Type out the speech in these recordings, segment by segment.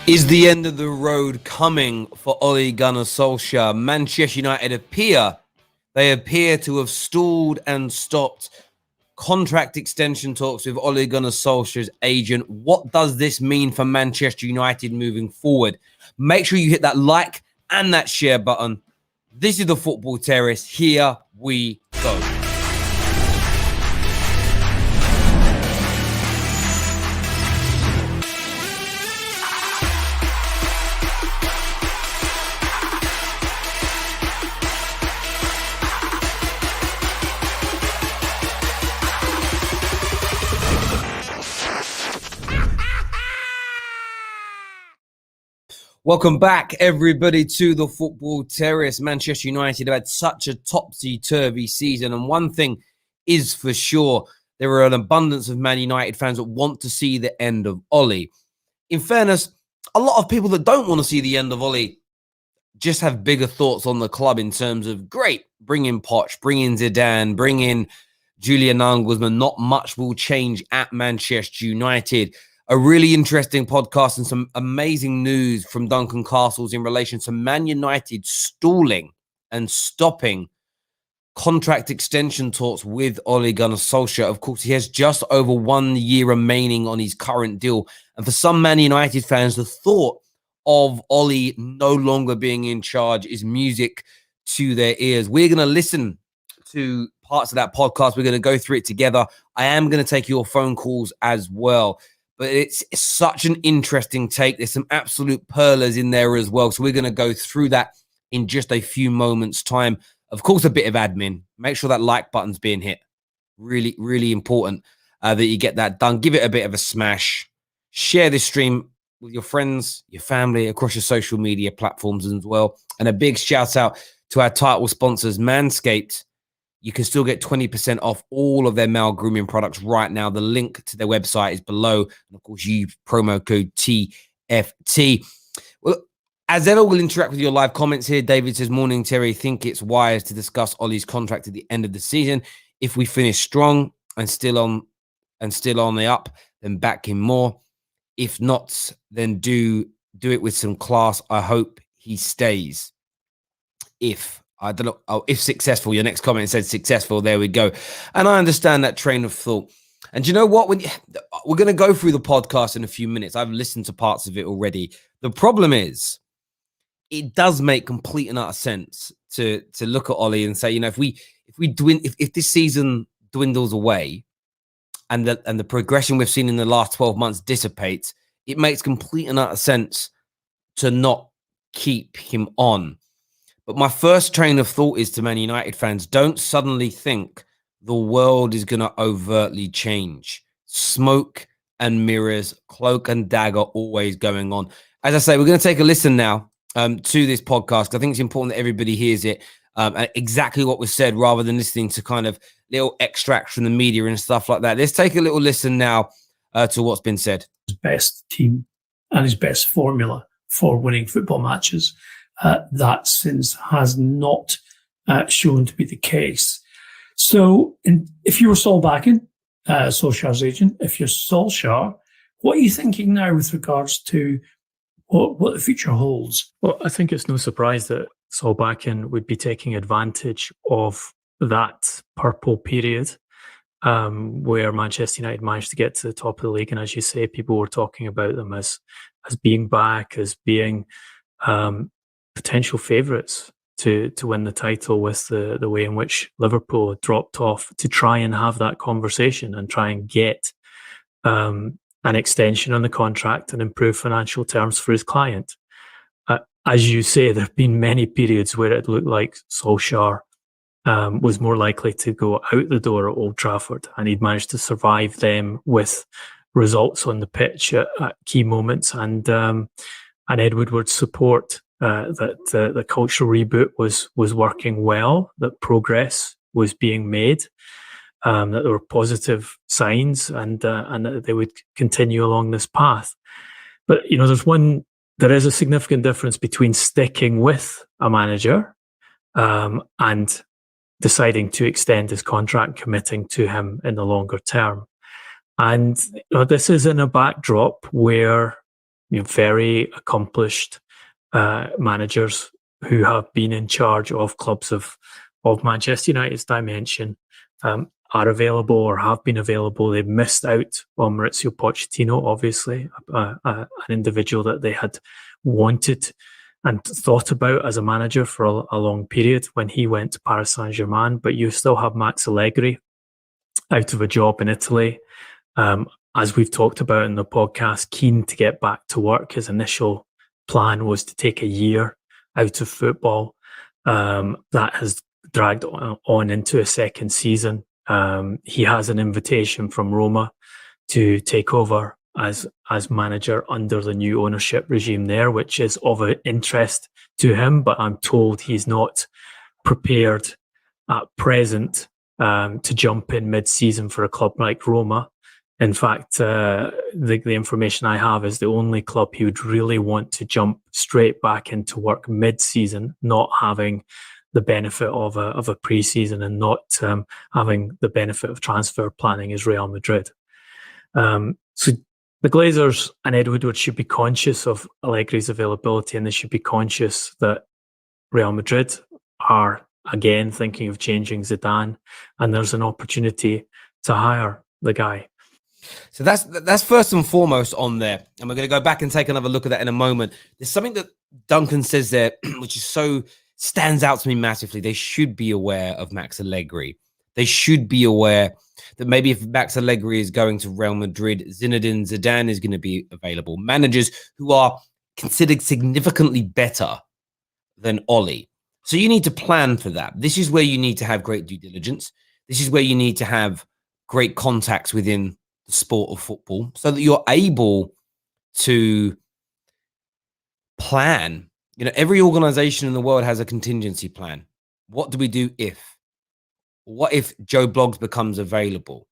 Is the end of the road coming for Ole Gunnar Solskjaer? Manchester United appear to have stalled and stopped contract extension talks with Ole Gunnar Solskjaer's agent. What does this mean for Manchester United moving forward? Make sure you hit that like and that share button. This is the Football Terrace. Here we go. Welcome back, everybody, to the Football Terrace. Manchester United have had such a topsy-turvy season, and one thing is for sure, there are an abundance of Man United fans that want to see the end of Ole. In fairness, a lot of people that don't want to see the end of Ole just have bigger thoughts on the club in terms of, great, bring in Poch, bring in Zidane, bring in Julian Nagelsmann. Not much will change at Manchester United. A really interesting podcast and some amazing news from Duncan Castles in relation to Man United stalling and stopping contract extension talks with Ole Gunnar Solskjaer. Of course, he has just over 1 year remaining on his current deal. And for some Man United fans, the thought of Ole no longer being in charge is music to their ears. We're going to listen to parts of that podcast. We're going to go through it together. I am going to take your phone calls as well. But it's such an interesting take. There's some absolute pearlers in there as well. So we're going to go through that in just a few moments' time. Of course, a bit of admin. Make sure that like button's being hit. Really, really important that you get that done. Give it a bit of a smash. Share this stream with your friends, your family, across your social media platforms as well. And a big shout out to our title sponsors, Manscaped. You can still get 20% off all of their male grooming products right now. The link to their website is below. And of course, use promo code TFT. Well, as ever, we'll interact with your live comments here. David says, morning, Terry. Think it's wise to discuss Ole's contract at the end of the season. If we finish strong and still on the up, then back him more. If not, then do it with some class. I hope he stays. I don't know. Oh, if successful, your next comment said successful. There we go. And I understand that train of thought. And you know what? We're going to go through the podcast in a few minutes. I've listened to parts of it already. The problem is, it does make complete and utter sense to look at Ole and say, you know, if this season dwindles away and the progression we've seen in the last 12 months dissipates, it makes complete and utter sense to not keep him on. But my first train of thought is to Man United fans, don't suddenly think the world is going to overtly change. Smoke and mirrors, cloak and dagger always going on. As I say, we're going to take a listen now to this podcast. I think it's important that everybody hears it, exactly what was said, rather than listening to kind of little extracts from the media and stuff like that. Let's take a little listen now to what's been said. His best team and his best formula for winning football matches. That since has not shown to be the case. So if you were Solbakken, Solskjaer's agent, if you're Solskjaer, what are you thinking now with regards to what the future holds? Well, I think it's no surprise that Solbakken would be taking advantage of that purple period where Manchester United managed to get to the top of the league. And as you say, people were talking about them as being back, as being potential favourites to win the title, with the way in which Liverpool dropped off, to try and have that conversation and try and get an extension on the contract and improve financial terms for his client. As you say, there have been many periods where it looked like Solskjaer was more likely to go out the door at Old Trafford, and he'd managed to survive them with results on the pitch at key moments. And Ed Woodward's support that the cultural reboot was working well, that progress was being made, that there were positive signs, and that they would continue along this path. But you know, there is a significant difference between sticking with a manager and deciding to extend his contract, committing to him in the longer term. And this is in a backdrop where very accomplished managers who have been in charge of clubs of Manchester United's dimension are available or have been available. They've missed out on Maurizio Pochettino, obviously, an individual that they had wanted and thought about as a manager for a long period when he went to Paris Saint-Germain. But you still have Max Allegri out of a job in Italy. As we've talked about in the podcast, keen to get back to work. His initial plan was to take a year out of football. That has dragged on into a second season. He has an invitation from Roma to take over as manager under the new ownership regime there, which is of interest to him, but I'm told he's not prepared at present to jump in mid-season for a club like Roma. In fact, the information I have is the only club he would really want to jump straight back into work mid-season, not having the benefit of a pre-season and not having the benefit of transfer planning, is Real Madrid. So the Glazers and Ed Woodward should be conscious of Allegri's availability, and they should be conscious that Real Madrid are again thinking of changing Zidane, and there's an opportunity to hire the guy. So that's first and foremost on there. And we're going to go back and take another look at that in a moment. There's something that Duncan says there, which is stands out to me massively. They should be aware of Max Allegri. They should be aware that maybe if Max Allegri is going to Real Madrid, Zinedine Zidane is going to be available. Managers who are considered significantly better than Ole. So you need to plan for that. This is where you need to have great due diligence. This is where you need to have great contacts within the sport of football so that you're able to plan. You know, every organization in the world has a contingency plan. What do we do if? What if Joe Bloggs becomes available?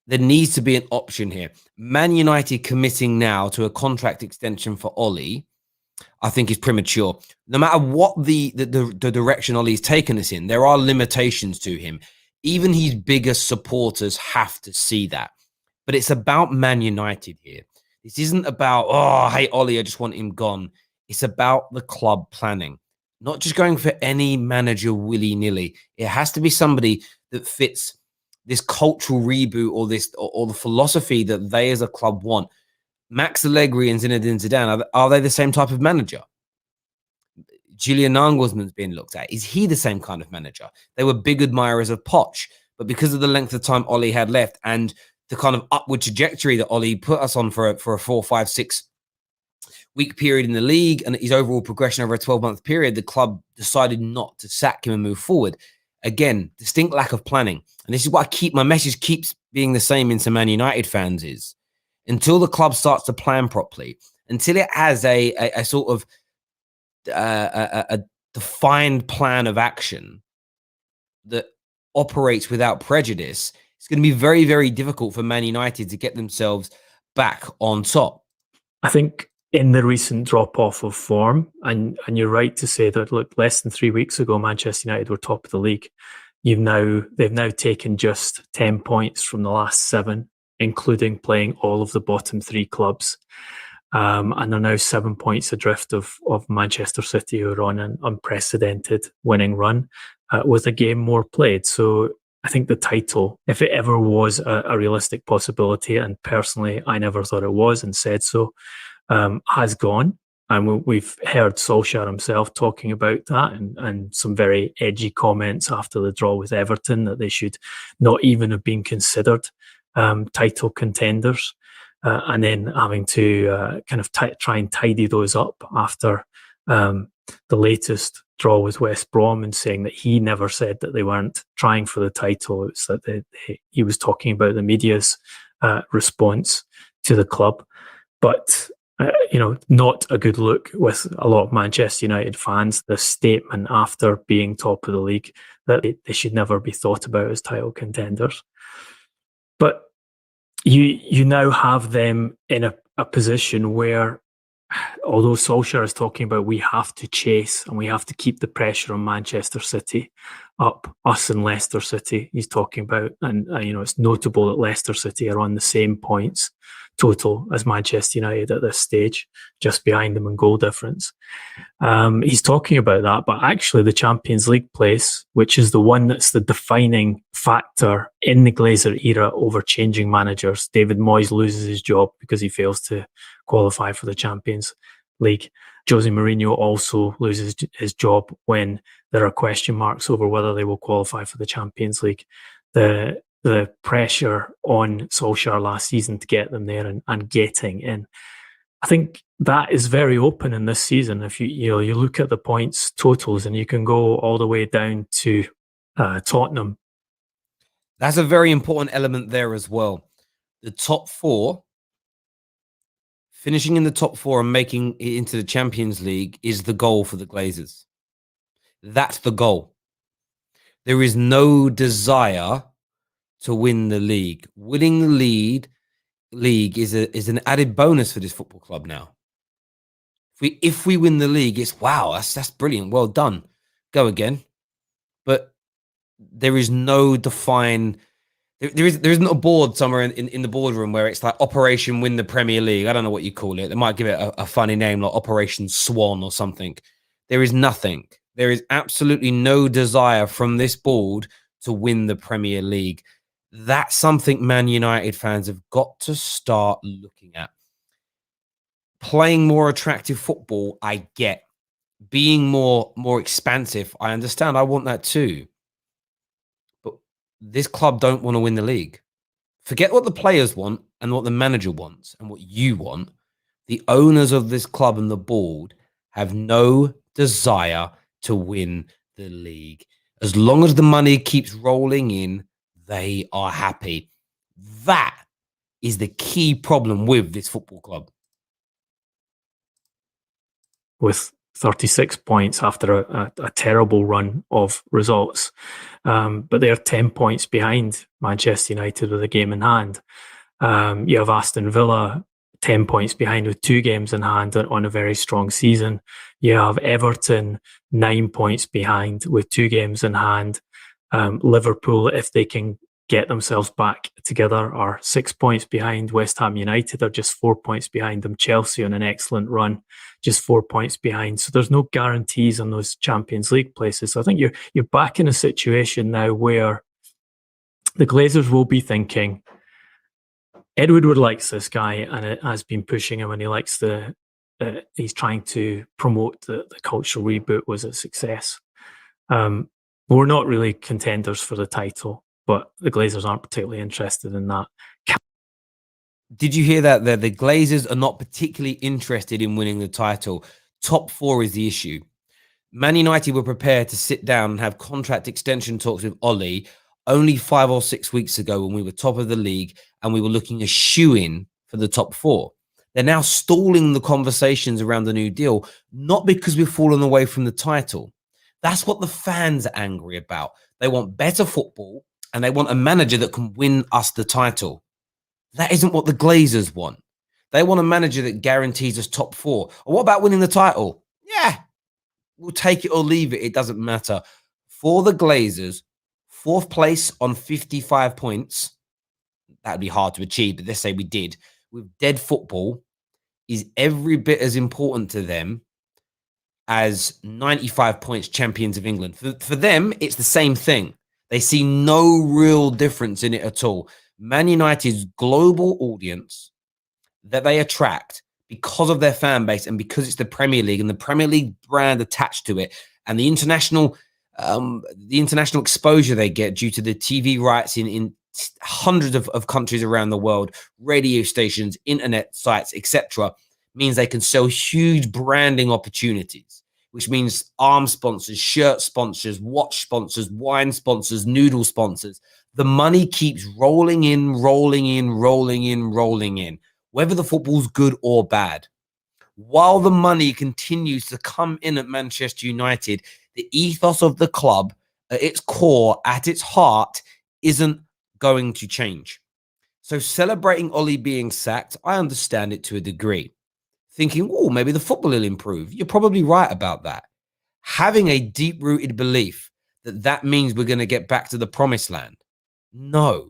There needs to be an option here. Man United committing now to a contract extension for Ole, I think, is premature. No matter what the direction Ole's taken us in, there are limitations to him. Even his biggest supporters have to see that. But it's about Man United here. This isn't about, oh, hey, Ole, I just want him gone. It's about the club planning, not just going for any manager willy-nilly. It has to be somebody that fits this cultural reboot or the philosophy that they as a club want. Max Allegri and Zinedine Zidane, are they the same type of manager? Julian Nagelsmann's being looked at. Is he the same kind of manager? They were big admirers of Poch, but because of the length of time Ole had left and the kind of upward trajectory that Ole put us on for a 4, 5, 6 week period in the league and his overall progression over a 12-month period, the club decided not to sack him and move forward. Again, distinct lack of planning. And this is what my message keeps being the same into Man United fans is until the club starts to plan properly, until it has a sort of a defined plan of action that operates without prejudice, it's going to be very, very difficult for Man United to get themselves back on top. I think in the recent drop-off of form, and you're right to say that, look, less than 3 weeks ago, Manchester United were top of the league. They've now taken just 10 points from the last 7, including playing all of the bottom 3 clubs. And they're now 7 points adrift of Manchester City, who are on an unprecedented winning run with a game more played. So I think the title, if it ever was a realistic possibility, and personally I never thought it was and said so, has gone. And we've heard Solskjaer himself talking about that and some very edgy comments after the draw with Everton that they should not even have been considered title contenders. And then having to kind of try and tidy those up after the latest draw with West Brom and saying that he never said that they weren't trying for the title. It's that he was talking about the media's response to the club. But not a good look with a lot of Manchester United fans. The statement after being top of the league that they should never be thought about as title contenders. But you now have them in a position where, although Solskjaer is talking about we have to chase and we have to keep the pressure on Manchester City up, us and Leicester City, he's talking about, and it's notable that Leicester City are on the same points total as Manchester United at this stage, just behind them in goal difference. He's talking about that, but actually the Champions League place, which is the one that's the defining factor in the Glazer era over changing managers. David Moyes loses his job because he fails to qualify for the Champions League. Jose Mourinho also loses his job when there are question marks over whether they will qualify for the Champions League. The pressure on Solskjaer last season to get them there and getting in, I think that is very open in this season. If you look at the points totals, and you can go all the way down to Tottenham. That's a very important element there as well. The top four, finishing in the top four and making it into the Champions League is the goal for the Glazers. That's the goal. There is no desire to win the league. Winning the league is an added bonus for this football club now. If we win the league, it's wow, that's brilliant. Well done. Go again. But there is no defined. There isn't a board somewhere in the boardroom where it's like Operation Win the Premier League. I don't know what you call it. They might give it a funny name like Operation Swan or something. There is nothing. There is absolutely no desire from this board to win the Premier League. That's something Man United fans have got to start looking at. Playing more attractive football, I get. Being more expansive, I understand. I want that too. But this club don't want to win the league. Forget what the players want and what the manager wants and what you want. The owners of this club and the board have no desire to win the league. As long as the money keeps rolling in, they are happy. That is the key problem with this football club. With 36 points after a terrible run of results. But they're 10 points behind Manchester United with a game in hand. You have Aston Villa 10 points behind with 2 games in hand on a very strong season. You have Everton 9 points behind with 2 games in hand. Liverpool, if they can get themselves back together, are 6 points behind. West Ham United are just 4 points behind them. Chelsea on an excellent run, just 4 points behind. So there's no guarantees on those Champions League places. So I think you're back in a situation now where the Glazers will be thinking, Ed Woodward likes this guy and it has been pushing him, and he likes he's trying to promote the cultural reboot was a success. We're not really contenders for the title, but the Glazers aren't particularly interested in that. Did you hear that? The Glazers are not particularly interested in winning the title. Top 4 is the issue. Man United were prepared to sit down and have contract extension talks with Ole only 5 or 6 weeks ago when we were top of the league and we were looking a shoe-in for the top 4. They're now stalling the conversations around the new deal, not because we've fallen away from the title. That's what the fans are angry about. They want better football and they want a manager that can win us the title. That isn't what the Glazers want. They want a manager that guarantees us top 4. Or what about winning the title? Yeah, we'll take it or leave it. It doesn't matter. For the Glazers, 4th place on 55 points, that'd be hard to achieve, but let's say we did, with dead football, is every bit as important to them as 95 points champions of England. For them, it's the same thing. They see no real difference in it at all. Man United's global audience that they attract because of their fan base and because it's the Premier League and the Premier League brand attached to it and the international exposure they get due to the TV rights in hundreds of countries around the world, radio stations, internet sites, etc., means they can sell huge branding opportunities, which means arm sponsors, shirt sponsors, watch sponsors, wine sponsors, noodle sponsors. The money keeps rolling in, whether the football's good or bad. While the money continues to come in at Manchester United, the ethos of the club, at its core, at its heart, isn't going to change. So celebrating Ole being sacked, I understand it to a degree. Thinking, oh, maybe the football will improve. You're probably right about that. Having a deep-rooted belief that means we're going to get back to the promised land. No.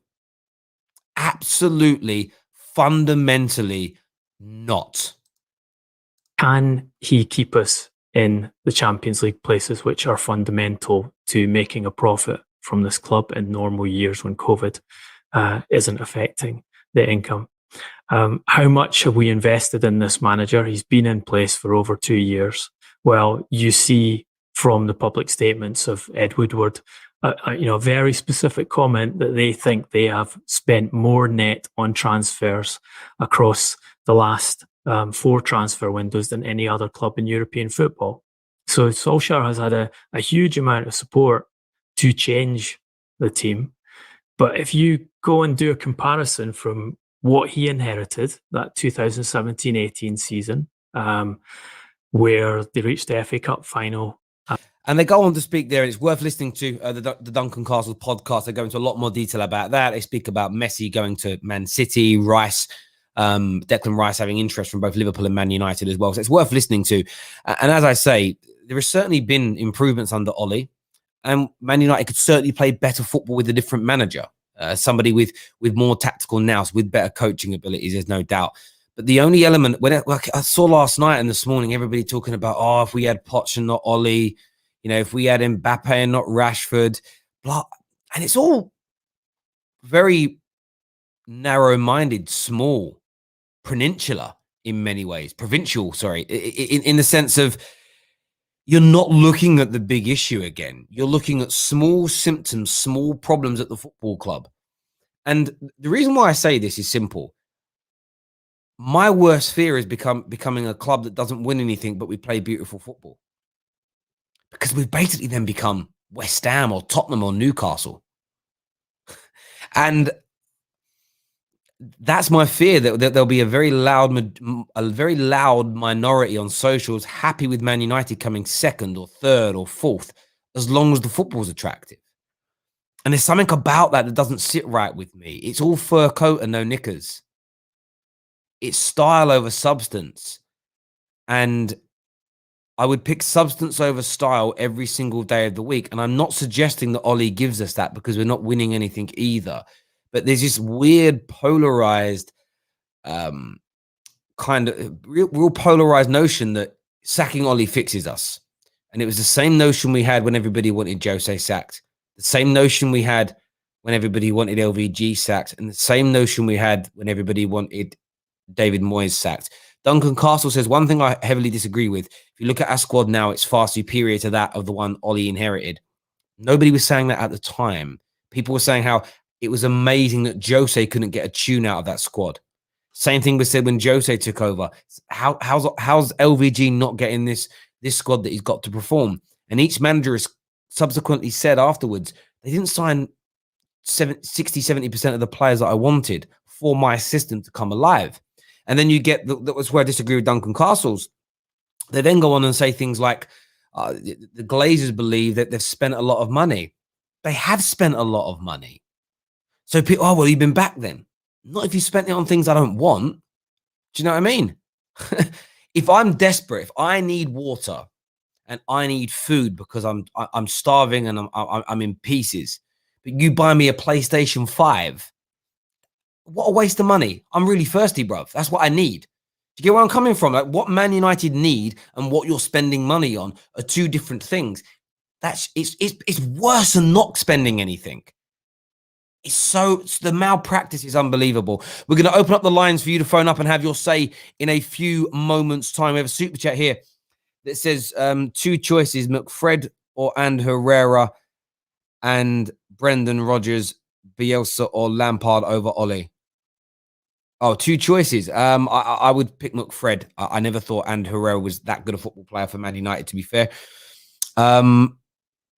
Absolutely fundamentally not. Can he keep us in the Champions League places, which are fundamental to making a profit from this club in normal years when COVID isn't affecting the income? How much have we invested in this manager? He's been in place for over 2 years. Well, you see from the public statements of Ed Woodward, a very specific comment that they think they have spent more net on transfers across the last 4 transfer windows than any other club in European football. So Solskjaer has had a huge amount of support to change the team. But if you go and do a comparison from what he inherited, that 2017-18 season, where they reached the FA Cup final. And they go on to speak there, and it's worth listening to the Duncan Castle podcast. They go into a lot more detail about that. They speak about Messi going to Man City, Rice, Declan Rice having interest from both Liverpool and Man United as well. So it's worth listening to. And as I say, there has certainly been improvements under Ole, and Man United could certainly play better football with a different manager. Somebody with more tactical nous, with better coaching abilities, there's no doubt. But the only element, I saw last night and this morning, everybody talking about, if we had Poch and not Ole, if we had Mbappe and not Rashford, blah. And it's all very narrow-minded, small, provincial, in the sense of you're not looking at the big issue again. You're looking at small symptoms, small problems at the football club. And the reason why I say this is simple. My worst fear is becoming a club that doesn't win anything, but we play beautiful football. Because we've basically then become West Ham or Tottenham or Newcastle. And that's my fear, that there'll be a very loud minority on socials happy with Man United coming second or third or fourth, as long as the football's attractive. And there's something about that doesn't sit right with me. It's all fur coat and no knickers. It's style over substance. And I would pick substance over style every single day of the week. And I'm not suggesting that Ole gives us that, because we're not winning anything either. But there's this weird polarized kind of real polarized notion that sacking Ole fixes us. And it was the same notion we had when everybody wanted Jose sacked. The same notion we had when everybody wanted LVG sacked. And the same notion we had when everybody wanted David Moyes sacked. Duncan Castle says, one thing I heavily disagree with. If you look at our squad now, it's far superior to that of the one Ole inherited. Nobody was saying that at the time. People were saying how it was amazing that Jose couldn't get a tune out of that squad. Same thing was said when Jose took over. How's LVG not getting this squad that he's got to perform? And each manager has subsequently said afterwards, they didn't sign 60-70% of the players that I wanted for my system to come alive. And then you get, that was where I disagree with Duncan Castles. They then go on and say things like, the Glazers believe that they've spent a lot of money. They have spent a lot of money. So people, well, you've been back then. Not if you spent it on things I don't want. Do you know what I mean? If I'm desperate, if I need water and I need food because I'm starving and I'm in pieces, but you buy me a PlayStation 5, what a waste of money. I'm really thirsty, bruv. That's what I need. Do you get where I'm coming from? Like, what Man United need and what you're spending money on are two different things. It's worse than not spending anything. The malpractice is unbelievable. We're going to open up the lines for you to phone up and have your say in a few moments' time. We have a super chat here that says 2 choices, McFred and Herrera, and Brendan Rodgers, Bielsa or Lampard over Ole. Oh, 2 choices. I would pick McFred. I never thought and Herrera was that good a football player for Man United, to be fair. Brendan,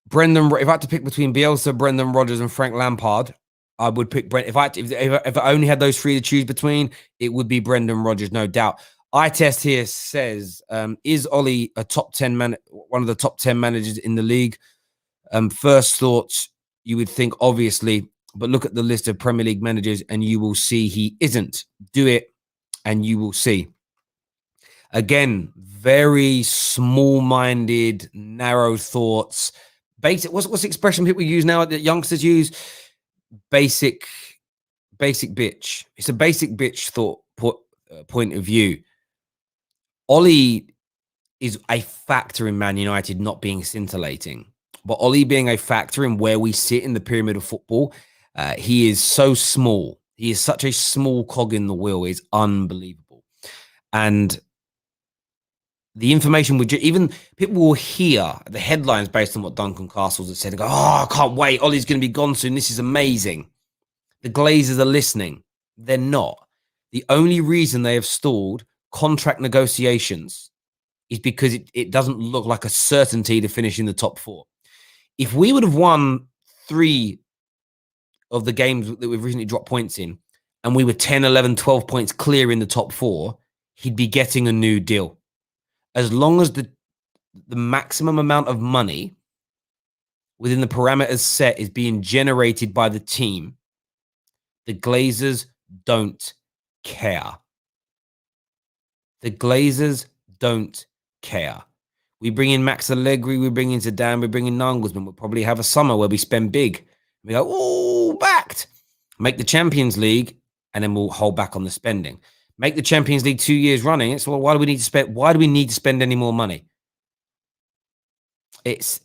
if I had to pick between Bielsa, Brendan Rodgers, and Frank Lampard, I would pick Brent. If I only had those 3 to choose between, it would be Brendan Rodgers, no doubt. Eye test here says, is Ole a top 10 man, one of the top 10 managers in the league? First thoughts, you would think obviously, but look at the list of Premier League managers and you will see he isn't. Do it and you will see. Again, very small-minded, narrow thoughts. Basic. What's the expression people use now that youngsters use? Basic basic bitch. It's a basic bitch point of view. Ollie is a factor in Man United not being scintillating, but Ollie being a factor in where we sit in the pyramid of football. He is so small. He is such a small cog in the wheel. Is unbelievable. And the information would even people will hear the headlines based on what Duncan Castles has said and go, oh, I can't wait. Ollie's going to be gone soon. This is amazing. The Glazers are listening. They're not. The only reason they have stalled contract negotiations is because it doesn't look like a certainty to finish in the top 4. If we would have won 3 of the games that we've recently dropped points in, and we were 10, 11, 12 points clear in the top 4, he'd be getting a new deal. As long as the maximum amount of money within the parameters set is being generated by the team, the Glazers don't care. The Glazers don't care. We bring in Max Allegri, we bring in Zidane, we bring in Nagelsmann. We'll probably have a summer where we spend big. We go, oh, backed. Make the Champions League, and then we'll hold back on the spending. Make the Champions League 2 years running. It's, well, why do we need to spend? Why do we need to spend any more money? It's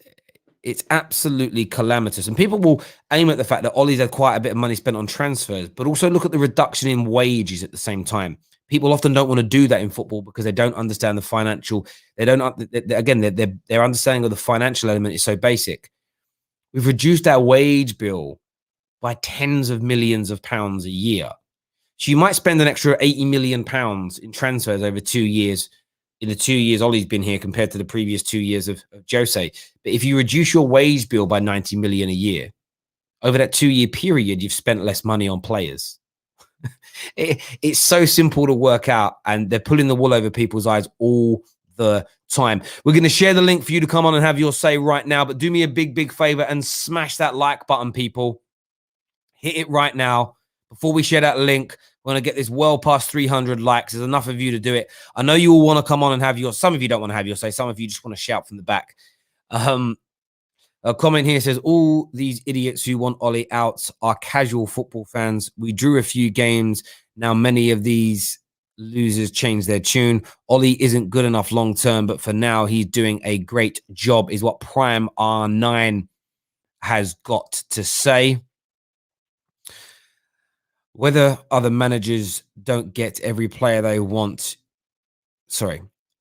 absolutely calamitous. And people will aim at the fact that Ollie's had quite a bit of money spent on transfers, but also look at the reduction in wages at the same time. People often don't want to do that in football because they don't understand the financial. They don't, again, their understanding of the financial element is so basic. We've reduced our wage bill by tens of millions of pounds a year. So you might spend an extra 80 million pounds in transfers over 2 years, in the 2 years Ollie's been here compared to the previous 2 years of Jose. But if you reduce your wage bill by 90 million a year, over that 2-year period, you've spent less money on players. It's so simple to work out, and they're pulling the wool over people's eyes all the time. We're going to share the link for you to come on and have your say right now, but do me a big, big favor and smash that like button, people. Hit it right now. Before we share that link, we're going to get this well past 300 likes. There's enough of you to do it. I know you all want to come on and have your, some of you don't want to have your say. Some of you just want to shout from the back. A comment here says, all these idiots who want Ollie out are casual football fans. We drew a few games. Now many of these losers change their tune. Ollie isn't good enough long term, but for now he's doing a great job, is what Prime R9 has got to say. Whether other managers don't get every player they want.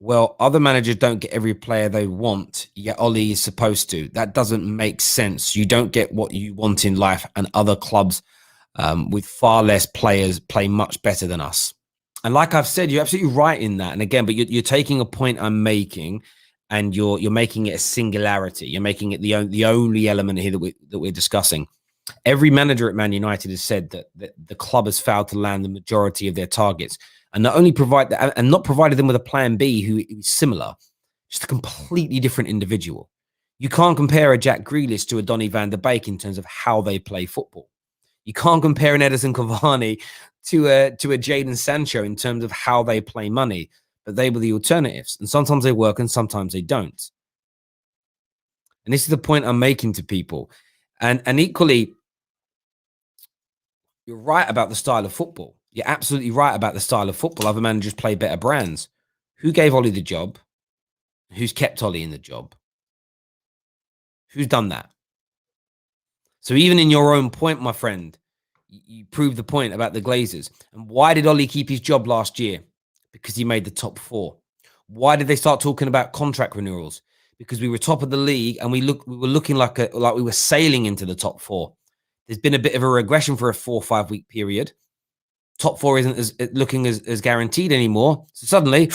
Well, other managers don't get every player they want, yet Ollie is supposed to. That doesn't make sense. You don't get what you want in life, and other clubs with far less players play much better than us. And like I've said, you're absolutely right in that. And again, but you're taking a point I'm making, and you're making it a singularity. You're making it the only element here that we're discussing. Every manager at Man United has said that the club has failed to land the majority of their targets. And not only provide that, and not provided them with a plan B who is similar, just a completely different individual. You can't compare a Jack Grealish to a Donny van der Beek in terms of how they play football. You can't compare an Edison Cavani to a Jadon Sancho in terms of how they play money, but they were the alternatives. And sometimes they work and sometimes they don't. And this is the point I'm making to people. And equally, you're right about the style of football. You're absolutely right about the style of football. Other managers play better brands. Who gave Ollie the job? Who's kept Ollie in the job? Who's done that? So even in your own point, my friend, you proved the point about the Glazers. And why did Ollie keep his job last year? Because he made the top 4. Why did they start talking about contract renewals? Because we were top of the league and we were looking like we were sailing into the top 4. There's been a bit of a regression for a 4 or 5 week period. Top 4 isn't looking as guaranteed anymore. So suddenly,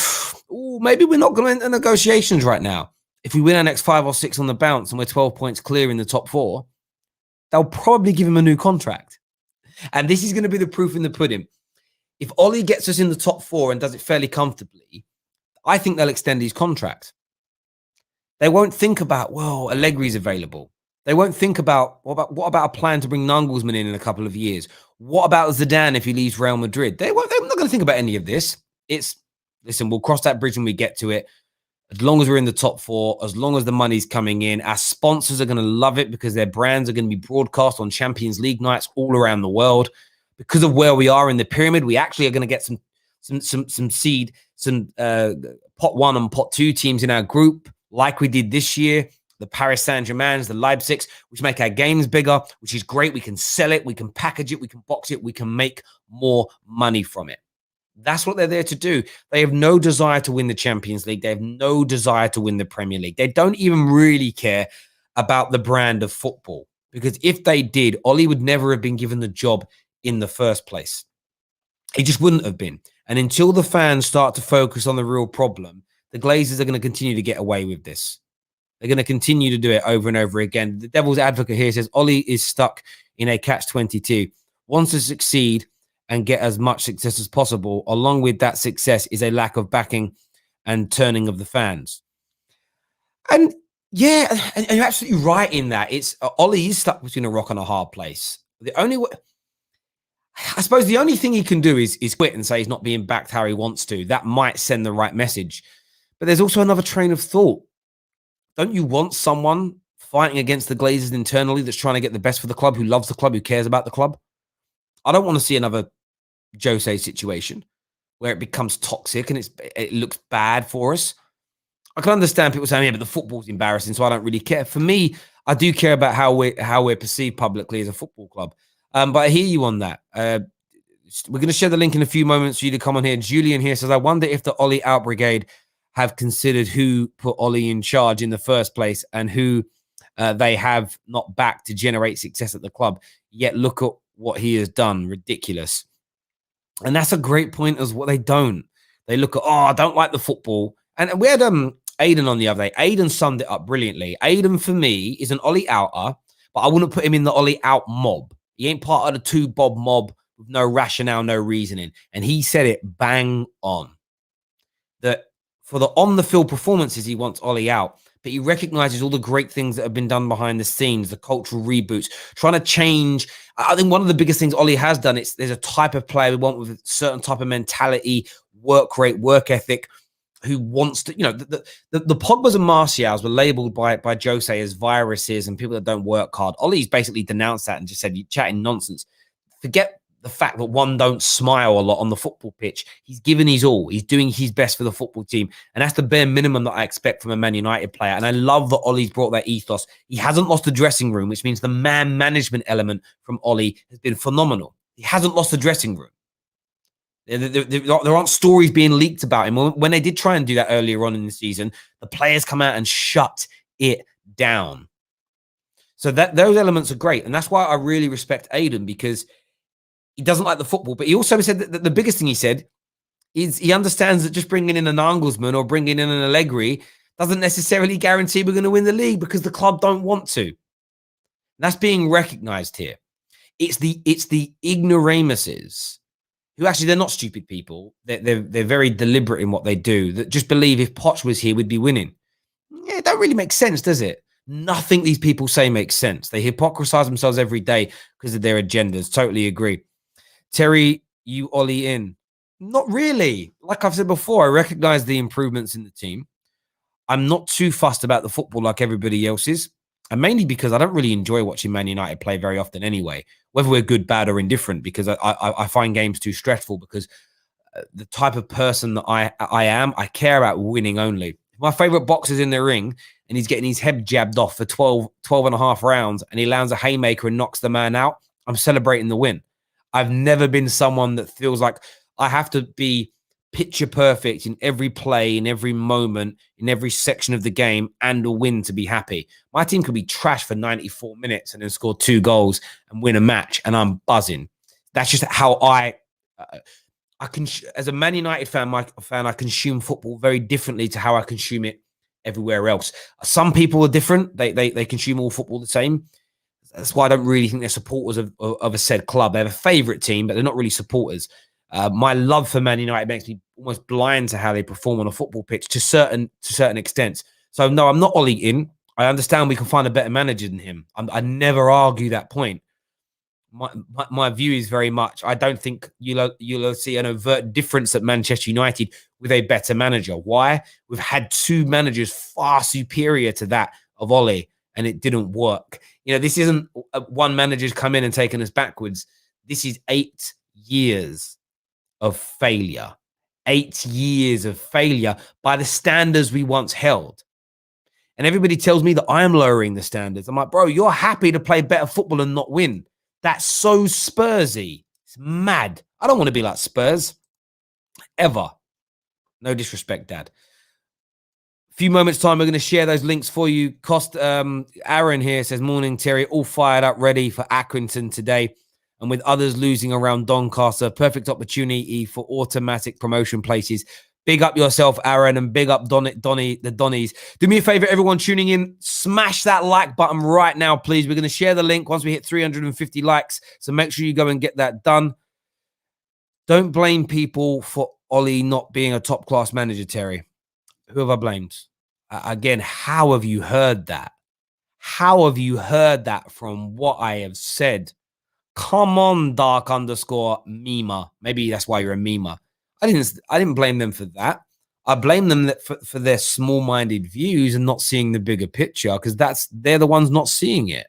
maybe we're not going to enter negotiations right now. If we win our next 5 or 6 on the bounce and we're 12 points clear in the top 4, they'll probably give him a new contract. And this is going to be the proof in the pudding. If Ollie gets us in the top 4 and does it fairly comfortably, I think they'll extend his contract. They won't think about, well, Allegri's available. They won't think about, what about a plan to bring Nagelsmann in a couple of years? What about Zidane if he leaves Real Madrid? They're not going to think about any of this. Listen, we'll cross that bridge when we get to it. As long as we're in the top 4, as long as the money's coming in, our sponsors are going to love it because their brands are going to be broadcast on Champions League nights all around the world. because of where we are in the pyramid, we actually are going to get some seed, pot 1 and pot 2 teams in our group, like we did this year. The Paris Saint-Germains, the Leipzigs, which make our games bigger, which is great. We can sell it, we can package it, we can box it, we can make more money from it. That's what they're there to do. They have no desire to win the Champions League. They have no desire to win the Premier League. They don't even really care about the brand of football, because if they did, Ole would never have been given the job in the first place. He just wouldn't have been. And until the fans start to focus on the real problem, the Glazers are going to continue to get away with this. They're going to continue to do it over and over again. The devil's advocate here says Ole is stuck in a catch-22, wants to succeed and get as much success as possible. Along with that success is a lack of backing and turning of the fans. And yeah, and you're absolutely right in that. It's Ole is stuck between a rock and a hard place. The only way, I suppose the only thing he can do is quit and say he's not being backed how he wants to. That might send the right message. But there's also another train of thought. Don't you want someone fighting against the Glazers internally that's trying to get the best for the club, who loves the club, who cares about the club? I don't want to see another Jose situation where it becomes toxic and it looks bad for us. I can understand people saying, yeah, but the football's embarrassing, so I don't really care. For me, I do care about how we're perceived publicly as a football club. But I hear you on that. We're going to share the link in a few moments for you to come on here. Julian here says, I wonder if the Ole Out Brigade have considered who put Ole in charge in the first place and who they have not backed to generate success at the club. Yet look at what he has done. Ridiculous. And that's a great point as well. They don't. They look at, I don't like the football. And we had Aiden on the other day. Aiden summed it up brilliantly. Aiden, for me, is an Ole Outer, but I wouldn't put him in the Ole Out mob. He ain't part of the 2 Bob mob with no rationale, no reasoning. And he said it bang on. That for the on-the-field performances, he wants Ole out, but he recognizes all the great things that have been done behind the scenes, the cultural reboots, trying to change. I think one of the biggest things Ole has done, there's a type of player we want with a certain type of mentality, work rate, work ethic, who wants to, the Pogbas and Martials were labeled by Jose as viruses and people that don't work hard. Ole's basically denounced that and just said, you're chatting nonsense. Forget the fact that one don't smile a lot on the football pitch. He's given his all. He's doing his best for the football team. And that's the bare minimum that I expect from a Man United player. And I love that Ole's brought that ethos. He hasn't lost the dressing room, which means the man management element from Ole has been phenomenal. He hasn't lost the dressing room. There aren't stories being leaked about him. When they did try and do that earlier on in the season, the players come out and shut it down. So those elements are great. And that's why I really respect Aiden, because he doesn't like the football. But he also said that the biggest thing he said is he understands that just bringing in an Angelsman or bringing in an Allegri doesn't necessarily guarantee we're going to win the league, because the club don't want to. That's being recognized here. It's the ignoramuses who actually, they're not stupid people. They're very deliberate in what they do, that just believe if Poch was here, we'd be winning. Yeah, it don't really make sense, does it? Nothing these people say makes sense. They hypocrisize themselves every day because of their agendas. Totally agree. Terry, you Ole in? Not really. Like I've said before, I recognize the improvements in the team. I'm not too fussed about the football like everybody else is. And mainly because I don't really enjoy watching Man United play very often anyway, whether we're good, bad, or indifferent, because I find games too stressful, because the type of person that I am, I care about winning only. If my favorite boxer's in the ring and he's getting his head jabbed off for 12 and a half rounds and he lands a haymaker and knocks the man out, I'm celebrating the win. I've never been someone that feels like I have to be picture perfect in every play, in every moment, in every section of the game, and a win to be happy. My team could be trash for 94 minutes and then score 2 goals and win a match, and I'm buzzing. That's just how I can, as a Man United fan, I consume football very differently to how I consume it everywhere else. Some people are different. They consume all football the same. That's why I don't really think they're supporters of a said club. They have a favourite team, but they're not really supporters. My love for Man United makes me almost blind to how they perform on a football pitch to certain extents. So no, I'm not Ole in. I understand we can find a better manager than him. I never argue that point. My view is very much, I don't think you'll see an overt difference at Manchester United with a better manager. Why? We've had 2 managers far superior to that of Ole, and it didn't work. This isn't one manager's come in and taken us backwards. This is 8 years of failure. 8 years of failure by the standards we once held. And everybody tells me that I am lowering the standards. I'm like, bro, you're happy to play better football and not win. That's so Spursy. It's mad. I don't want to be like Spurs. Ever. No disrespect, Dad. A few moments time, we're going to share those links for you. Aaron here says, morning, Terry. All fired up, ready for Accrington today. And with others losing around Doncaster, perfect opportunity for automatic promotion places. Big up yourself, Aaron, and big up the Donnies. Do me a favor, everyone tuning in, smash that like button right now, please. We're going to share the link once we hit 350 likes, so make sure you go and get that done. Don't blame people for Ollie not being a top-class manager, Terry. Who have I blamed? Again, how have you heard that? How have you heard that from what I have said? Come on, dark_memer. Maybe that's why you're a memer. I didn't blame them for that. I blame them for their small-minded views and not seeing the bigger picture, because they're the ones not seeing it.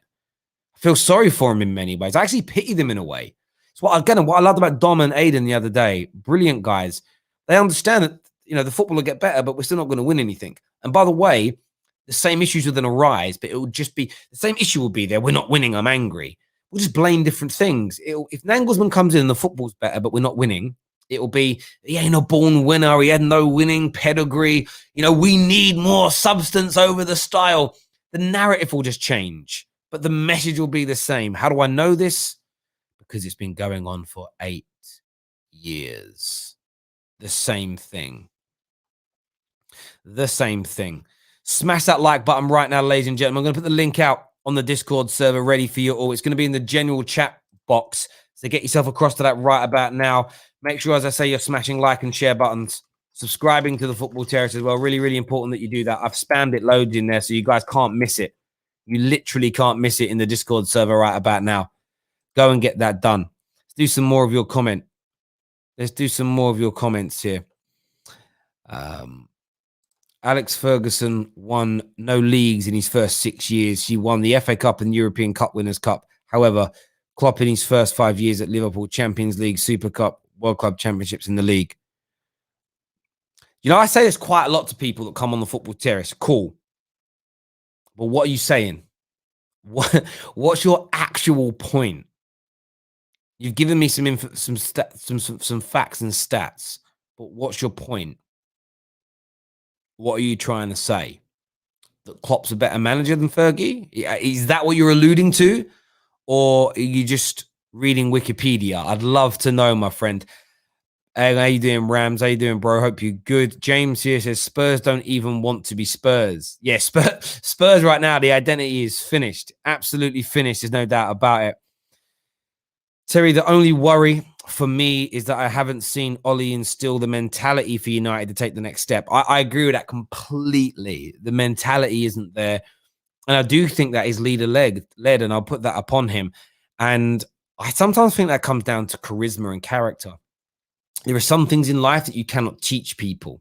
I feel sorry for them in many ways. I actually pity them in a way. It's what I loved about Dom and Aiden the other day. Brilliant guys. They understand that, the football will get better, but we're still not going to win anything. And by the way, the same issues will then arise, but it will just be the same issue will be there. We're not winning. I'm angry. We'll just blame different things. If Nagelsmann comes in and the football's better, but we're not winning, it'll be, he ain't a born winner. He had no winning pedigree. We need more substance over the style. The narrative will just change, but the message will be the same. How do I know this? Because it's been going on for 8 years. The same thing. The same thing. Smash that like button right now, ladies and gentlemen. I'm going to put the link out on the Discord server ready for you all. It's going to be in the general chat box. So get yourself across to that right about now. Make sure, as I say, you're smashing like and share buttons, subscribing to the Football Terrace as well. Really, really important that you do that. I've spammed it loads in there so you guys can't miss it. You literally can't miss it in the Discord server right about now. Go and get that done. Let's do some more of your comment. Let's do some more of your comments here. Alex Ferguson won no leagues in his first 6 years. He won the FA Cup and European Cup Winners' Cup. However, Klopp in his first 5 years at Liverpool, Champions League, Super Cup, World Club Championships in the league. I say this quite a lot to people that come on the Football Terrace. Cool. But what are you saying? What's your actual point? You've given me some facts and stats, but what's your point? What are you trying to say? That Klopp's a better manager than Fergie? Is that what you're alluding to? Or are you just reading Wikipedia? I'd love to know, my friend. Hey, how you doing, Rams? How you doing, bro? Hope you're good. James here says Spurs don't even want to be Spurs. Yeah, Spurs right now, the identity is finished. Absolutely finished. There's no doubt about it. Terry, the only worry for me is that I haven't seen Ollie instill the mentality for United to take the next step. I agree with that completely. The mentality isn't there. And I do think that is leader-led, and I'll put that upon him. And I sometimes think that comes down to charisma and character. There are some things in life that you cannot teach people.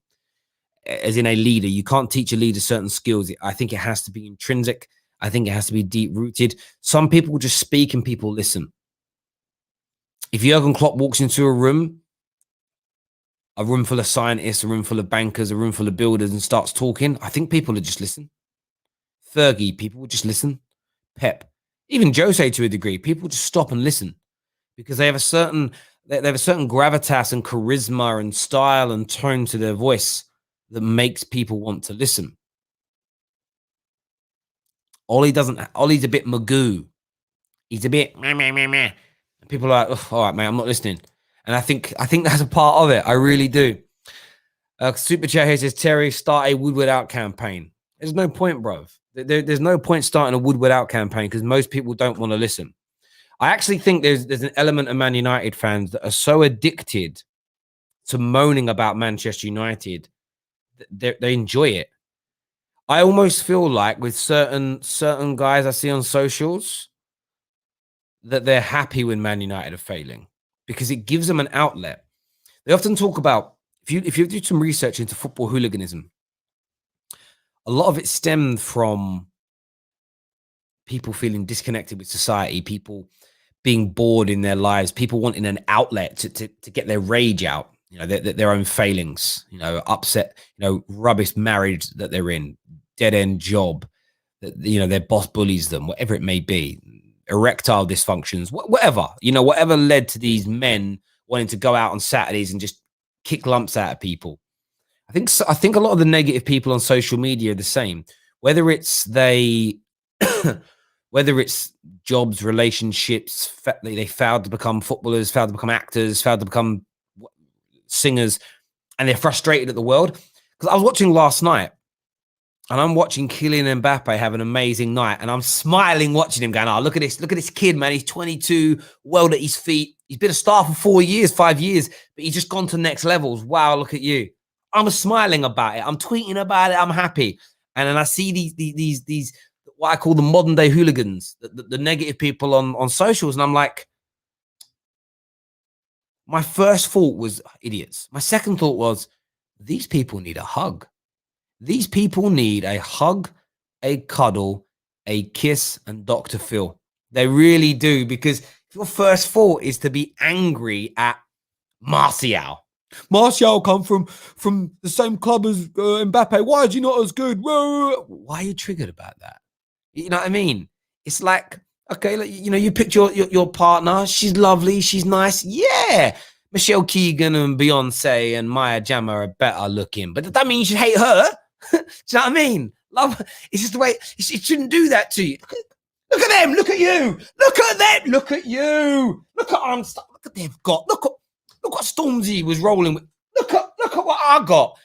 As in a leader, you can't teach a leader certain skills. I think it has to be intrinsic. I think it has to be deep-rooted. Some people will just speak and people listen. If Jurgen Klopp walks into a room full of scientists, a room full of bankers, a room full of builders, and starts talking, I think people will just listen. Fergie, people will just listen. Pep, even Jose to a degree, people just stop and listen because they have a certain gravitas and charisma and style and tone to their voice that makes people want to listen. Ollie's a bit magoo. He's a bit meh, meh, meh, meh. And people are like, all right, mate, I'm not listening. And I think that's a part of it. I really do. Super Chat here says, Terry, start a Woodward out campaign. There's no point, bro. There's no point starting a Woodward out campaign because most people don't want to listen. I actually think there's an element of Man United fans that are so addicted to moaning about Manchester United, they enjoy it. I almost feel like with certain guys I see on socials that they're happy when Man United are failing because it gives them an outlet. They often talk about, if you do some research into football hooliganism, a lot of it stemmed from people feeling disconnected with society, people being bored in their lives, people wanting an outlet to get their rage out, you know, their own failings, you know, upset, you know, rubbish marriage that they're in, dead end job, that, you know, their boss bullies them, whatever it may be, erectile dysfunctions, whatever, you know, whatever led to these men wanting to go out on Saturdays and just kick lumps out of people. I think a lot of the negative people on social media are the same, whether it's whether it's jobs, relationships, they failed to become footballers, failed to become actors, failed to become singers, and they're frustrated at the world. Because I was watching last night, and I'm watching Kylian Mbappe have an amazing night, and I'm smiling watching him going, oh, look at this kid, man. He's 22, world at his feet. He's been a star for 4 years, 5 years, but he's just gone to next levels. Wow, look at you. I'm smiling about it. I'm tweeting about it. I'm happy. And then I see these what I call the modern day hooligans, the negative people on socials. And I'm like, my first thought was idiots. My second thought was, these people need a hug. These people need a hug, a cuddle, a kiss, and Dr. Phil. They really do, because if your first thought is to be angry at Martial come from the same club as Mbappe. Why is he not as good? Why are you triggered about that? You know what I mean? It's like, okay, you know, you picked your partner. She's lovely. She's nice. Yeah. Michelle Keegan and Beyonce and Maya Jama are better looking, but that means you should hate her. Do you know what I mean? Love, it's just the way, it shouldn't do that to you. Look at them. Look at you. Look at them. Look at you. Look at Armstrong. Look at they've got. Look what Stormzy was rolling with. Look at what I got.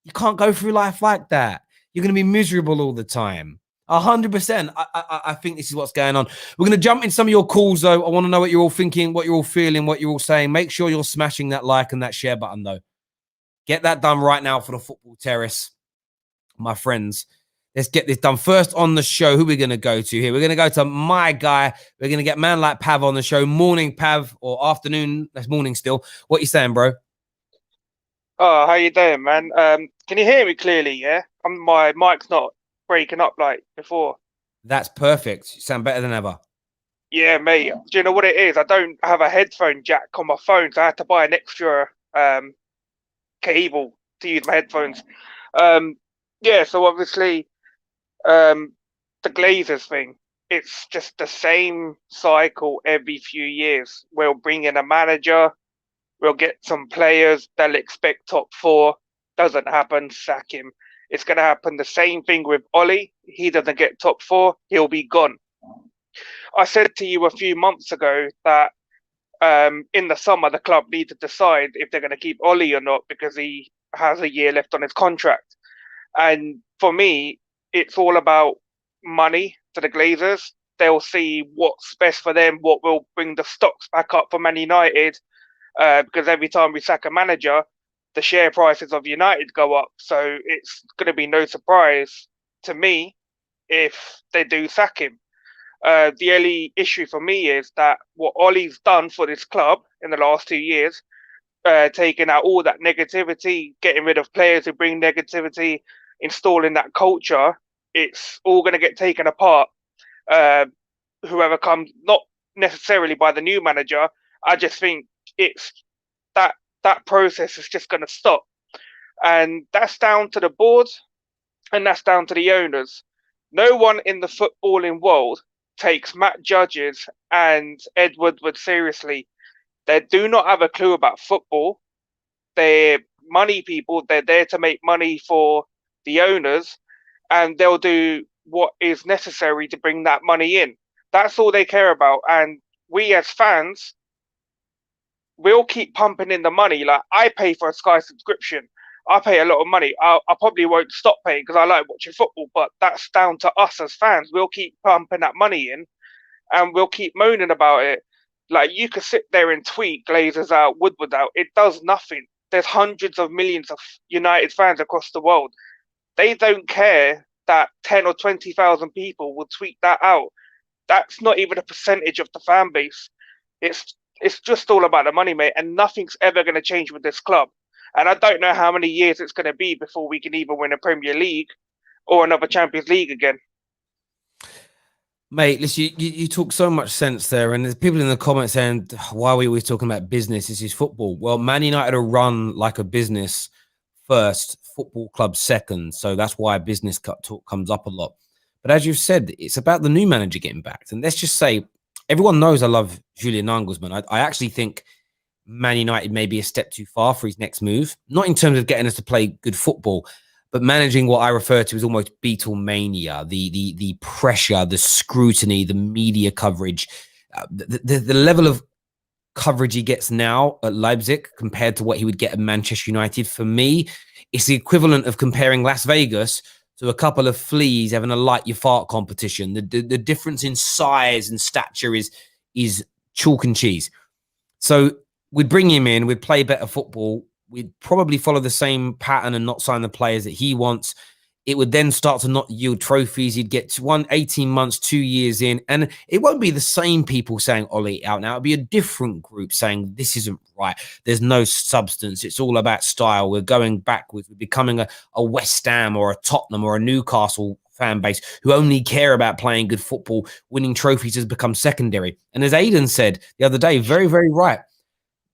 You can't go through life like that. You're going to be miserable all the time. 100%. I think this is what's going on. We're going to jump in some of your calls, though. I want to know what you're all thinking, what you're all feeling, what you're all saying. Make sure you're smashing that like and that share button, though. Get that done right now for the Football Terrace, my friends. Let's get this done. First on the show, who are we going to go to here? We're going to go to my guy. We're going to get man like Pav on the show. Morning, Pav, or afternoon. That's morning still. What you saying, bro? Oh, how you doing, man? Can you hear me clearly, yeah? My mic's not breaking up like before. That's perfect. You sound better than ever. Yeah, mate. Do you know what it is? I don't have a headphone jack on my phone, so I had to buy an extra cable to use my headphones. Yeah, so obviously, the Glazers thing, it's just the same cycle every few years. We'll bring in a manager, we'll get some players, they'll expect top four, doesn't happen, sack him. It's going to happen the same thing with Ollie. He doesn't get top four, he'll be gone. I said to you a few months ago that in the summer, the club need to decide if they're going to keep Ollie or not, because he has a year left on his contract. And for me, it's all about money to the Glazers. They'll see what's best for them, what will bring the stocks back up for Man United, because every time we sack a manager, the share prices of United go up. So it's going to be no surprise to me if they do sack him. The only issue for me is that what Ollie's done for this club in the last 2 years, taking out all that negativity, getting rid of players who bring negativity, installing that culture, it's all going to get taken apart. Whoever comes, not necessarily by the new manager, I just think it's that process is just going to stop. And that's down to the board and that's down to the owners. No one in the footballing world takes Matt Judges and Ed Woodward seriously. They do not have a clue about football. They're money people. They're there to make money for the owners, and they'll do what is necessary to bring that money in. That's all they care about. And we as fans, we'll keep pumping in the money. Like, I pay for a Sky subscription. I pay a lot of money. I probably won't stop paying because I like watching football, but that's down to us as fans. We'll keep pumping that money in and we'll keep moaning about it. Like, you could sit there and tweet Glazers out, Woodward out. It does nothing. There's hundreds of millions of United fans across the world. They don't care that 10 or 20,000 people will tweet that out. That's not even a percentage of the fan base. It's just all about the money, mate, and nothing's ever going to change with this club. And I don't know how many years it's going to be before we can even win a Premier League or another Champions League again. Mate, listen, you talk so much sense there, and there's people in the comments saying, why are we always talking about business? This is football. Well, Man United are run like a business first, football club second, so that's why business talk comes up a lot. But as you've said, it's about the new manager getting backed. And let's just say, everyone knows I love Julian Nagelsmann. I actually think Man United may be a step too far for his next move, not in terms of getting us to play good football, but managing what I refer to as almost Beatlemania, the pressure, the scrutiny, the media coverage, the level of coverage he gets now at Leipzig compared to what he would get at Manchester United. For me, it's the equivalent of comparing Las Vegas to a couple of fleas having a light your fart competition. The difference in size and stature is chalk and cheese. So we'd bring him in, we'd play better football, we'd probably follow the same pattern and not sign the players that he wants. It would then start to not yield trophies. He'd get to 18 months, 2 years in, and it won't be the same people saying Ollie out now. It'll be a different group saying this isn't right. There's no substance. It's all about style. We're going backwards. We're becoming a West Ham or a Tottenham or a Newcastle fan base who only care about playing good football. Winning trophies has become secondary. And as Aidan said the other day, very, very right.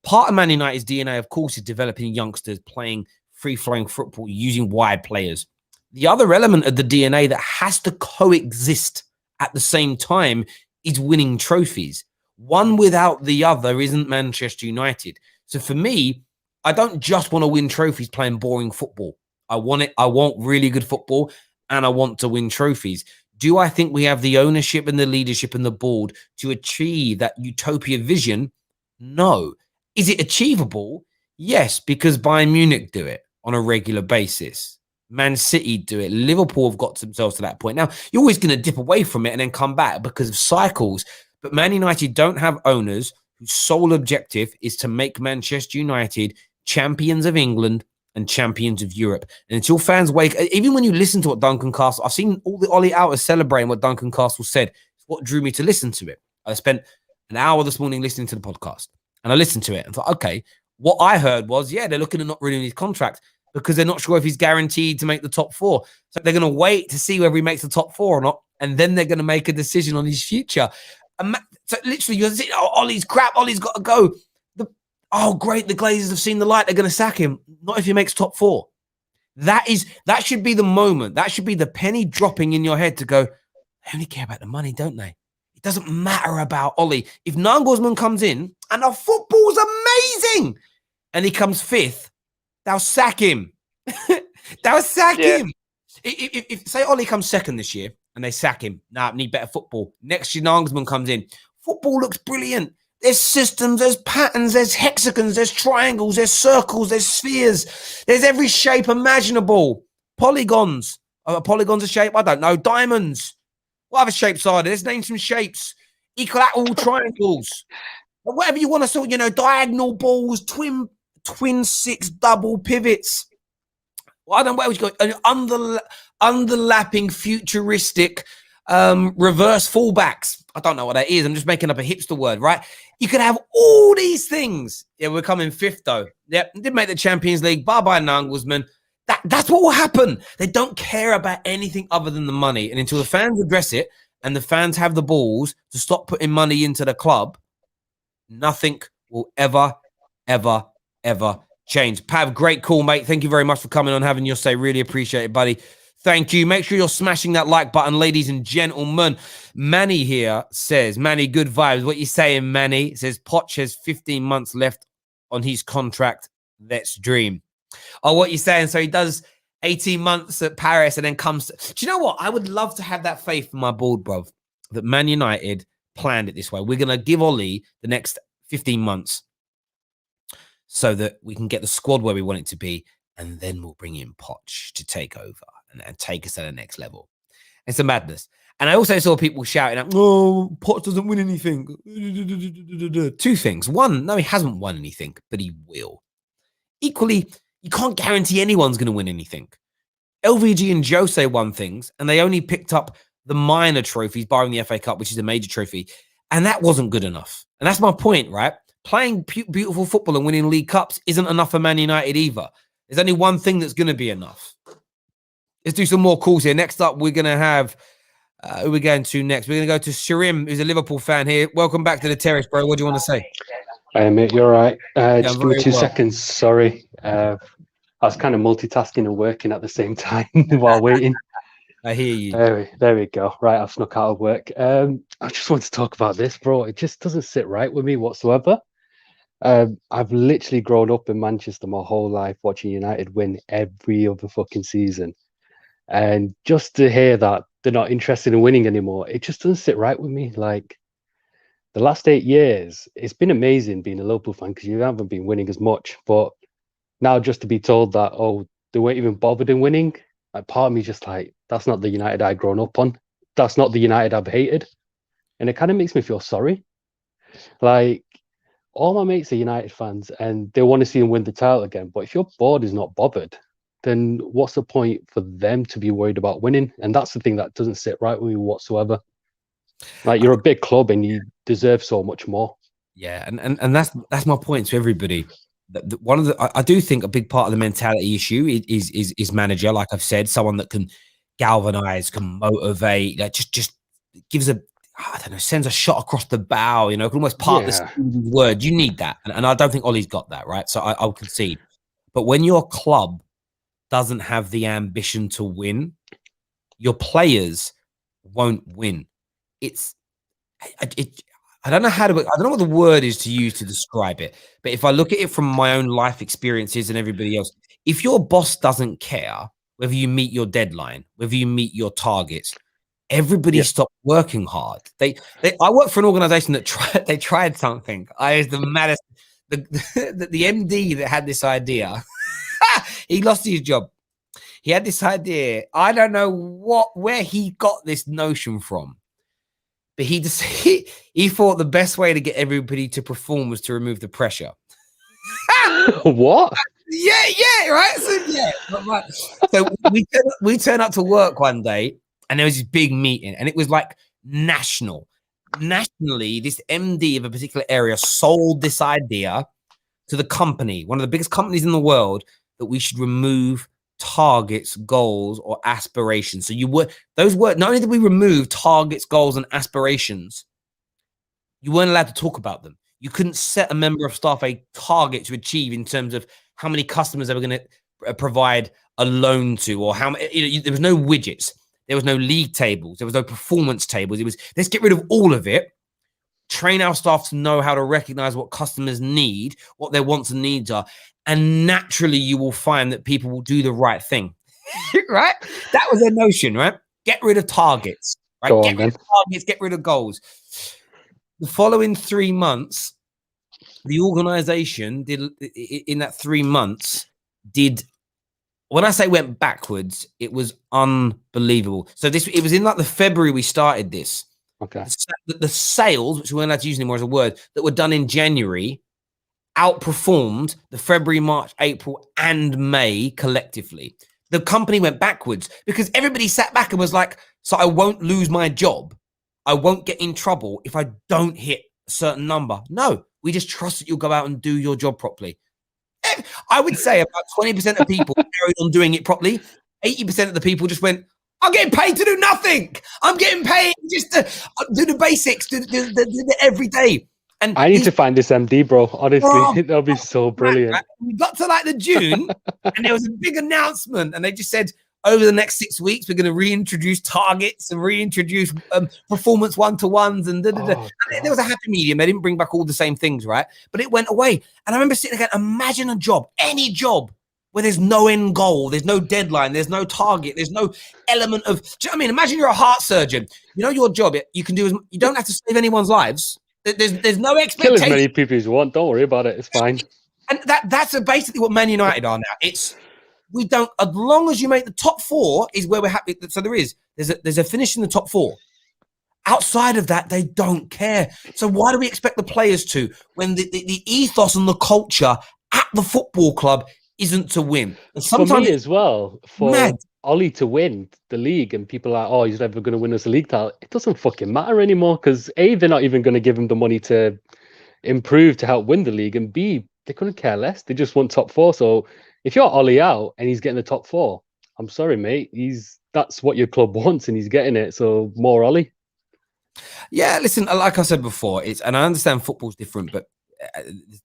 Part of Man United's DNA, of course, is developing youngsters, playing free-flowing football, using wide players. The other element of the DNA that has to coexist at the same time is winning trophies. One without the other isn't Manchester United. So for me, I don't just want to win trophies playing boring football. I want really good football, and I want to win trophies. Do I think we have the ownership and the leadership and the board to achieve that utopia vision? No. Is it achievable? Yes, because Bayern Munich do it on a regular basis. Man City do it. Liverpool have got themselves to that point. Now, you're always going to dip away from it and then come back because of cycles. But Man United don't have owners whose sole objective is to make Manchester United champions of England and champions of Europe. And until fans wake, even when you listen to what Duncan Castle, I've seen all the Ollie outers celebrating what Duncan Castle said. It's what drew me to listen to it. I spent an hour this morning listening to the podcast and I listened to it and thought, okay, what I heard was, yeah, they're looking at not renewing his contract because they're not sure if he's guaranteed to make the top four. So they're going to wait to see whether he makes the top four or not. And then they're going to make a decision on his future. So literally, you're saying, oh, Ollie's crap. Ollie's got to go. Oh, great. The Glazers have seen the light. They're going to sack him. Not if he makes top four. That should be the moment. That should be the penny dropping in your head to go, they only care about the money, don't they? It doesn't matter about Ollie. If Nagelsmann comes in and our football's amazing and he comes fifth, they'll sack him. They'll sack him. If say Ollie comes second this year and they sack him, need better football. Next year, Nagelsmann comes in. Football looks brilliant. There's systems, there's patterns, there's hexagons, there's triangles, there's circles, there's spheres. There's every shape imaginable. Polygons. Polygons of shape? I don't know. Diamonds. What other shapes are there? Let's name some shapes. Equilateral triangles. Whatever you want to sort, diagonal balls, twin six double pivots. Well, I don't know where we go. Underlapping futuristic reverse fullbacks. I don't know what that is. I'm just making up a hipster word, right? You could have all these things. Yeah, we're coming fifth though. Yep, didn't make the Champions League. Bye-bye, Nagelsmann. That's what will happen. They don't care about anything other than the money. And until the fans address it and the fans have the balls to stop putting money into the club, nothing will ever change. Pav, great call, mate. Thank you very much for coming on, having your say. Really appreciate it, buddy. Thank you. Make sure you're smashing that like button, ladies and gentlemen. Manny here says, Manny, good vibes. What you saying, Manny? Says, Poch has 15 months left on his contract. Let's dream. Oh, what you saying? So he does 18 months at Paris and then comes. Do you know what? I would love to have that faith in my board, bro, that Man United planned it this way. We're going to give Ollie the next 15 months so that we can get the squad where we want it to be. And then we'll bring in Poch to take over and take us to the next level. It's a madness. And I also saw people shouting out, oh, Poch doesn't win anything. Two things. One, no, he hasn't won anything, but he will. Equally, you can't guarantee anyone's going to win anything. LVG and Jose won things, and they only picked up the minor trophies, barring the FA Cup, which is a major trophy. And that wasn't good enough. And that's my point, right? Playing beautiful football and winning League Cups isn't enough for Man United either. There's only one thing that's going to be enough. Let's do some more calls here. Next up, we're going to have Who are we going to next? We're going to go to Sharim, who's a Liverpool fan here. Welcome back to the Terrace, bro. What do you want to say? Hey, mate, you're right. Just give me very 2 well. seconds. Sorry. I was kind of multitasking and working at the same time while waiting. I hear you. There we go. Right, I've snuck out of work. I just want to talk about this, bro. It just doesn't sit right with me whatsoever. I've literally grown up in Manchester my whole life watching United win every other fucking season. And just to hear that they're not interested in winning anymore, it just doesn't sit right with me. Like, the last 8 years, it's been amazing being a Liverpool fan because you haven't been winning as much. But now just to be told that, oh, they weren't even bothered in winning, like, part of me just like, that's not the United I'd grown up on. That's not the United I've hated. And it kind of makes me feel sorry. Like, all my mates are United fans and they want to see them win the title again. But if your board is not bothered, then what's the point for them to be worried about winning? And that's the thing that doesn't sit right with me whatsoever. Like, you're a big club and you deserve so much more. Yeah, and that's my point to everybody. One of the, I do think a big part of the mentality issue is manager. Like I've said, someone that can galvanize, can motivate, like just gives I don't know, sends a shot across the bow. You know, can almost part the word. You need that, and I don't think Ollie's got that, right. So I'll concede. But when your club doesn't have the ambition to win, your players won't win. I don't know what the word is to use to describe it, but if I look at it from my own life experiences and everybody else, if your boss doesn't care whether you meet your deadline, whether you meet your targets, everybody stopped working hard. I work for an organization that tried something. I was the maddest. The MD that had this idea, he lost his job. He had this idea. I don't know where he got this notion from. But he thought the best way to get everybody to perform was to remove the pressure. What? Yeah, right. So we turn up to work one day, and there was this big meeting, and it was like nationally. This MD of a particular area sold this idea to the company, one of the biggest companies in the world, that we should remove targets, goals, or aspirations. So those words, not only did we remove targets, goals, and aspirations, you weren't allowed to talk about them. You couldn't set a member of staff a target to achieve in terms of how many customers they were going to provide a loan to, or how many. There was no widgets, there was no league tables, there was no performance tables. It was, let's get rid of all of it, train our staff to know how to recognize what customers need, what their wants and needs are. And naturally, you will find that people will do the right thing, right? That was their notion, right? Get rid of targets, right? Get rid of targets, get rid of goals. The following 3 months, the organization did, in that 3 months, when I say went backwards, it was unbelievable. So it was in like the February we started this. Okay. The sales, which we weren't allowed to use anymore as a word, that were done in January, outperformed the February, March, April, and May collectively. The company went backwards because everybody sat back and was like, so I won't lose my job. I won't get in trouble if I don't hit a certain number. No, we just trust that you'll go out and do your job properly. I would say about 20% of people carried on doing it properly. 80% of the people just went, I'm getting paid to do nothing. I'm getting paid just to do the basics, do the everyday. And I need to find this MD, bro. Honestly, that'll be so brilliant. Right. We got to like the June, and there was a big announcement, and they just said, over the next 6 weeks, we're going to reintroduce targets and reintroduce performance one-to-ones, and there was a happy medium. They didn't bring back all the same things, right? But it went away. And I remember sitting there going, imagine a job, any job, where there's no end goal, there's no deadline, there's no target, there's no element of. Do you know what I mean? Imagine you're a heart surgeon. You know your job. You can do. You don't have to save anyone's lives. There's no expectation. Kill as many people as you want. Don't worry about it. It's fine. And that's basically what Man United are now. We don't, as long as you make the top 4 is where we're happy. So there's a finish in the top 4. Outside of that, they don't care. So why do we expect the players to, when the ethos and the culture at the football club isn't to win? And sometimes for me as well, for Ollie to win the league, and people are like, oh, he's never going to win us a league title. It doesn't fucking matter anymore, because A, they're not even going to give him the money to improve to help win the league, and B, they couldn't care less. They just want top 4. So if you're Ollie out and he's getting the top 4, I'm sorry, mate. That's what your club wants, and he's getting it. So more Ollie. Yeah, listen, like I said before, and I understand football's different, but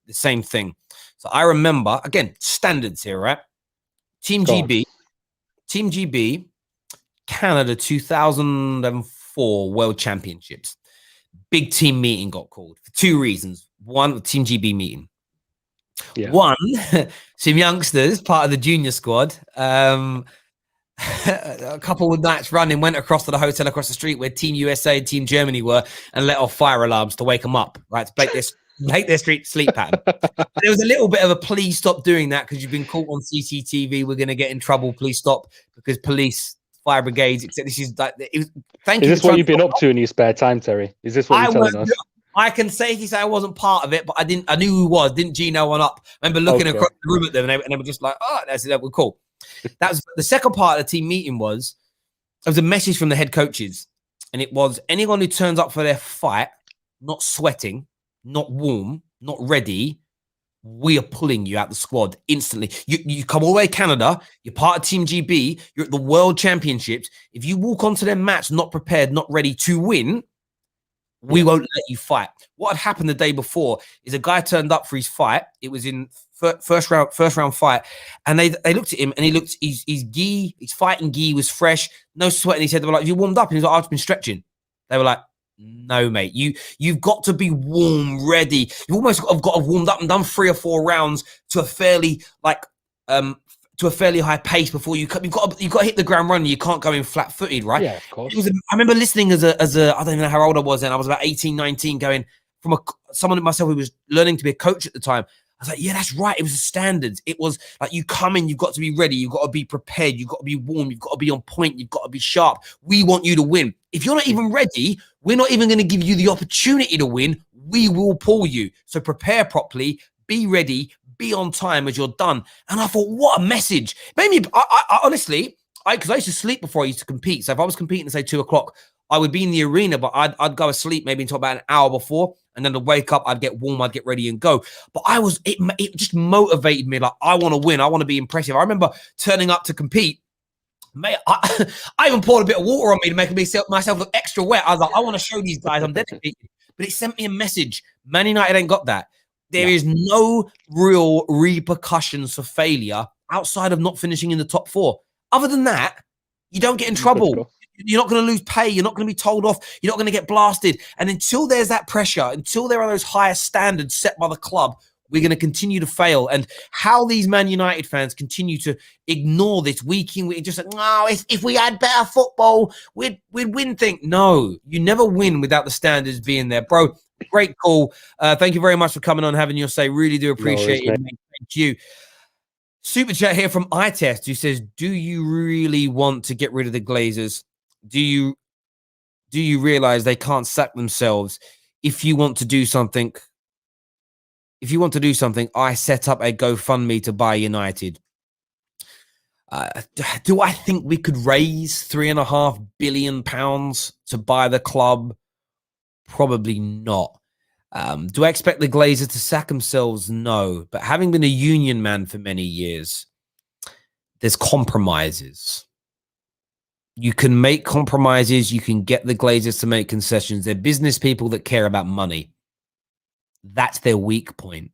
the same thing. So I remember, again, standards here, right? Team GB, Canada 2004 World Championships. Big team meeting got called for 2 reasons. One, the Team GB meeting. Yeah. One, some youngsters, part of the junior squad, a couple of nights running, went across to the hotel across the street where Team USA and Team Germany were and let off fire alarms to wake them up, right? To break their sleep pattern. There was a little bit of a please stop doing that because you've been caught on CCTV. We're going to get in trouble. Please stop, because police, fire brigades, etc. This is like, thank you. Is this what you've been up to in your spare time, Terry? Is this what you're telling us? I can safely say I wasn't part of it, but I knew who was. Didn't Gino one up? I remember looking across the room at them, and they were just like, "Oh, that was cool." That was the second part of the team meeting. There was a message from the head coaches, and it was anyone who turns up for their fight, not sweating, not warm, not ready, we are pulling you out the squad instantly. You come all the way to Canada, you're part of Team GB, you're at the World Championships. If you walk onto their match not prepared, not ready to win, we won't let you fight. What had happened the day before is a guy turned up for his fight. It was in first round fight, and they looked at him, and his fighting gi was fresh, no sweat, and he said, they were like, "You warmed up?" And he was like, "I've been stretching." They were like, "No, mate, you've got to be warm, ready. You almost got to have warmed up and done 3 or 4 rounds to a fairly high pace before you've got to hit the ground running. You can't go in flat-footed, right?" Yeah, of course. I remember listening as a I don't even know how old I was then. I was about 18, 19, going from someone myself who was learning to be a coach at the time. I was like, yeah, that's right. It was the standards. It was like, you come in, you've got to be ready. You've got to be prepared. You've got to be warm. You've got to be on point. You've got to be sharp. We want you to win. If you're not even ready, we're not even going to give you the opportunity to win. We will pull you. So prepare properly, be ready, be on time as you're done. And I thought, what a message. Maybe I honestly, because I used to sleep before I used to compete. So if I was competing at, say, 2 o'clock, I would be in the arena, but I'd go to sleep maybe until about an hour before. And then to wake up, I'd get warm, I'd get ready and go. But it just motivated me. Like, I want to win. I want to be impressive. I remember turning up to compete. Mate, I even poured a bit of water on me to make myself look extra wet. I was like, I want to show these guys I'm dedicated. But it sent me a message. Man United ain't got that. There is no real repercussions for failure outside of not finishing in the top 4. Other than that, you don't get in trouble. You're not going to lose pay. You're not going to be told off. You're not going to get blasted. And until there's that pressure, until there are those higher standards set by the club, we're going to continue to fail. And how these Man United fans continue to ignore this week in week, just like, no, if we had better football, we'd win things. No, you never win without the standards being there, bro. Great call. Thank you very much for coming on, having your say. Really do appreciate it. Mate. Thank you. Super chat here from iTest, who says, do you really want to get rid of the Glazers? Do you realize they can't sack themselves? If you want to do something, I set up a GoFundMe to buy United. Do I think we could raise £3.5 billion to buy the club? Probably not. Do I expect the Glazers to sack themselves? No. But having been a union man for many years, there's compromises. You can make compromises. You can get the Glazers to make concessions. They're business people that care about money. That's their weak point.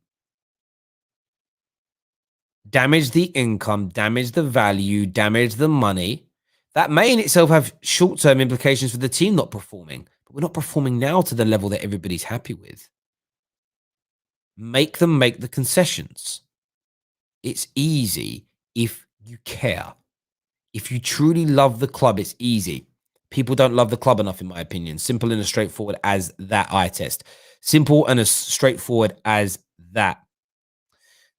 Damage the income, damage the value, damage the money. That may in itself have short-term implications for the team not performing. But we're not performing now to the level that everybody's happy with. Make them make the concessions. It's easy if you care. If you truly love the club, it's easy. People don't love the club enough, in my opinion. Simple and as straightforward as that eye test. Simple and as straightforward as that.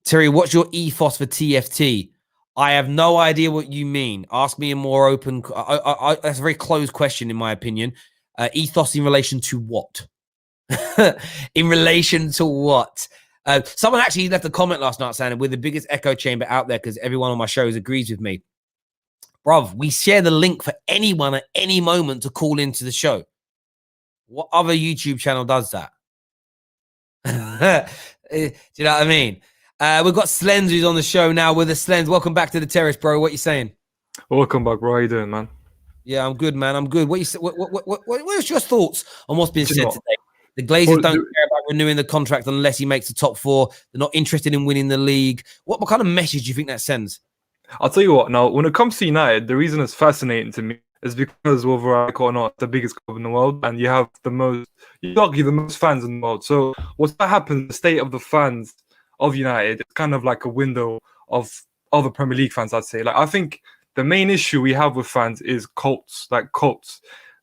Terry, what's your ethos for TFT? I have no idea what you mean. Ask me a more open... that's a very closed question, in my opinion. Ethos in relation to what? In relation to what? Someone actually left a comment last night saying we're the biggest echo chamber out there because everyone on my shows agrees with me. Bruv, we share the link for anyone at any moment to call into the show. What other YouTube channel does that? Do you know what I mean? We've got Slens who's on the show now with us. Slens, welcome back to the terrace, bro. What you saying? Welcome back. Bro. How you doing, man? Yeah, I'm good, man. I'm good. What's your thoughts on what's been Do you said know today? The Glazers Well, don't care about renewing the contract unless he makes the top 4. They're not interested in winning the league. What kind of message do you think that sends? I'll tell you what. Now, when it comes to United, the reason it's fascinating to me is because whether I like or not, it's the biggest club in the world, and you have the most, you argue, the most fans in the world. So what's that happens? The state of the fans of United is kind of like a window of other Premier League fans. I'd say. Like I think the main issue we have with fans is cults.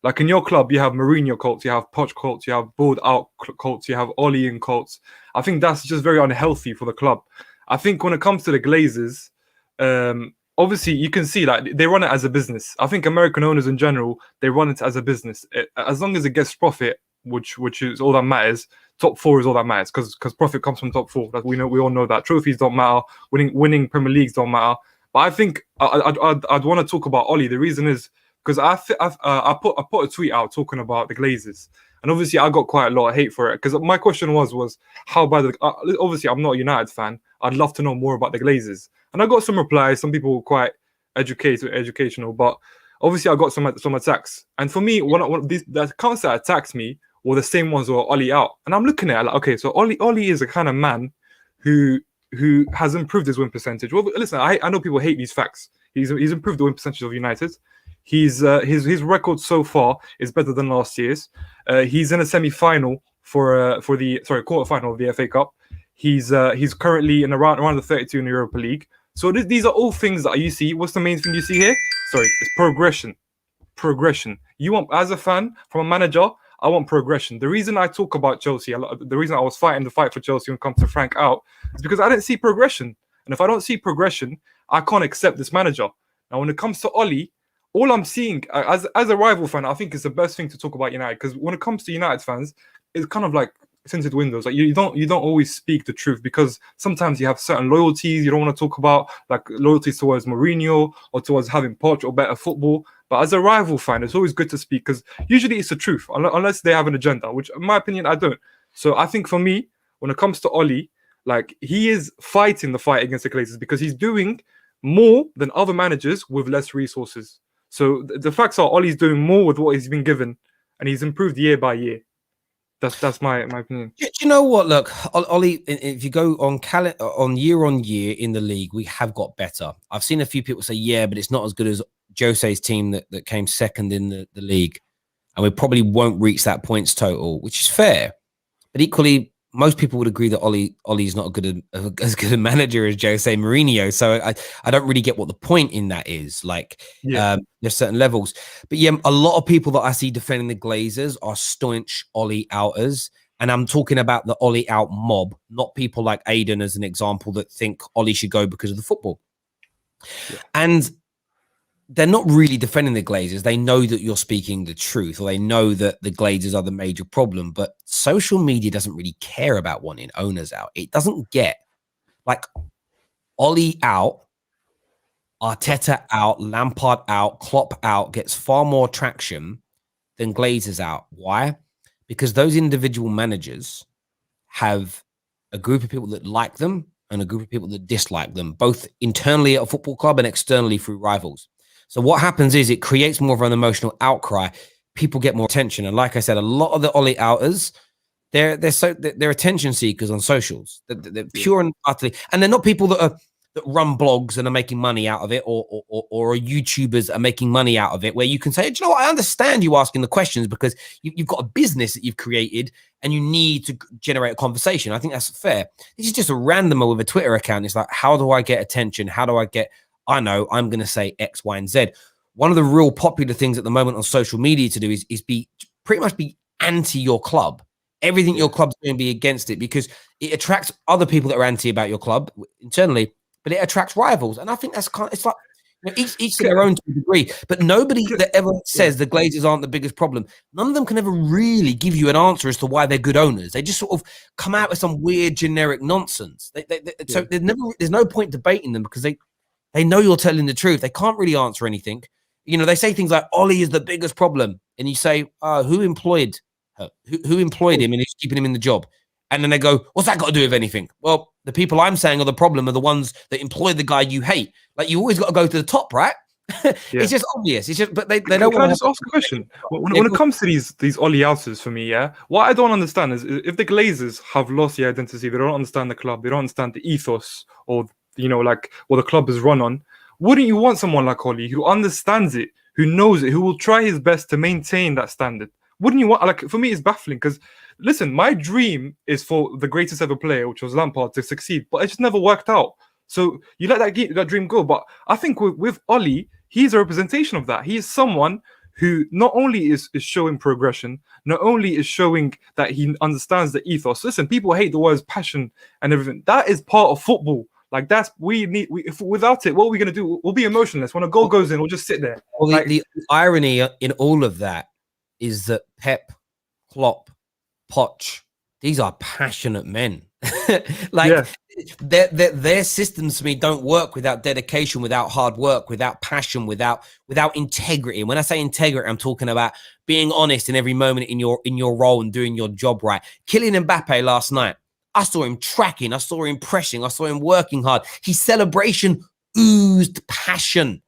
Like in your club, you have Mourinho cults, you have Poch cults, you have balled out cults, you have Oli in cults. I think that's just very unhealthy for the club. I think when it comes to the Glazers, obviously you can see like they run it as a business. I think American owners in general, they run it as a business. As long as it gets profit, which is all that matters. Top 4 is all that matters because profit comes from top 4. That we all know that trophies don't matter, winning Premier Leagues don't matter. But I think I'd want to talk about Oli. The reason is because I put a tweet out talking about the Glazers, and obviously I got quite a lot of hate for it because my question was how bad. Obviously I'm not a United fan. I'd love to know more about the Glazers, and I got some replies. Some people were quite educational, but obviously I got some attacks. And for me, one of these the accounts that attacks me were the same ones who are Oli out, and I'm looking at it like, okay, so Oli is a kind of man who has improved his win percentage. Well, listen, I know people hate these facts. He's improved the win percentage of United. His record so far is better than last year's. He's in a semi-final for the quarter-final of the FA Cup. He's currently in around the 32 in the Europa League. So these are all things that you see. What's the main thing you see here? Sorry, it's progression. Progression. You want, as a fan, from a manager, I want progression. The reason I talk about Chelsea, the reason I was fighting the fight for Chelsea when it comes to Frank out, is because I didn't see progression. And if I don't see progression, I can't accept this manager. Now, when it comes to Oli, all I'm seeing as a rival fan, I think is the best thing to talk about United, because when it comes to United fans, it's kind of like tinted windows. Like you don't always speak the truth, because sometimes you have certain loyalties you don't want to talk about, like loyalties towards Mourinho or towards having Poch or better football. But as a rival fan, it's always good to speak, because usually it's the truth, unless they have an agenda, which in my opinion I don't. So I think for me, when it comes to Oli, like he is fighting the fight against the Glazers because he's doing more than other managers with less resources. So the facts are Oli's doing more with what he's been given, and he's improved year by year. That's my opinion. Do you know what? Look, Oli, if you go on year in the league, we have got better. I've seen a few people say, yeah, but it's not as good as Jose's team that came second in the league. And we probably won't reach that points total, which is fair. But equally, most people would agree that Oli's not as good a manager as Jose Mourinho. So I don't really get what the point in that is. Like, there's certain levels. But yeah, a lot of people that I see defending the Glazers are staunch Oli outers. And I'm talking about the Oli out mob, not people like Aiden as an example that think Oli should go because of the football. Yeah. And they're not really defending the Glazers. They know that you're speaking the truth, or they know that the Glazers are the major problem. But social media doesn't really care about wanting owners out. It doesn't get like Oli out, Arteta out, Lampard out, Klopp out gets far more traction than Glazers out. Why? Because those individual managers have a group of people that like them and a group of people that dislike them, both internally at a football club and externally through rivals. So what happens is it creates more of an emotional outcry. People get more attention. And like I said, a lot of the Oli outers, they're attention seekers on socials. They're pure and utterly, and they're not people that run blogs and are making money out of it, or are YouTubers are making money out of it, where you can say, do you know what? I understand you asking the questions because you've got a business that you've created and you need to generate a conversation. I think that's fair. This is just a randomer with a Twitter account. It's like, how do I get attention? How do I get... I know I'm going to say X, Y, and Z. One of the real popular things at the moment on social media to do is pretty much be anti your club. Everything your club's doing, be against it, because it attracts other people that are anti about your club internally, but it attracts rivals. And I think that's it's like, you know, each to their own degree. But nobody that ever says the Glazers aren't the biggest problem, none of them can ever really give you an answer as to why they're good owners. They just sort of come out with some weird generic nonsense. So there's no point debating them, because they know you're telling the truth. They can't really answer anything. You know, they say things like, Oli is the biggest problem. And you say, who employed her? Who employed him and is keeping him in the job? And then they go, what's that got to do with anything? Well, the people I'm saying are the problem are the ones that employ the guy you hate. Like, you always got to go to the top, right? It's just obvious. It's just, but they Can don't I want just ask a question? When it comes to these Ollie outers, for me, yeah, what I don't understand is if the Glazers have lost the identity, they don't understand the club, they don't understand the ethos, or like what the club is run on. Wouldn't you want someone like Ollie who understands it, who knows it, who will try his best to maintain that standard? Wouldn't you want, like, for me, it's baffling because, listen, my dream is for the greatest ever player, which was Lampard, to succeed, but it just never worked out. So you let that dream go. But I think with Ollie, he's a representation of that. He is someone who not only is showing progression, not only is showing that he understands the ethos. Listen, people hate the words passion and everything. That is part of football. Like without it, what are we gonna do? We'll be emotionless. When a goal goes in, we'll just sit there. Well, the irony in all of that is that Pep, Klopp, Poch, these are passionate men. Their systems to me don't work without dedication, without hard work, without passion, without integrity. And when I say integrity, I'm talking about being honest in every moment in your role and doing your job right. Kylian Mbappe last night, I saw him tracking, I saw him pressing, I saw him working hard. His celebration oozed passion.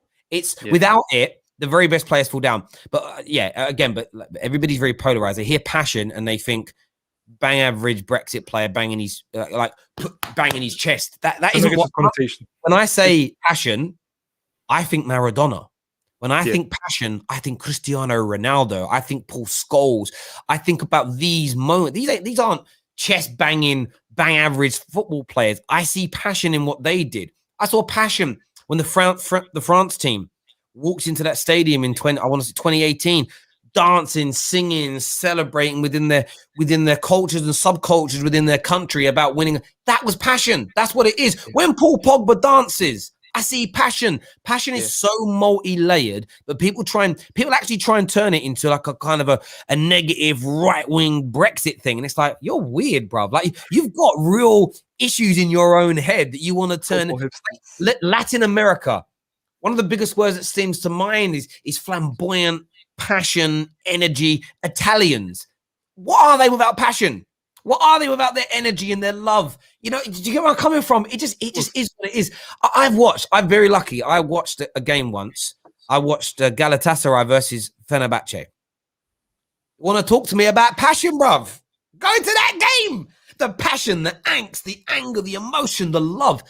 Without it, the very best players fall down. But but everybody's very polarized. They hear passion and they think bang average Brexit player banging his banging his chest. That isn't what connotation. When I say passion, I think Maradona. When I think passion, I think Cristiano Ronaldo. I think Paul Scholes. I think about these moments. These aren't chest banging, bang average football players. I see passion in what they did. I saw passion when the France team walked into that stadium in 2018. Dancing, singing, celebrating within their cultures and subcultures within their country about winning. That was passion. That's what it is. When Paul Pogba dances, I see passion. Passion is so multi-layered, but people actually try and turn it into like a kind of a negative right-wing Brexit thing. And it's like, you're weird, bruv. Like, you've got real issues in your own head that you want to turn. Latin America, one of the biggest words that seems to mind is flamboyant, passion, energy. Italians, what are they without passion? What are they without their energy and their love? Do you get where I'm coming from? It just is what it is. I'm very lucky. I watched a game once. I watched Galatasaray versus Fenerbahce. Want to talk to me about passion, bruv? Go into that game. The passion, the angst, the anger, the emotion, the love,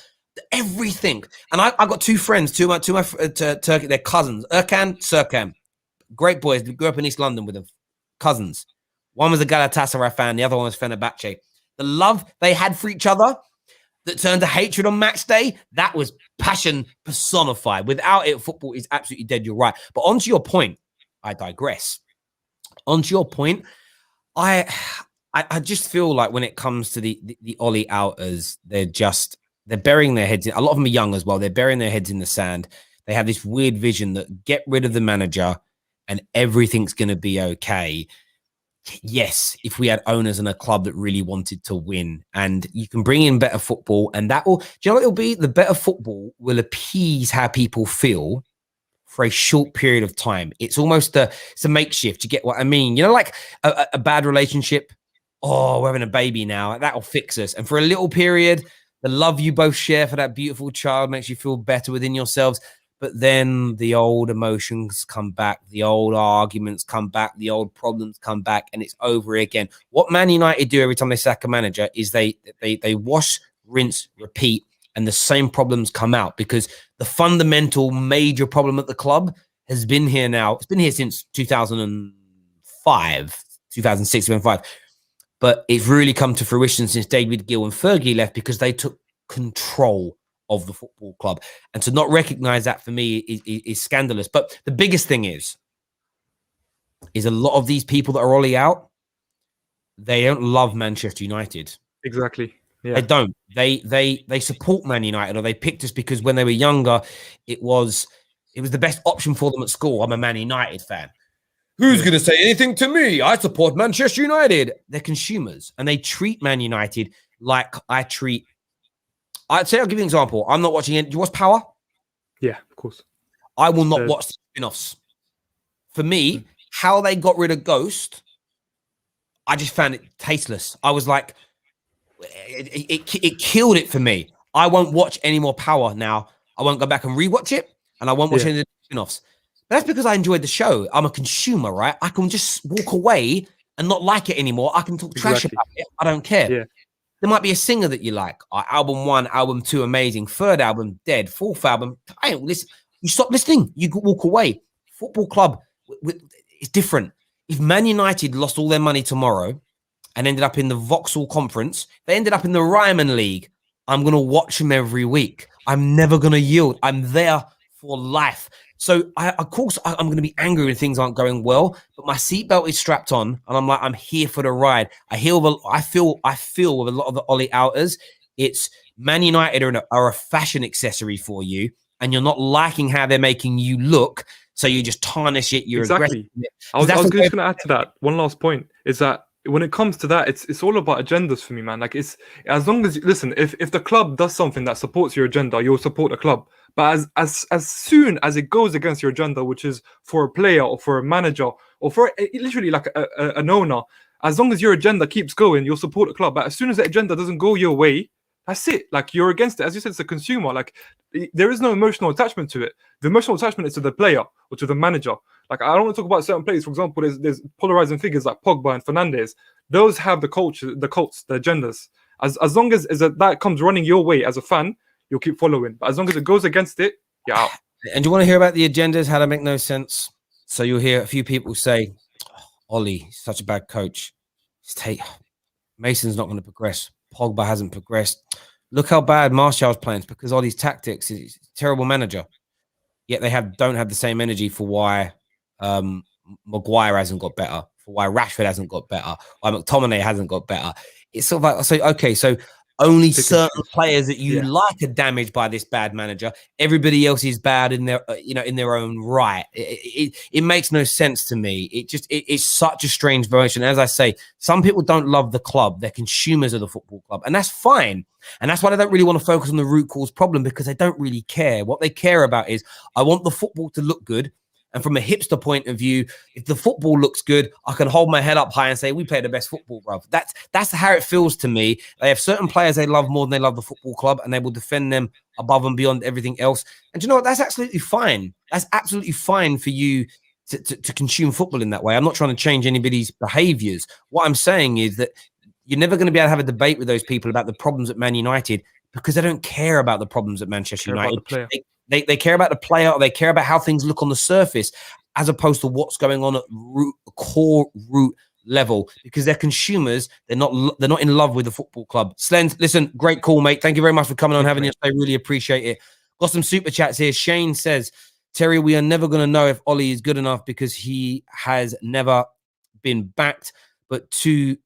everything. And I got two friends, two of my Turkey, they're cousins, Erkan, Serkan. Great boys. We grew up in East London with them. Cousins. One was a Galatasaray fan. The other one was Fenerbahce. The love they had for each other that turned to hatred on match day, that was passion personified. Without it, football is absolutely dead. You're right. But onto your point, I digress. Onto your point, I just feel like when it comes to the Ollie outers, they're burying their heads in. A lot of them are young as well. They're burying their heads in the sand. They have this weird vision that get rid of the manager and everything's going to be okay. Yes, if we had owners and a club that really wanted to win, and you can bring in better football, and that will, do you know what it'll be? The better football will appease how people feel for a short period of time. It's almost it's a makeshift. You get what I mean? Like a bad relationship. Oh, we're having a baby now. That'll fix us. And for a little period, the love you both share for that beautiful child makes you feel better within yourselves. But then the old emotions come back, the old arguments come back, the old problems come back, and it's over again. What Man United do every time they sack a manager is they wash, rinse, repeat, and the same problems come out, because the fundamental major problem at the club has been here now. It's been here since 2005, 2006, 2005. But it's really come to fruition since David Gill and Fergie left, because they took control of the football club. And to not recognize that, for me, is scandalous. But the biggest thing is a lot of these people that are Ollie out, they don't love Manchester United. Exactly. Yeah. They don't. They support Man United, or they picked us because when they were younger, it was the best option for them at school. I'm a Man United fan. Who's going to say anything to me? I support Manchester United. They're consumers, and they treat Man United like I'd say, I'll give you an example. I'm not watching it. Do you watch Power? Yeah, of course. I will not watch the spin-offs. For me, how they got rid of Ghost, I just found it tasteless. I was like, it killed it for me. I won't watch any more Power now. I won't go back and rewatch it, and I won't watch any of the spin-offs. But that's because I enjoyed the show. I'm a consumer, right? I can just walk away and not like it anymore. I can talk trash about it. I don't care. Yeah. There might be a singer that you like. Album 1, album 2, amazing. 3rd album, dead. 4th album, I don't listen. You stop listening. You walk away. Football club, it's different. If Man United lost all their money tomorrow and ended up in the Vauxhall Conference, they ended up in the Ryman League, I'm going to watch them every week. I'm never going to yield. I'm there for life. So, of course, I'm going to be angry when things aren't going well, but my seatbelt is strapped on, and I'm like, I'm here for the ride. I feel with a lot of the Ollie outers, it's Man United are a fashion accessory for you, and you're not liking how they're making you look, so you just tarnish it. You're Exactly. aggressive. I was just going to add to that. One last point is that when it comes to that, it's all about agendas for me, man. Like, it's as long as listen, if the club does something that supports your agenda, you'll support the club. But as soon as it goes against your agenda, which is for a player or for a manager or for literally like an owner, as long as your agenda keeps going, you'll support the club. But as soon as the agenda doesn't go your way, that's it. Like, you're against it. As you said, it's a consumer. Like, there is no emotional attachment to it. The emotional attachment is to the player or to the manager. Like, I don't want to talk about certain players. For example, there's polarizing figures like Pogba and Fernandes. Those have the culture, the cults, the agendas. As long as that comes running your way as a fan, you'll keep following. But as long as it goes against it, you're out. And do you want to hear about the agendas, how they make no sense? So you'll hear a few people say, Ollie, such a bad coach. Mason's not going to progress. Pogba hasn't progressed. Look how bad Martial's playing. It's because Ollie's tactics. He's a terrible manager. Yet they don't have the same energy for why Maguire hasn't got better, for why Rashford hasn't got better, why McTominay hasn't got better. It's sort of like, so only certain players that you like are damaged by this bad manager. Everybody else is bad in their, in their own right. It makes no sense to me. It's such a strange version. As I say, some people don't love the club. They're consumers of the football club, and that's fine. And that's why they don't really want to focus on the root cause problem, because they don't really care. What they care about is, I want the football to look good. And from a hipster point of view, if the football looks good, I can hold my head up high and say, we play the best football, bruv. That's how it feels to me. They have certain players they love more than they love the football club, and they will defend them above and beyond everything else. And you know what? That's absolutely fine. That's absolutely fine for you to consume football in that way. I'm not trying to change anybody's behaviors. What I'm saying is that you're never going to be able to have a debate with those people about the problems at Man United, because they don't care about the problems at Manchester United. They care about the player, or they care about how things look on the surface, as opposed to what's going on at core root level, because they're consumers. They're not in love with the football club. Slens, listen, great call, mate. Thank you very much for coming on, having us. I really appreciate it. Got some super chats here. Shane says, Terry, we are never going to know if Ollie is good enough because he has never been backed, but to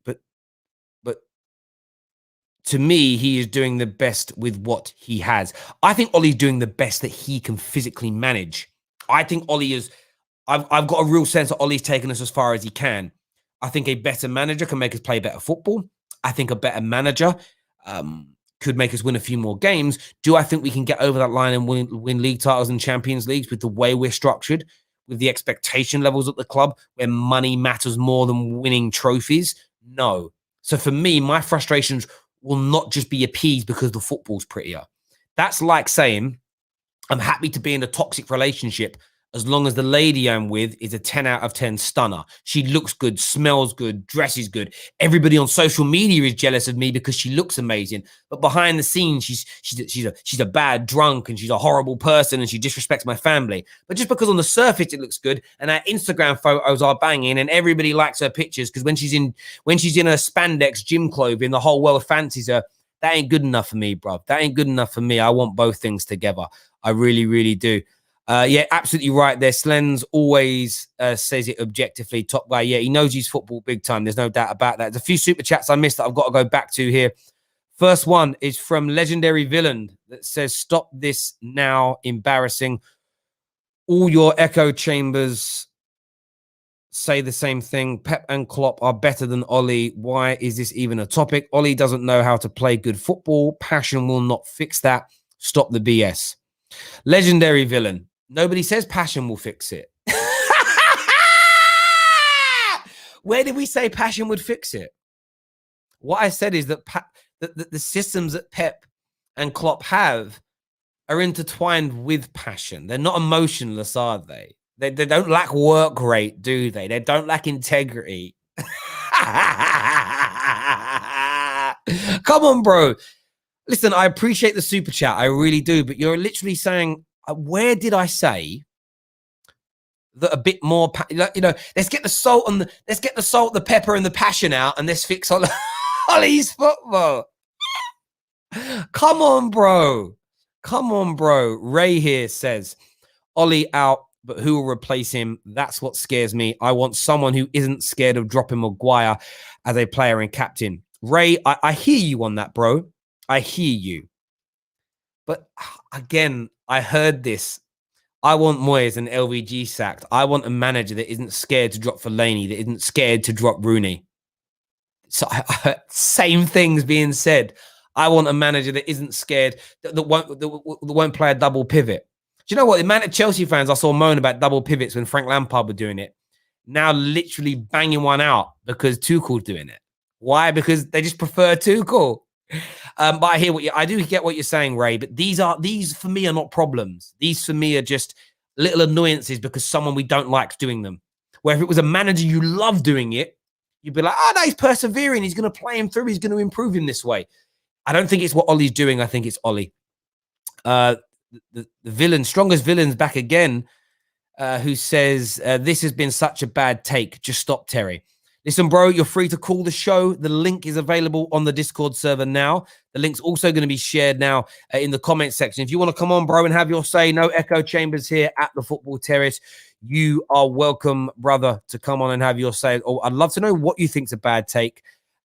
me, he is doing the best with what he has. I think Ollie's doing the best that he can physically manage. I think Ollie is, I've got a real sense that Ollie's taken us as far as he can. I think a better manager can make us play better football. I think a better manager could make us win a few more games. Do I think we can get over that line and win league titles and Champions Leagues with the way we're structured, with the expectation levels at the club, where money matters more than winning trophies? No. So for me, my frustrations will not just be appeased because the football's prettier. That's like saying, I'm happy to be in a toxic relationship as long as the lady I'm with is a 10 out of 10 stunner. She looks good, smells good, dresses good. Everybody on social media is jealous of me because she looks amazing. But behind the scenes, she's a bad drunk, and she's a horrible person, and she disrespects my family. But just because on the surface it looks good, and our Instagram photos are banging, and everybody likes her pictures, because when she's in her spandex gym clothing, the whole world fancies her. That ain't good enough for me, bro. That ain't good enough for me. I want both things together. I really, really do. Yeah, absolutely right there. Slens always says it objectively. Top guy. Yeah, he knows his football big time. There's no doubt about that. There's a few super chats I missed that I've got to go back to here. First one is from Legendary Villain that says, stop this now. Embarrassing. All your echo chambers say the same thing. Pep and Klopp are better than Ollie. Why is this even a topic? Ollie doesn't know how to play good football. Passion will not fix that. Stop the BS. Legendary Villain. Nobody says passion will fix it. Where did we say passion would fix it? What I said is that the systems that Pep and Klopp have are intertwined with passion. They're not emotionless, are they? They don't lack work rate, do they? They don't lack integrity. Come on, bro. Listen, I appreciate the super chat. I really do. But you're literally saying, where did I say that a bit more, let's get the salt and the pepper and the passion out, and let's fix Ollie's football. Come on, bro. Ray here says, Ollie out, but who will replace him? That's what scares me. I want someone who isn't scared of dropping Maguire as a player and captain. Ray, I hear you on that, bro. I hear you. But again, I heard this. I want Moyes and LVG sacked. I want a manager that isn't scared to drop Fellaini, that isn't scared to drop Rooney. So same things being said. I want a manager that isn't scared, that won't play a double pivot. Do you know what? The amount of Chelsea fans I saw moan about double pivots when Frank Lampard were doing it, now literally banging one out because Tuchel's doing it. Why? Because they just prefer Tuchel. But I do get what you're saying, Ray. But these for me are not problems. These for me are just little annoyances because someone we don't like doing them. Where if it was a manager you love doing it, you'd be like, oh no, he's persevering. He's going to play him through. He's going to improve him this way. I don't think it's what Ollie's doing. I think it's Ollie. The villain, strongest villain's back again, who says, this has been such a bad take. Just stop, Terry. Listen, bro, you're free to call the show. The link is available on the Discord server now. The link's also going to be shared now in the comments section. If you want to come on, bro, and have your say, no echo chambers here at the Football Terrace. You are welcome, brother, to come on and have your say. Oh, I'd love to know what you think's a bad take,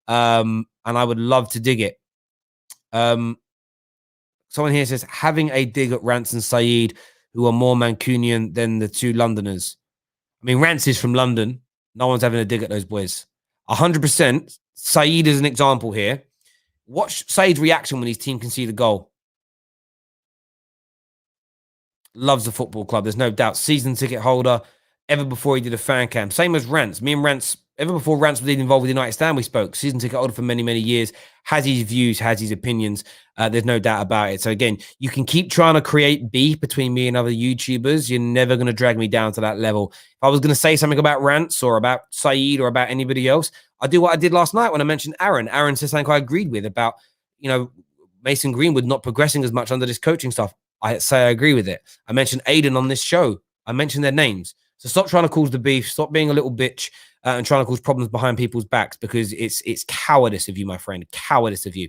and I would love to dig it. Someone here says, having a dig at Rance and Saeed, who are more Mancunian than the two Londoners. I mean, Rance is from London. No one's having a dig at those boys. 100%. Saeed is an example here. Watch Saeed's reaction when his team concede a goal. Loves the football club. There's no doubt. Season ticket holder. Ever before he did a fan cam. Same as Rance. Me and Rance, ever before Rance was involved with United Stand, we spoke. Season ticket holder for many, many years. Has his views, has his opinions. There's no doubt about it. So again, you can keep trying to create beef between me and other YouTubers. You're never going to drag me down to that level. If I was going to say something about Rance or about Saeed or about anybody else, I do what I did last night when I mentioned Aaron. Aaron said something I agreed with about, Mason Greenwood not progressing as much under this coaching staff. I say I agree with it. I mentioned Aiden on this show. I mentioned their names. So stop trying to cause the beef. Stop being a little bitch and trying to cause problems behind people's backs because it's cowardice of you, my friend. Cowardice of you.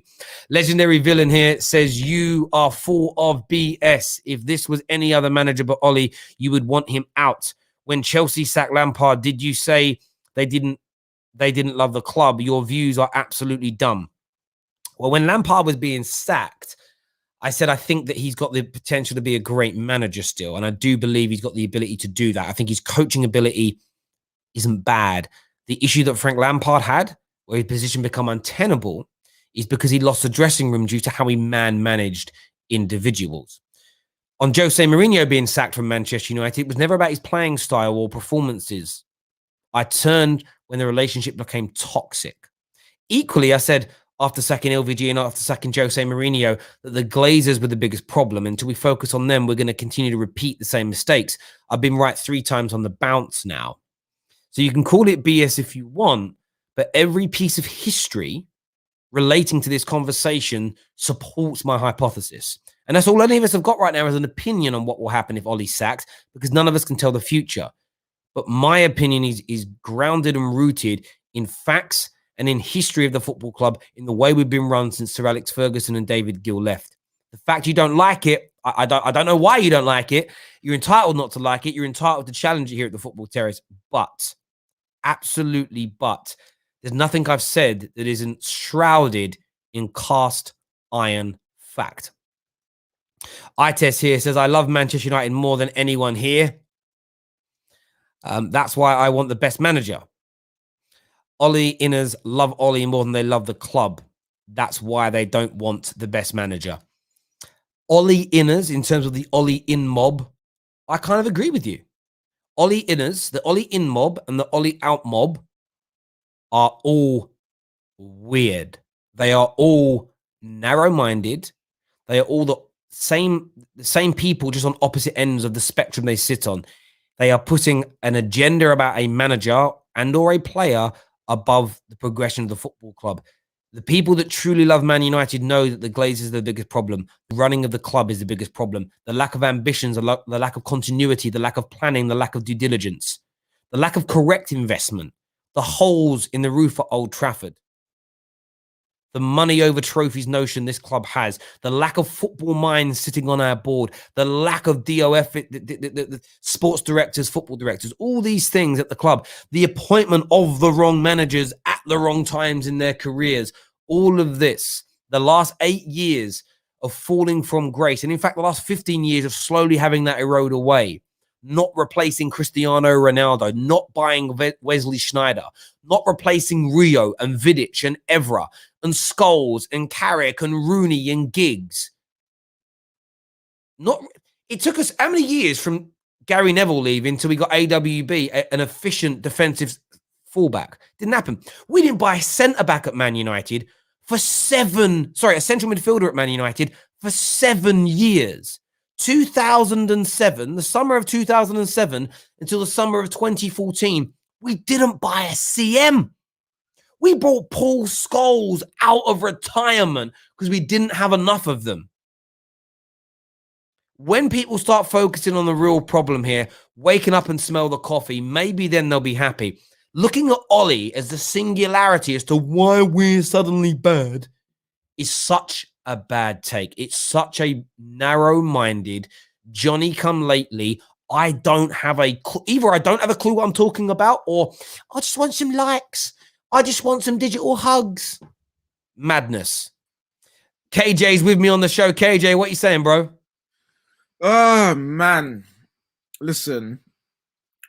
Legendary Villain here says you are full of BS. If this was any other manager but Ollie, you would want him out. When Chelsea sacked Lampard, did you say they didn't love the club? Your views are absolutely dumb. Well, when Lampard was being sacked, I said, I think that he's got the potential to be a great manager still. And I do believe he's got the ability to do that. I think his coaching ability isn't bad. The issue that Frank Lampard had, where his position become untenable, is because he lost the dressing room due to how he managed individuals. On Jose Mourinho being sacked from Manchester United, it was never about his playing style or performances. I turned when the relationship became toxic. Equally, I said, after sacking LVG and after sacking Jose Mourinho, that the Glazers were the biggest problem. Until we focus on them, we're going to continue to repeat the same mistakes. I've been right 3 times on the bounce now. So you can call it BS if you want, but every piece of history relating to this conversation supports my hypothesis. And that's all any of us have got right now is an opinion on what will happen if Ollie's sacked, because none of us can tell the future. But my opinion is grounded and rooted in facts and in history of the football club, in the way we've been run since Sir Alex Ferguson and David Gill left. The fact you don't like it, I don't know why you don't like it. You're entitled not to like it. You're entitled to challenge it here at the Football Terrace. But, absolutely but, there's nothing I've said that isn't shrouded in cast iron fact. Ites here says, I love Manchester United more than anyone here. That's why I want the best manager. Ollie inners love Ollie more than they love the club. That's why they don't want the best manager. Ollie inners, in terms of the Ollie in mob, I kind of agree with you. Ollie inners, the Ollie in mob and the Ollie out mob are all weird. They are all narrow-minded. They are all the the same people just on opposite ends of the spectrum they sit on. They are putting an agenda about a manager and or a player above the progression of the football club. The people that truly love Man United know that the Glazers are the biggest problem. The running of the club is the biggest problem. The lack of ambitions, the lack of continuity, the lack of planning, the lack of due diligence, the lack of correct investment, the holes in the roof at Old Trafford, the money over trophies notion this club has, the lack of football minds sitting on our board, the lack of DOF, the sports directors, football directors, all these things at the club, the appointment of the wrong managers at the wrong times in their careers, all of this, the last 8 years of falling from grace, and in fact, the last 15 years of slowly having that erode away, not replacing Cristiano Ronaldo, not buying Wesley Sneijder, not replacing Rio and Vidic and Evra and Scholes and Carrick and Rooney and Giggs. It took us how many years from Gary Neville leaving until we got AWB, an efficient defensive fullback? Didn't happen. We didn't buy a centre-back at Man United for a central midfielder at Man United for 7 years. 2007, the summer of 2007 until the summer of 2014, we didn't buy a CM. We brought Paul Scholes out of retirement because we didn't have enough of them. When people start focusing on the real problem here, waking up and smell the coffee, maybe then they'll be happy. Looking at Ollie as the singularity as to why we're suddenly bad is such a bad take. It's such a narrow-minded, Johnny-come-lately, I don't have a clue. Either I don't have a clue what I'm talking about, or I just want some likes. I just want some digital hugs. Madness. KJ's with me on the show. KJ, what you saying, bro? Oh, man. Listen,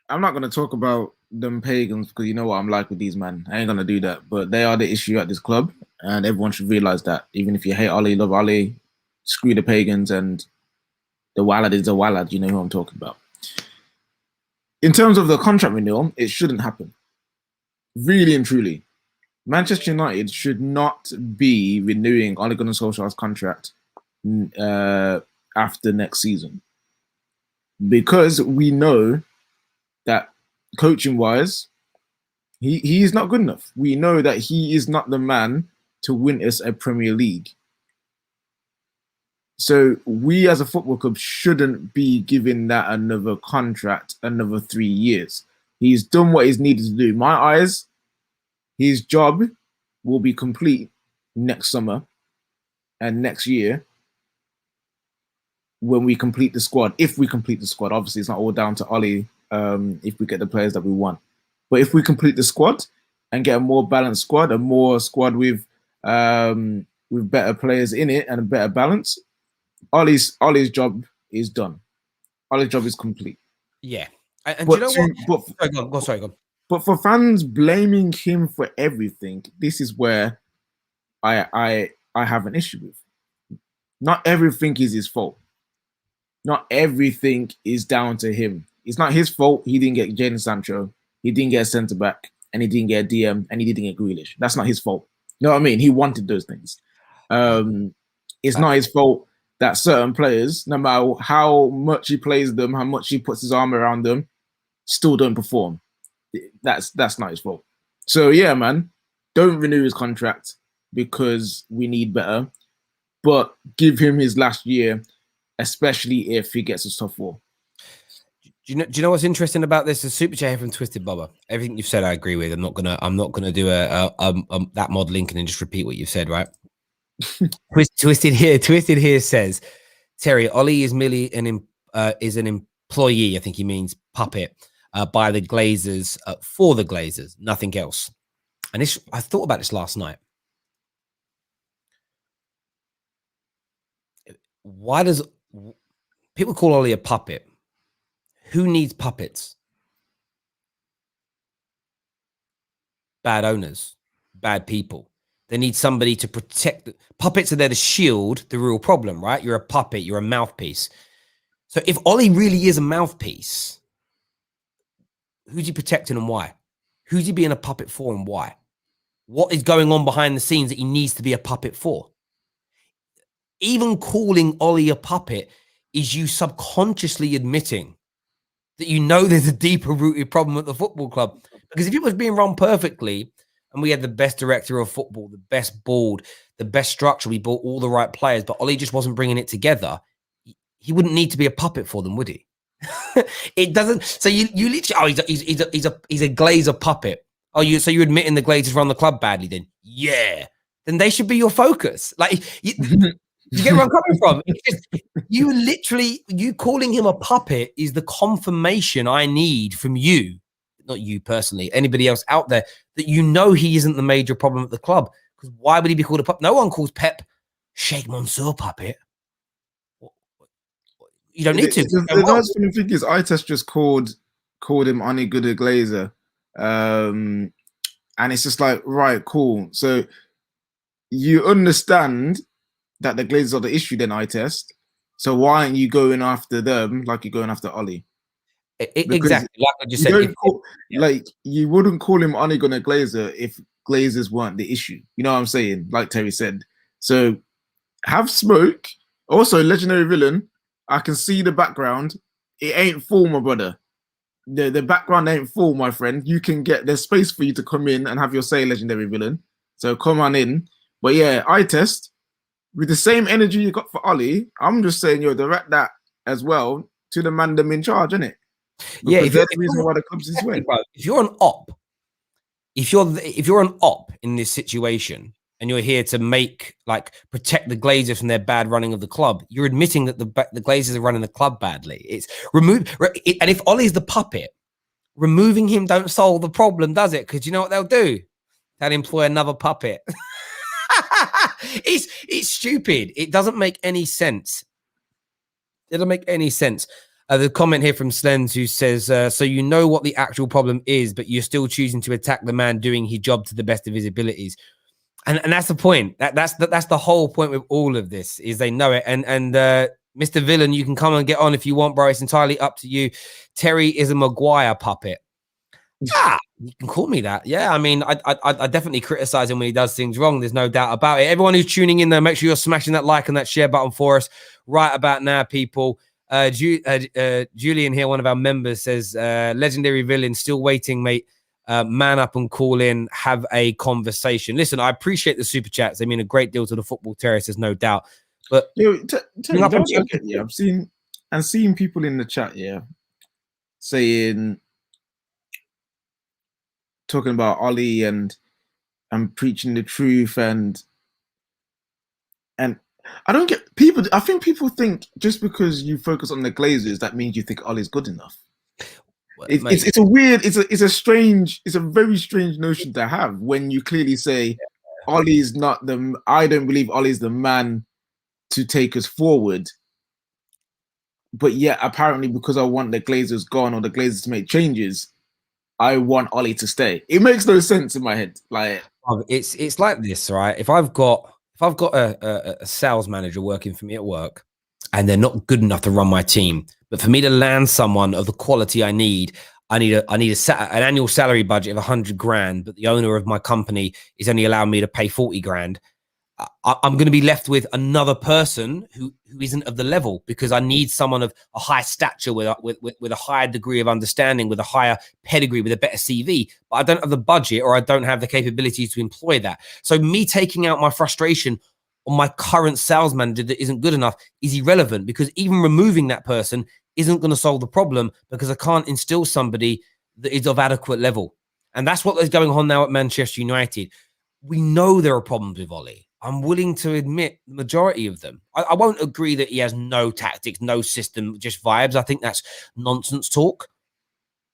I'm not going to talk about them pagans because you know what I'm like with these men. I ain't going to do that. But they are the issue at this club. And everyone should realize that. Even if you hate Ollie, love Ollie, screw the pagans, and the Wallad is the Wallad. You know who I'm talking about. In terms of the contract renewal, it shouldn't happen. Really and truly. Manchester United should not be renewing Ole Gunnar Solskjaer's contract after next season. Because we know that coaching-wise, he is not good enough. We know that he is not the man to win us a Premier League. So we as a football club shouldn't be giving that another contract, another 3 years. He's done what he's needed to do. In my eyes, his job will be complete next summer and next year when we complete the squad. If we complete the squad, obviously it's not all down to Ollie if we get the players that we want. But if we complete the squad and get a more balanced squad, a more squad with better players in it and a better balance, Ollie's job is done. Ollie's job is complete. Yeah. And do you know what? Sorry, go on. But for fans blaming him for everything, this is where I have an issue with. Not everything is his fault. Not everything is down to him. It's not his fault he didn't get Jadon Sancho, he didn't get a centre-back, and he didn't get a DM, and he didn't get Grealish. That's not his fault. You know what I mean? He wanted those things. It's not his fault that certain players, no matter how much he plays them, how much he puts his arm around them, still don't perform. That's not his fault. So yeah, man, don't renew his contract because we need better, but give him his last year, especially if he gets us top four. Do you know what's interesting about this? The super chat from Twisted Bubba. Everything you've said, I agree with. I'm not gonna do that mod link and then just repeat what you've said, right? Twisted here says, Terry, Ollie is merely an employee. I think he means puppet by the Glazers for the Glazers, nothing else. And I thought about this last night. Why does people call Ollie a puppet? Who needs puppets? Bad owners, bad people. They need somebody to protect. Puppets are there to shield the real problem, right? You're a puppet. You're a mouthpiece. So if Ollie really is a mouthpiece, who's he protecting and why? Who's he being a puppet for and why? What is going on behind the scenes that he needs to be a puppet for? even calling Ollie a puppet is you subconsciously admitting that you know there's a deeper rooted problem at the football club. Because if it was being run perfectly and we had the best director of football, the best board, the best structure, we bought all the right players, but Ollie just wasn't bringing it together, he wouldn't need to be a puppet for them, would he? It doesn't. So you literally, he's a Glazer puppet. So you're admitting the Glazers run the club badly then? Yeah. Then they should be your focus. Like, you get where I'm coming from? It's just, you calling him a puppet is the confirmation I need from you, not you personally, anybody else out there, that you know he isn't the major problem at the club. Because why would he be called a puppet? No one calls Pep Sheikh Mansour puppet. You don't need to. The nice funny thing is, Itest just called him Ani Gooder Glazer. And it's just like, right, cool. So you understand that the Glazers are the issue then, Itest. So why aren't you going after them like you're going after Ollie? Exactly. Like I just said. Like, you wouldn't call him Ani Gooder Glazer if Glazers weren't the issue. You know what I'm saying? Like Terry said. So have smoke. Also, legendary villain. I can see the background. It ain't full, my brother. The background ain't full, my friend. There's space for you to come in and have your say, legendary villain. So come on in. But yeah, Itest, with the same energy you got for Ollie, I'm just saying, direct that as well to the man them in charge, innit? Yeah, that's the reason why the club's this way. If you're an op, if you're an op in this situation, and you're here to protect the Glazers from their bad running of the club, you're admitting that the Glazers are running the club badly. And if Ollie's the puppet, removing him don't solve the problem, does it? Because you know what they'll do? They'll employ another puppet. It's stupid. It doesn't make any sense. It doesn't make any sense. The comment here from Slens who says, so you know what the actual problem is, but you're still choosing to attack the man doing his job to the best of his abilities. And that's the point. That's the whole point with all of this, is they know it. And Mr. Villain, you can come and get on if you want, bro. It's entirely up to you. Terry is a Maguire puppet. You can call me that. Yeah, I mean, I definitely criticize him when he does things wrong. There's no doubt about it. Everyone who's tuning in, though, make sure you're smashing that like and that share button for us right about now, people. Julian here, one of our members, says, legendary villain, still waiting, mate. Man up and call in, have a conversation. Listen, I appreciate the super chats. They mean a great deal to the football terrace, there's no doubt. But I've seen people in the chat, saying, talking about Ollie and preaching the truth, and I don't get people. I think people think just because you focus on the Glazers, that means you think Ollie's good enough. It's a weird, it's a very strange notion to have when you clearly say Ollie's not I don't believe Ollie's the man to take us forward. But yet, apparently, because I want the Glazers gone or the Glazers to make changes, I want Ollie to stay. It makes no sense in my head. Like, it's like this, right? If I've got a sales manager working for me at work, and they're not good enough to run my team, but for me to land someone of the quality I need an annual salary budget of 100 grand, but the owner of my company is only allowing me to pay 40 grand. I'm going to be left with another person who isn't of the level, because I need someone of a high stature with a higher degree of understanding, with a higher pedigree, with a better CV. But I don't have the budget, or I don't have the capabilities to employ that. So me taking out my frustration on my current sales manager that isn't good enough is irrelevant, because even removing that person isn't going to solve the problem, because I can't instill somebody that is of adequate level. And that's what is going on now at Manchester United. We know there are problems with Ollie. I'm willing to admit the majority of them. I won't agree that he has no tactics, no system, just vibes. I think that's nonsense talk.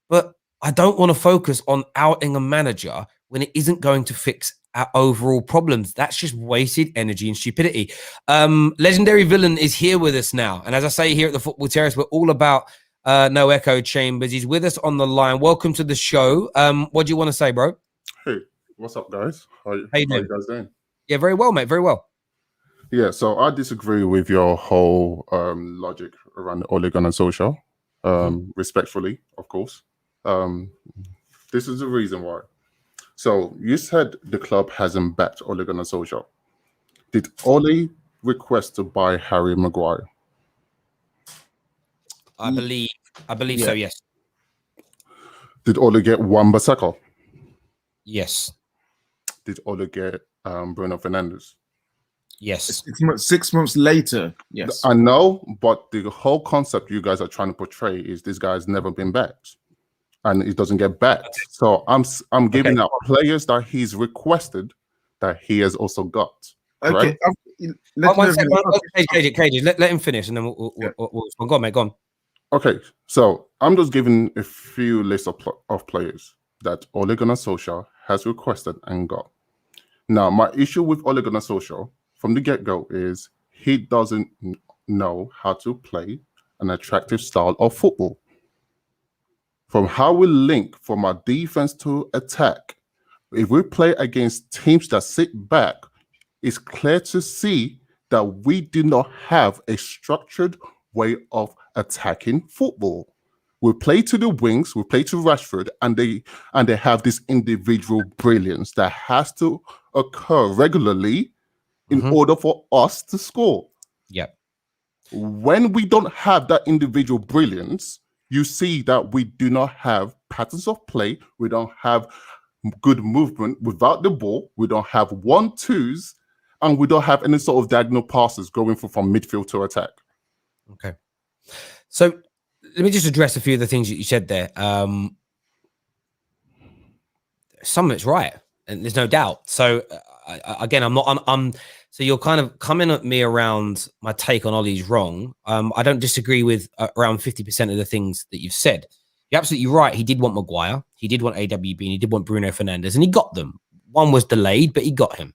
But I don't want to focus on outing a manager when it isn't going to fix our overall problems. That's just wasted energy and stupidity. Legendary Villain is here with us now. And as I say here at the Football Terrace, we're all about no echo chambers. He's with us on the line. Welcome to the show. What do you want to say, bro? Hey, what's up, guys? How you guys doing? Yeah, very well, mate. Very well. Yeah, so I disagree with your whole logic around Ole Gunnar Solskjaer. Respectfully, of course. This is the reason why. So you said the club hasn't backed Ole Gunnar Solskjaer. Did Ole request to buy Harry Maguire? I believe so. Yes. Did Ole get Wan-Bissaka? Yes. Did Ole get Bruno Fernandes? Yes. 6 months later. Yes. I know, but the whole concept you guys are trying to portray is this guy's never been backed, and he doesn't get backed. So I'm giving out players that he's requested that he has also got. Okay. KJ, let him finish, and then we'll go on, mate. Go on. Okay, so I'm just giving a few lists of players that Ole Gunnar Solskjaer has requested and got. Now, my issue with Ole Gunnar Solskjaer from the get-go is he doesn't know how to play an attractive style of football. From how we link from our defense to attack, if we play against teams that sit back, it's clear to see that we do not have a structured way of attacking football. We play to the wings, we play to Rashford, and they have this individual brilliance that has to occur regularly in order for us to score. Yep. When we don't have that individual brilliance, you see that we do not have patterns of play, we don't have good movement without the ball, we don't have 1-2s, and we don't have any sort of diagonal passes going from midfield to attack. Okay. So let me just address a few of the things that you said there. Some of it's right, and there's no doubt. So again, so you're kind of coming at me around my take on Ollie's wrong. I don't disagree with around 50% of the things that you've said. You're absolutely right. He did want Maguire, he did want AWB, and he did want Bruno Fernandes, and he got them. One was delayed, but he got him.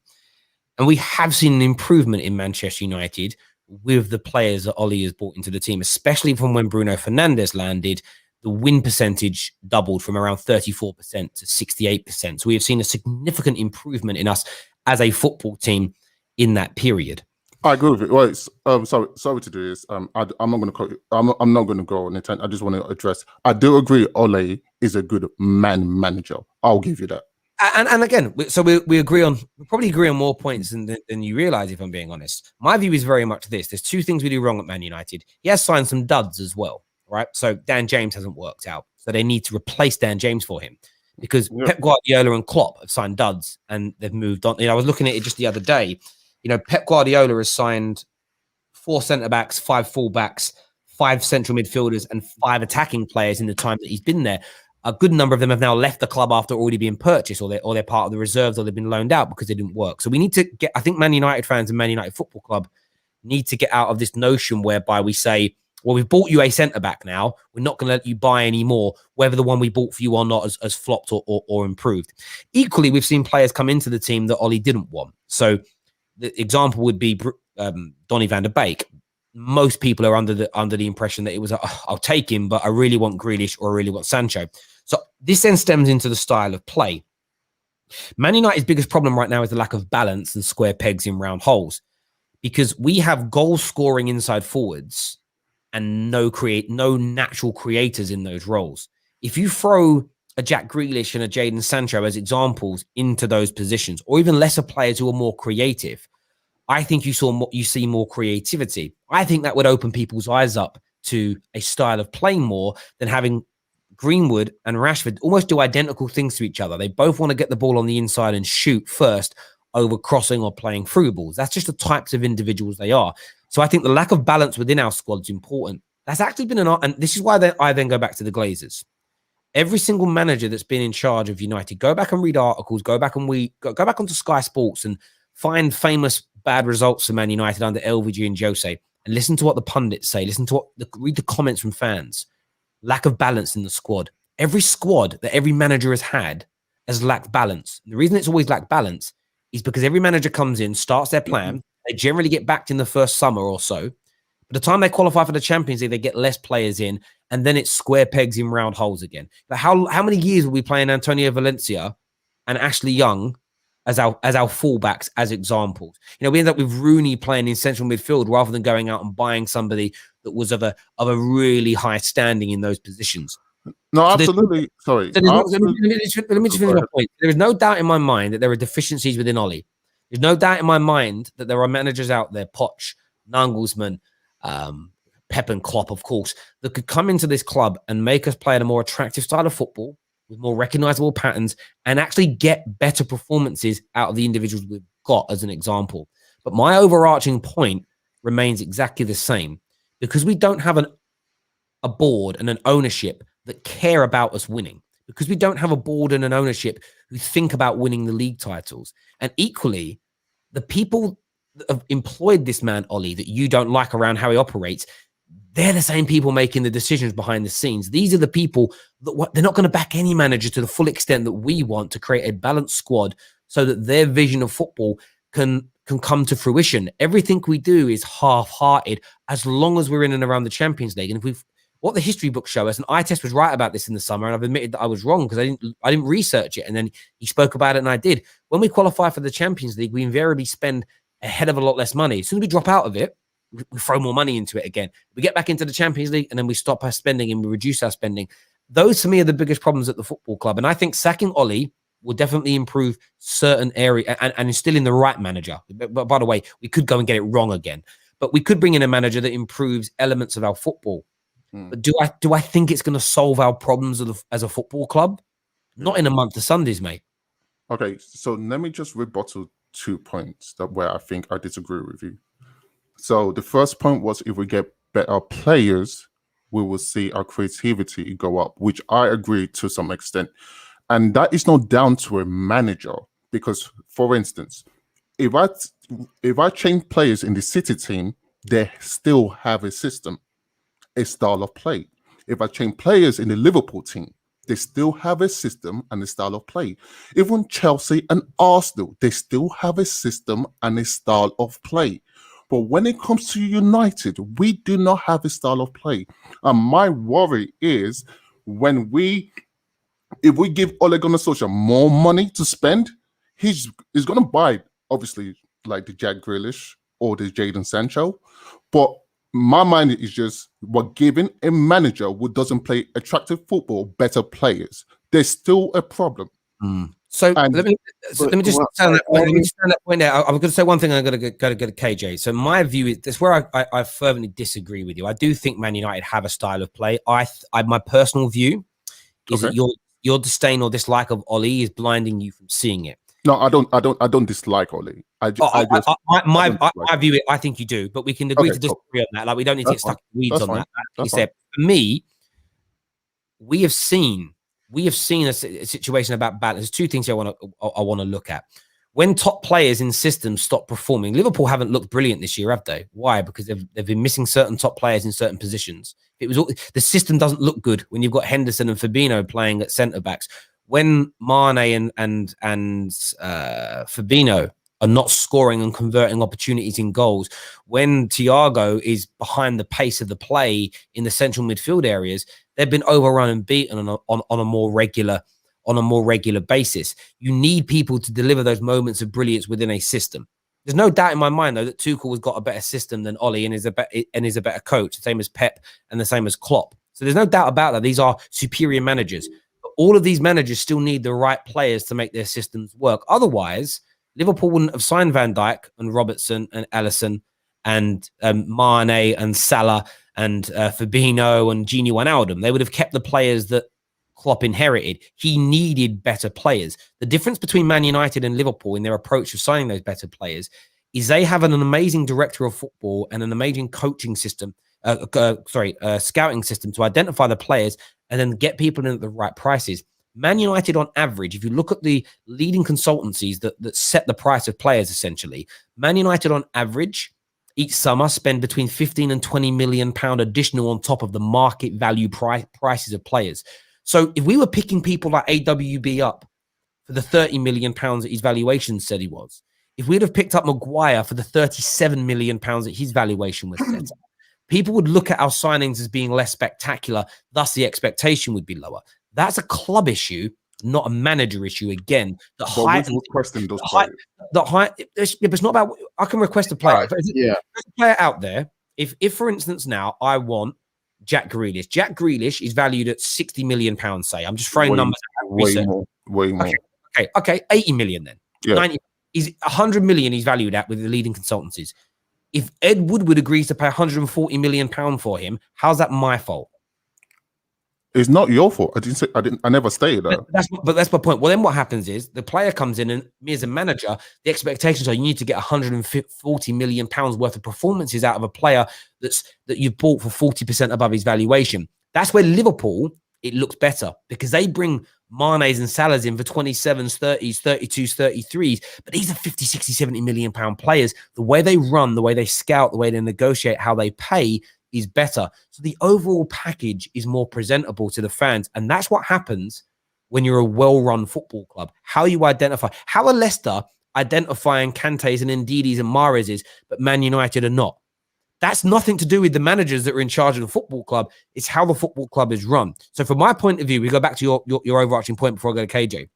And we have seen an improvement in Manchester United with the players that Ollie has brought into the team, especially from when Bruno Fernandes landed. The win percentage doubled from around 34% to 68%. So we have seen a significant improvement in us as a football team in that period. I agree with it. Well, sorry to do this. I'm not going to. I'm not going to go on intent. I just want to address. I do agree. Ole is a good manager. I'll give you that. And again, so we probably agree on more points than you realize, if I'm being honest. My view is very much this. There's two things we do wrong at Man United. He has signed some duds as well, right? So Dan James hasn't worked out. So they need to replace Dan James for him because Pep Guardiola and Klopp have signed duds and they've moved on. I was looking at it just the other day. Pep Guardiola has signed 4 centre-backs, 5 full-backs, 5 central midfielders and 5 attacking players in the time that he's been there. A good number of them have now left the club after already being purchased, or they're part of the reserves, or they've been loaned out because they didn't work. So we need to get, I think Man United fans and Man United Football Club need to get out of this notion whereby we say, well, we've bought you a centre-back now. We're not going to let you buy any more, whether the one we bought for you or not has flopped or improved. Equally, we've seen players come into the team that Ollie didn't want. So the example would be Donny van der Beek. Most people are under the impression that it was, I'll take him, but I really want Grealish or I really want Sancho. So this then stems into the style of play. Man United's biggest problem right now is the lack of balance and square pegs in round holes, because we have goal scoring inside forwards and no natural creators in those roles. If you throw a Jack Grealish and a Jadon Sancho as examples into those positions, or even lesser players who are more creative, I think you see more creativity. I think that would open people's eyes up to a style of playing more than having Greenwood and Rashford almost do identical things to each other. They both want to get the ball on the inside and shoot first over crossing or playing through balls. That's just the types of individuals they are. So I think the lack of balance within our squad is important. That's actually been and this is why I then go back to the Glazers. Every single manager that's been in charge of United, go back and read articles, go back onto Sky Sports and find famous bad results for Man United under LVG and Jose, and listen to what the pundits say. Read the comments from fans. Lack of balance in the squad. Every squad that every manager has had has lacked balance. And the reason it's always lacked balance is because every manager comes in, starts their plan. They generally get backed in the first summer or so. By the time they qualify for the Champions League, they get less players in, and then it's square pegs in round holes again. But how many years will we playing Antonio Valencia and Ashley Young as our fullbacks as examples? We end up with Rooney playing in central midfield rather than going out and buying somebody that was of a really high standing in those positions. No, absolutely. Sorry. Let me just finish my point. There is no doubt in my mind that there are deficiencies within Ollie. There's no doubt in my mind that there are managers out there, Poch, Nagelsmann, Pep and Klopp, of course, that could come into this club and make us play at a more attractive style of football with more recognizable patterns and actually get better performances out of the individuals we've got, as an example. But my overarching point remains exactly the same, because we don't have a board and an ownership that care about us winning, because we don't have a board and an ownership who think about winning the league titles. And equally, the people that have employed this man, Ollie, that you don't like around how he operates, they're the same people making the decisions behind the scenes. These are the people that they're not going to back any manager to the full extent that we want to create a balanced squad so that their vision of football can come to fruition. Everything we do is half-hearted as long as we're in and around the Champions League. And if what the history books show us, and iTest was right about this in the summer, and I've admitted that I was wrong because I didn't research it, and then he spoke about it and I did. When we qualify for the Champions League, we invariably spend a head of a lot less money. As soon as we drop out of it, we throw more money into it again. We get back into the Champions League and then we stop our spending and we reduce our spending. Those, to me, are the biggest problems at the football club. And I think sacking Ollie will definitely improve certain areas and instill in the right manager. But by the way, we could go and get it wrong again. But we could bring in a manager that improves elements of our football. But do I think it's going to solve our problems as a football club? Not in a month of Sundays, mate. Okay, so let me just rebuttal 2 points where I think I disagree with you. So the first point was, if we get better players, we will see our creativity go up, which I agree to some extent. And that is not down to a manager, because, for instance, if I change players in the City team, they still have a system, a style of play. If I change players in the Liverpool team, they still have a system and a style of play. Even Chelsea and Arsenal, they still have a system and a style of play. But when it comes to United, we do not have a style of play. And my worry is if we give Ole Gunnar Solskjaer more money to spend, he's going to buy, obviously, like the Jack Grealish or the Jadon Sancho. But my mind is just, we're giving a manager who doesn't play attractive football better players. There's still a problem. So let me just stand that point there. I'm going to say one thing, and I'm going to go to KJ. So my view is this, where I fervently disagree with you. I do think Man United have a style of play. My personal view is that your disdain or dislike of Ollie is blinding you from seeing it. No, I don't dislike Ollie. My view, I think you do, but we can agree to disagree on that. Like, we don't need to get stuck in weeds on that. For me, we have seen a situation about balance. There's two things I want to look at. When top players in systems stop performing, Liverpool haven't looked brilliant this year, have they? Why? Because they've been missing certain top players in certain positions. The system doesn't look good when you've got Henderson and Fabinho playing at centre backs. When Mane and Fabinho are not scoring and converting opportunities in goals, when Thiago is behind the pace of the play in the central midfield areas, they've been overrun and beaten on a more regular basis. You need people to deliver those moments of brilliance within a system. There's no doubt in my mind, though, that Tuchel has got a better system than Ollie and is a better coach, the same as Pep and the same as Klopp. So there's no doubt about that. These are superior managers. But all of these managers still need the right players to make their systems work. Otherwise, Liverpool wouldn't have signed Van Dijk and Robertson and Alisson and Mane and Salah and Fabinho and Gini Wijnaldum. They would have kept the players that Klopp inherited. He needed better players. The difference between Man United and Liverpool in their approach of signing those better players is they have an amazing director of football and an amazing coaching system, scouting system to identify the players and then get people in at the right prices. Man United, on average, if you look at the leading consultancies that set the price of players, essentially, Man United, on average, each summer spend between 15 and 20 million pound additional on top of the market value prices of players. So if we were picking people like AWB up for the 30 million pounds that his valuation said he was, if we'd have picked up Maguire for the 37 million pounds that his valuation was set, people would look at our signings as being less spectacular. Thus, the expectation would be lower. That's a club issue, not a manager issue. Again, the height. Requesting those players. It's not about. I can request a player. Right. There's a player out there. If, for instance, now I want Jack Grealish. Jack Grealish is valued at 60 million pounds. Say, I'm just throwing numbers out. Way more. Okay, 80 million then. Yeah. 90. Is 100 million he's valued at with the leading consultancies. If Ed Woodward agrees to pay 140 million pound for him, how's that my fault? It's not your fault. I never stated that. But that's my point. Well, then what happens is the player comes in, and me as a manager, the expectations are you need to get 140 million pounds worth of performances out of a player that you've bought for 40% above his valuation. That's where Liverpool, it looks better because they bring Mane's and Salah's in for 27s, 30s, 32s, 33s. But these are 50, 60, 70 million pound players. The way they run, the way they scout, the way they negotiate, how they pay is better. So the overall package is more presentable to the fans. And that's what happens when you're a well-run football club. How you identify, how are Leicester identifying Kante's and Ndidi's and Mahrez's, but Man United are not? That's nothing to do with the managers that are in charge of the football club. It's how the football club is run. So from my point of view, we go back to your overarching point before I go to KJ.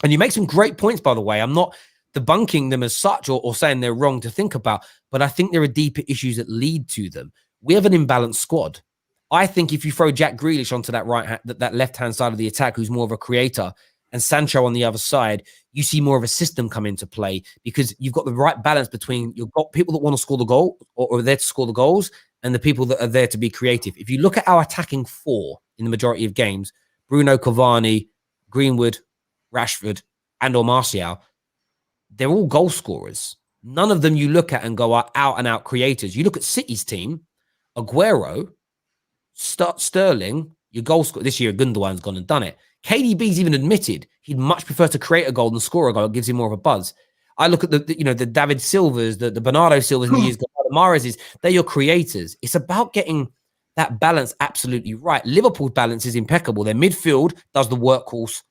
And you make some great points, by the way. I'm not debunking them as such or saying they're wrong to think about, but I think there are deeper issues that lead to them. We have an imbalanced squad. I think if you throw Jack Grealish onto that left-hand side of the attack, who's more of a creator, and Sancho on the other side, you see more of a system come into play because you've got the right balance between you've got people that want to score the goal or are there to score the goals and the people that are there to be creative. If you look at our attacking four in the majority of games, Bruno, Cavani, Greenwood, Rashford, and or Martial, they're all goal scorers. None of them you look at and go are out and out creators. You look at City's team, Aguero, Sterling, your goal scorer. This year, Gundogan's gone and done it. KDB's even admitted he'd much prefer to create a goal than score a goal. It gives him more of a buzz. I look at the David Silvas, the Bernardo Silvas in the years, the Mahrez's, they're your creators. It's about getting that balance absolutely right. Liverpool's balance is impeccable. Their midfield does the workhorse,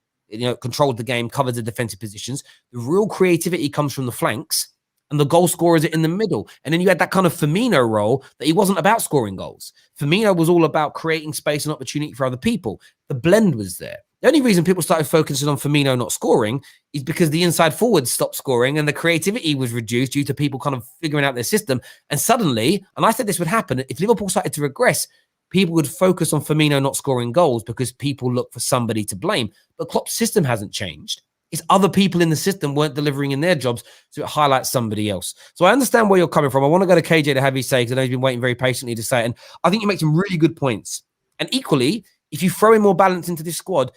controls the game, covers the defensive positions. The real creativity comes from the flanks, and the goal scorers are in the middle. And then you had that kind of Firmino role that he wasn't about scoring goals. Firmino was all about creating space and opportunity for other people. The blend was there. The only reason people started focusing on Firmino not scoring is because the inside forwards stopped scoring and the creativity was reduced due to people kind of figuring out their system. And suddenly, and I said this would happen, if Liverpool started to regress, people would focus on Firmino not scoring goals because people look for somebody to blame. But Klopp's system hasn't changed. It's other people in the system weren't delivering in their jobs, so it highlights somebody else. So I understand where you're coming from. I want to go to KJ to have his say, because I know he's been waiting very patiently to say it. And I think you make some really good points. And equally, if you throw in more balance into this squad,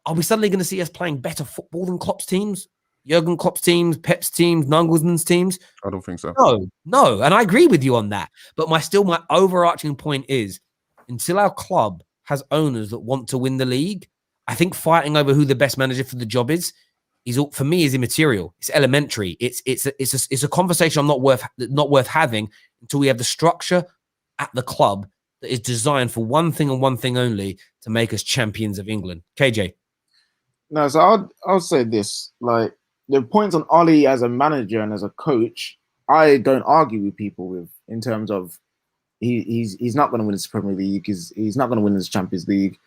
are we suddenly going to see us playing better football than Klopp's teams? Jurgen Klopp's teams, Pep's teams, Nagelsmann's teams? I don't think so. No. And I agree with you on that. But my overarching point is, until our club has owners that want to win the league, I think fighting over who the best manager for the job is for me is immaterial. It's elementary. It's a conversation not worth having until we have the structure at the club that is designed for one thing and one thing only, to make us champions of England. KJ. No, so I'll say this. Like, the points on Ollie as a manager and as a coach, I don't argue with people with, in terms of he's not going to win his Premier League. He's not going to win his Champions League.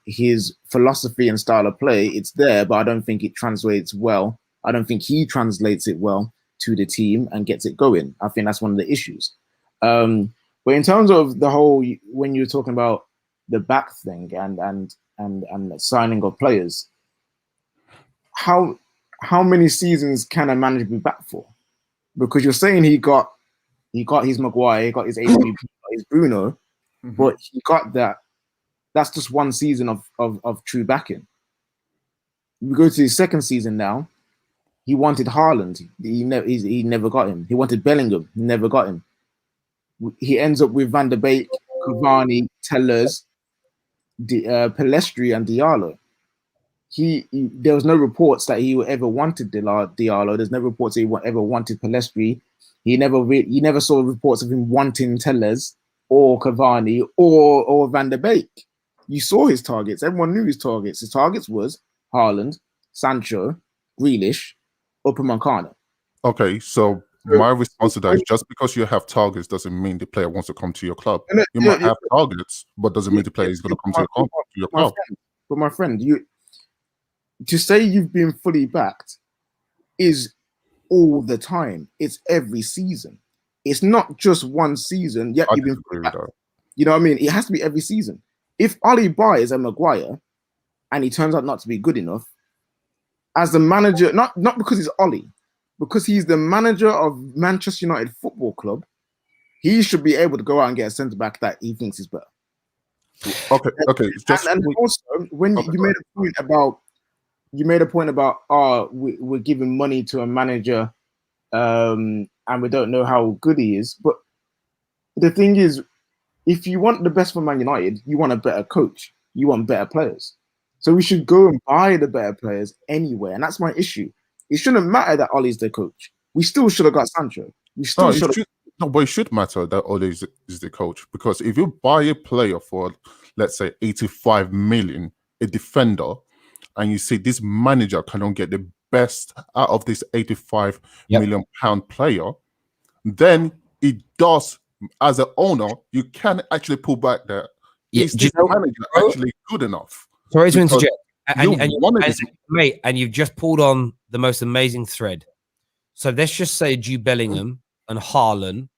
His philosophy and style of play, it's there, but I don't think it translates well. I don't think he translates it well to the team and gets it going. I think that's one of the issues. But in terms of the whole, when you're talking about the back thing and signing of players, how many seasons can a manager be back for? Because you're saying he got his Maguire, he got his AWB, his Bruno, but he got that. That's just one season of true backing. We go to his second season now. He wanted Haaland. He never got him. He wanted Bellingham. He never got him. He ends up with Van der Beek, Cavani, Tellers, Pelestri, and Diallo. There was no reports that he ever wanted Diallo. There's no reports that he ever wanted Pelestri. He never saw reports of him wanting Tellers or Cavani or Van der Beek. You saw his targets. Everyone knew his targets. His targets was Haaland, Sancho, Grealish, Upamecano. Okay, so my response to that is, just because you have targets doesn't mean the player wants to come to your club. You might have targets, but doesn't mean the player is going to come to your club. But my friend, to say you've been fully backed is all the time. It's every season. It's not just one season. Yet you've been fully backed. You know what I mean? It has to be every season. If Ollie buys a Maguire and he turns out not to be good enough, as the manager, not because he's Ollie, because he's the manager of Manchester United Football Club, he should be able to go out and get a centre back that he thinks is better. Okay. And also, when you made a point about we're giving money to a manager, and we don't know how good he is. But the thing is, if you want the best for Man United, you want a better coach, you want better players. So we should go and buy the better players anyway, and that's my issue. It shouldn't matter that Ollie's the coach. We still should have got Sancho. We still should have. No, but it should matter that Ole is the coach, because if you buy a player for, let's say, 85 million, a defender, and you say this manager cannot get the best out of this 85 million pound player, then it does, as an owner, you can actually pull back that. Is this manager actually good enough? Sorry to interject. And you've just pulled on the most amazing thread. So let's just say Jude Bellingham and Haaland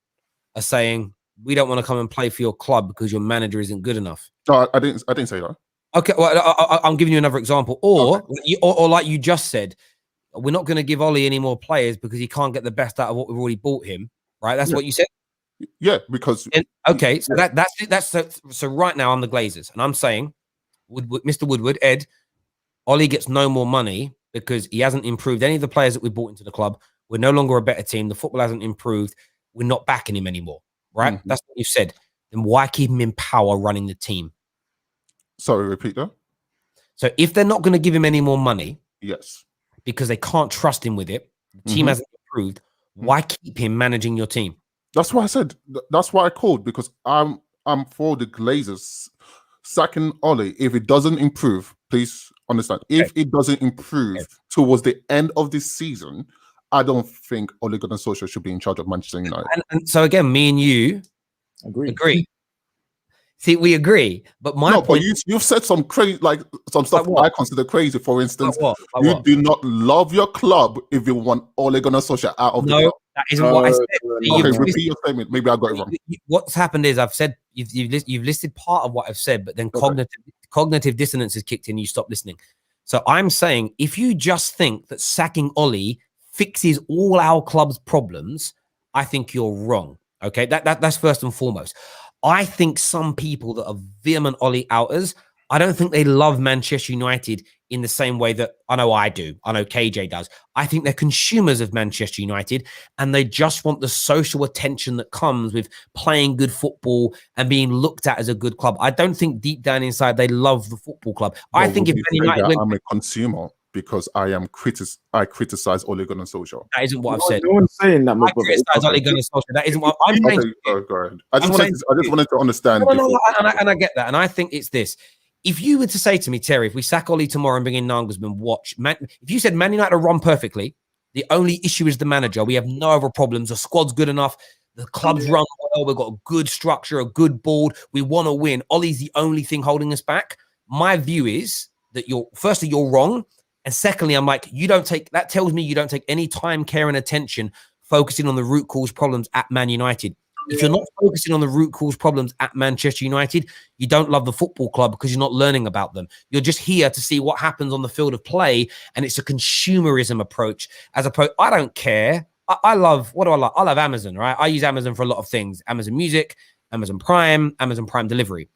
are saying, we don't want to come and play for your club because your manager isn't good enough. No, I didn't say that. Okay, well, I'm giving you another example. Or like you just said, we're not going to give Ollie any more players because he can't get the best out of what we've already bought him. Right? That's what you said? Yeah, because... So that's so right now I'm the Glazers, and I'm saying, Mr. Woodward, Ed, Ollie gets no more money because he hasn't improved any of the players that we brought into the club. We're no longer a better team. The football hasn't improved. We're not backing him anymore, right? Mm-hmm. That's what you said. Then why keep him in power running the team? Sorry, repeat that. So if they're not going to give him any more money, yes, because they can't trust him with it, the team hasn't improved, why keep him managing your team? That's why I said, that's why I called, because I'm for the Glazers sacking Ollie. If it doesn't improve, please understand, if it doesn't improve towards the end of this season, I don't think Ole Gunnar Solskjaer should be in charge of Manchester United. And so again, me and you agree. See, we agree, but but you've said some crazy, like some stuff I consider crazy. For instance, you do not love your club if you want Ole Gunnar Solskjaer out of the club. That isn't what I said. Okay, repeat your statement. Maybe I got it wrong. What's happened is I've said you've listed part of what I've said, but then cognitive dissonance has kicked in. You stop listening. So I'm saying, if you just think that sacking Ollie fixes all our club's problems, I think you're wrong. Okay, that's first and foremost. I think some people that are vehement Ollie outers, I don't think they love Manchester United in the same way that I know I do. I know KJ does. I think they're consumers of Manchester United, and they just want the social attention that comes with playing good football and being looked at as a good club. I don't think deep down inside they love the football club. Well, I think if United I'm a consumer because I criticize Ole Gunnar Solskjaer. That isn't what I've said. No one's saying that. I criticize Ole Gunnar Solskjaer. That isn't what I'm saying. Go ahead. I just wanted to understand. And I get that. And I think it's this. If you were to say to me, Terry, if we sack Ollie tomorrow and bring in Nagelsmann, if you said Man United run perfectly, the only issue is the manager. We have no other problems. The squad's good enough. The club's run well. We've got a good structure, a good board. We want to win. Ollie's the only thing holding us back. My view is that firstly, you're wrong. And secondly, I'm like, that tells me you don't take any time, care, and attention focusing on the root cause problems at Man United. If you're not focusing on the root cause problems at Manchester United, you don't love the football club because you're not learning about them. You're just here to see what happens on the field of play, and it's a consumerism approach. As opposed, I don't care. I love, what do I love? I love Amazon, right? I use Amazon for a lot of things. Amazon Music, Amazon Prime Delivery.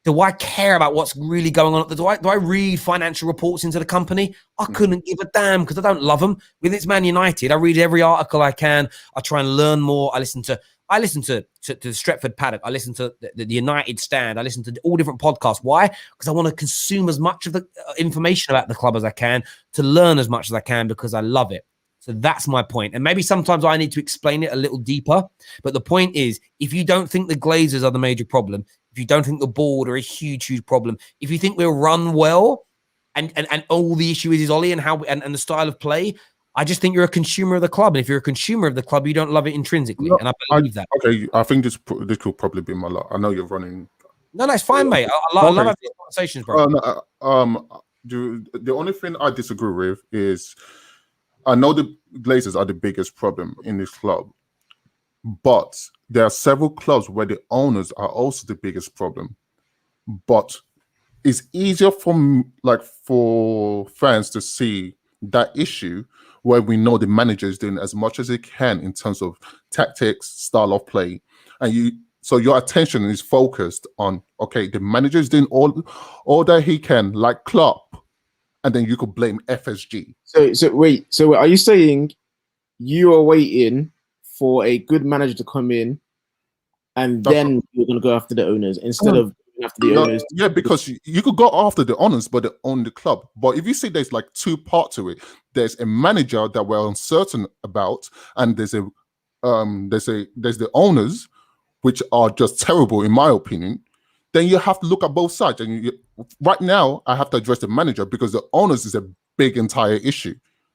Do I care about what's really going on? Do I read financial reports into the company? I couldn't give a damn because I don't love them. With it's Man United, I read every article I can. I try and learn more. I listen to the Stretford Paddock. I listen to the United Stand. I listen to all different podcasts. Why? Because I want to consume as much of the information about the club as I can, to learn as much as I can, because I love it. So that's my point. And maybe sometimes I need to explain it a little deeper. But the point is, if you don't think the Glazers are the major problem, if you don't think the board are a huge, huge problem, if you think we'll run well and all the issue is Ollie and how and the style of play, I just think you're a consumer of the club. And if you're a consumer of the club, you don't love it intrinsically. No, and I believe that. Okay, I think this could probably be my lot. I know you're running. No, it's fine, mate. I love having these conversations, bro. The only thing I disagree with is, I know the Glazers are the biggest problem in this club, but there are several clubs where the owners are also the biggest problem. But it's easier for fans to see that issue where we know the manager is doing as much as he can in terms of tactics, style of play, and so your attention is focused on, okay, the manager is doing all that he can, like Klopp, and then you could blame FSG. So wait, are you saying you are waiting for a good manager to come in, and then you're going to go after the owners instead of going after the owners? Yeah, because you could go after the owners, but they own the club. But if you see there's like two parts to it, there's a manager that we're uncertain about, and there's the owners, which are just terrible in my opinion. Then you have to look at both sides. And right now, I have to address the manager because the owners is a big entire issue.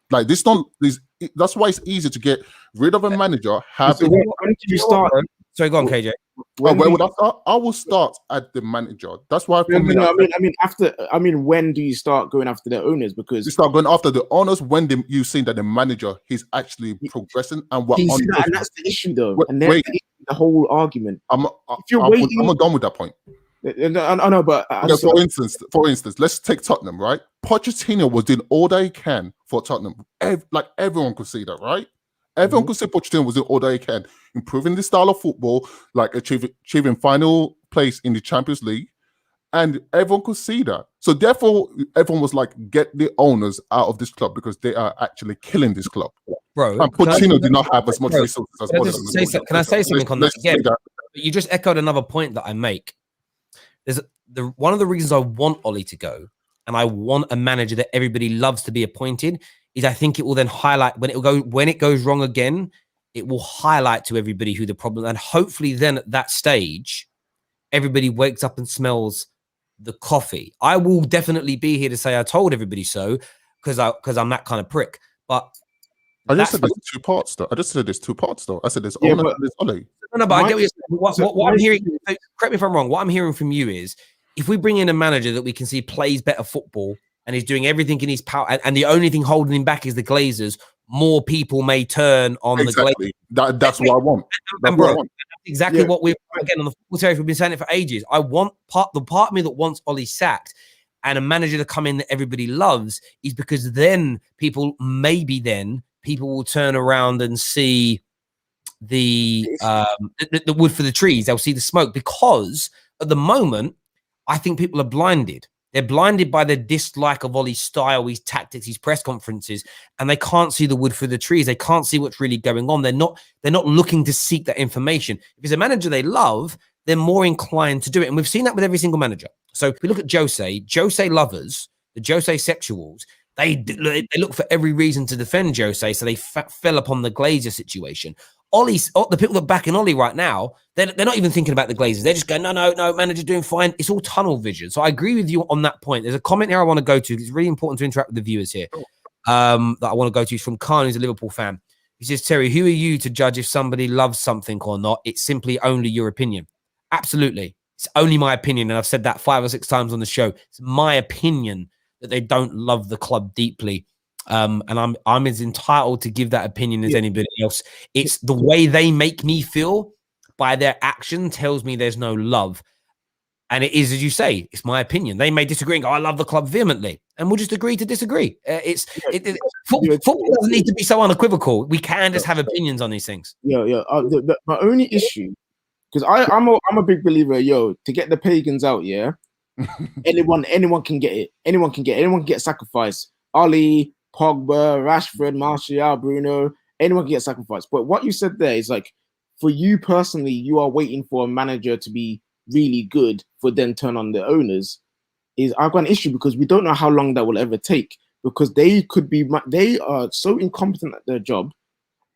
Like that's why it's easy to get rid of a manager. When did you start? Sorry, go on, KJ. Where would I start? I will start at the manager. That's why. I mean, when do you start going after the owners? Because you start going after the owners when you see that the manager he's actually progressing and what. And that's the issue, though. And that's the whole argument. I'm not done with that point. I know, but for instance, let's take Tottenham, right? Pochettino was doing all that he can for Tottenham. Like everyone could see that, right? Everyone could see Pochettino was doing all that he can, improving the style of football, like achieving final place in the Champions League, and everyone could see that. So therefore, everyone was like, "Get the owners out of this club because they are actually killing this club." Bro, and Pochettino did not have as much resources as Can I say something on that again? You just echoed another point that I make. There's one of the reasons I want Ollie to go, and I want a manager that everybody loves to be appointed, is I think it will then highlight when it goes wrong again, it will highlight to everybody who the problem, and hopefully then at that stage, everybody wakes up and smells the coffee. I will definitely be here to say I told everybody so because I'm that kind of prick. But I just said there's two parts though. I said there's owner and there's Ollie. No, but I get what I'm hearing. Correct me if I'm wrong. What I'm hearing from you is if we bring in a manager that we can see plays better football and is doing everything in his power, and the only thing holding him back is the Glazers, more people may turn on the Glazers. That's what I want. That's exactly what we're again on the football series. We've been saying it for ages. I want the part of me that wants Ollie sacked and a manager to come in that everybody loves is because then people will turn around and see the wood for the trees. They'll see the smoke because at the moment, I think people are blinded. They're blinded by their dislike of Ollie's style, his tactics, his press conferences, and they can't see the wood for the trees. They can't see what's really going on. They're not looking to seek that information. If it's a manager they love, they're more inclined to do it. And we've seen that with every single manager. So if we look at Jose lovers, the Jose sexuals, they look for every reason to defend Jose, so they fell upon the Glazer situation. The people that are backing Ollie right now, they're not even thinking about the Glazers. They're just going, no, manager's doing fine. It's all tunnel vision. So I agree with you on that point. There's a comment here I want to go to. It's really important to interact with the viewers here. That I want to go to is from Khan, who's a Liverpool fan. He says, Terry, who are you to judge if somebody loves something or not? It's simply only your opinion. Absolutely. It's only my opinion. And I've said that 5 or 6 times on the show. It's my opinion that they don't love the club deeply. And I'm as entitled to give that opinion as anybody else. It's the way they make me feel by their action tells me there's no love. And it is, as you say, it's my opinion. They may disagree and go, I love the club vehemently. And we'll just agree to disagree. Football doesn't need to be so unequivocal. We can just have opinions on these things. My only issue, because I'm a big believer, to get the pagans out, anyone can get it. Anyone can get sacrificed. Ollie, Pogba, Rashford, Martial, Bruno, anyone can get sacrificed. But what you said there is like, for you personally, you are waiting for a manager to be really good for then turn on the owners. I've got an issue because we don't know how long that will ever take because they are so incompetent at their job.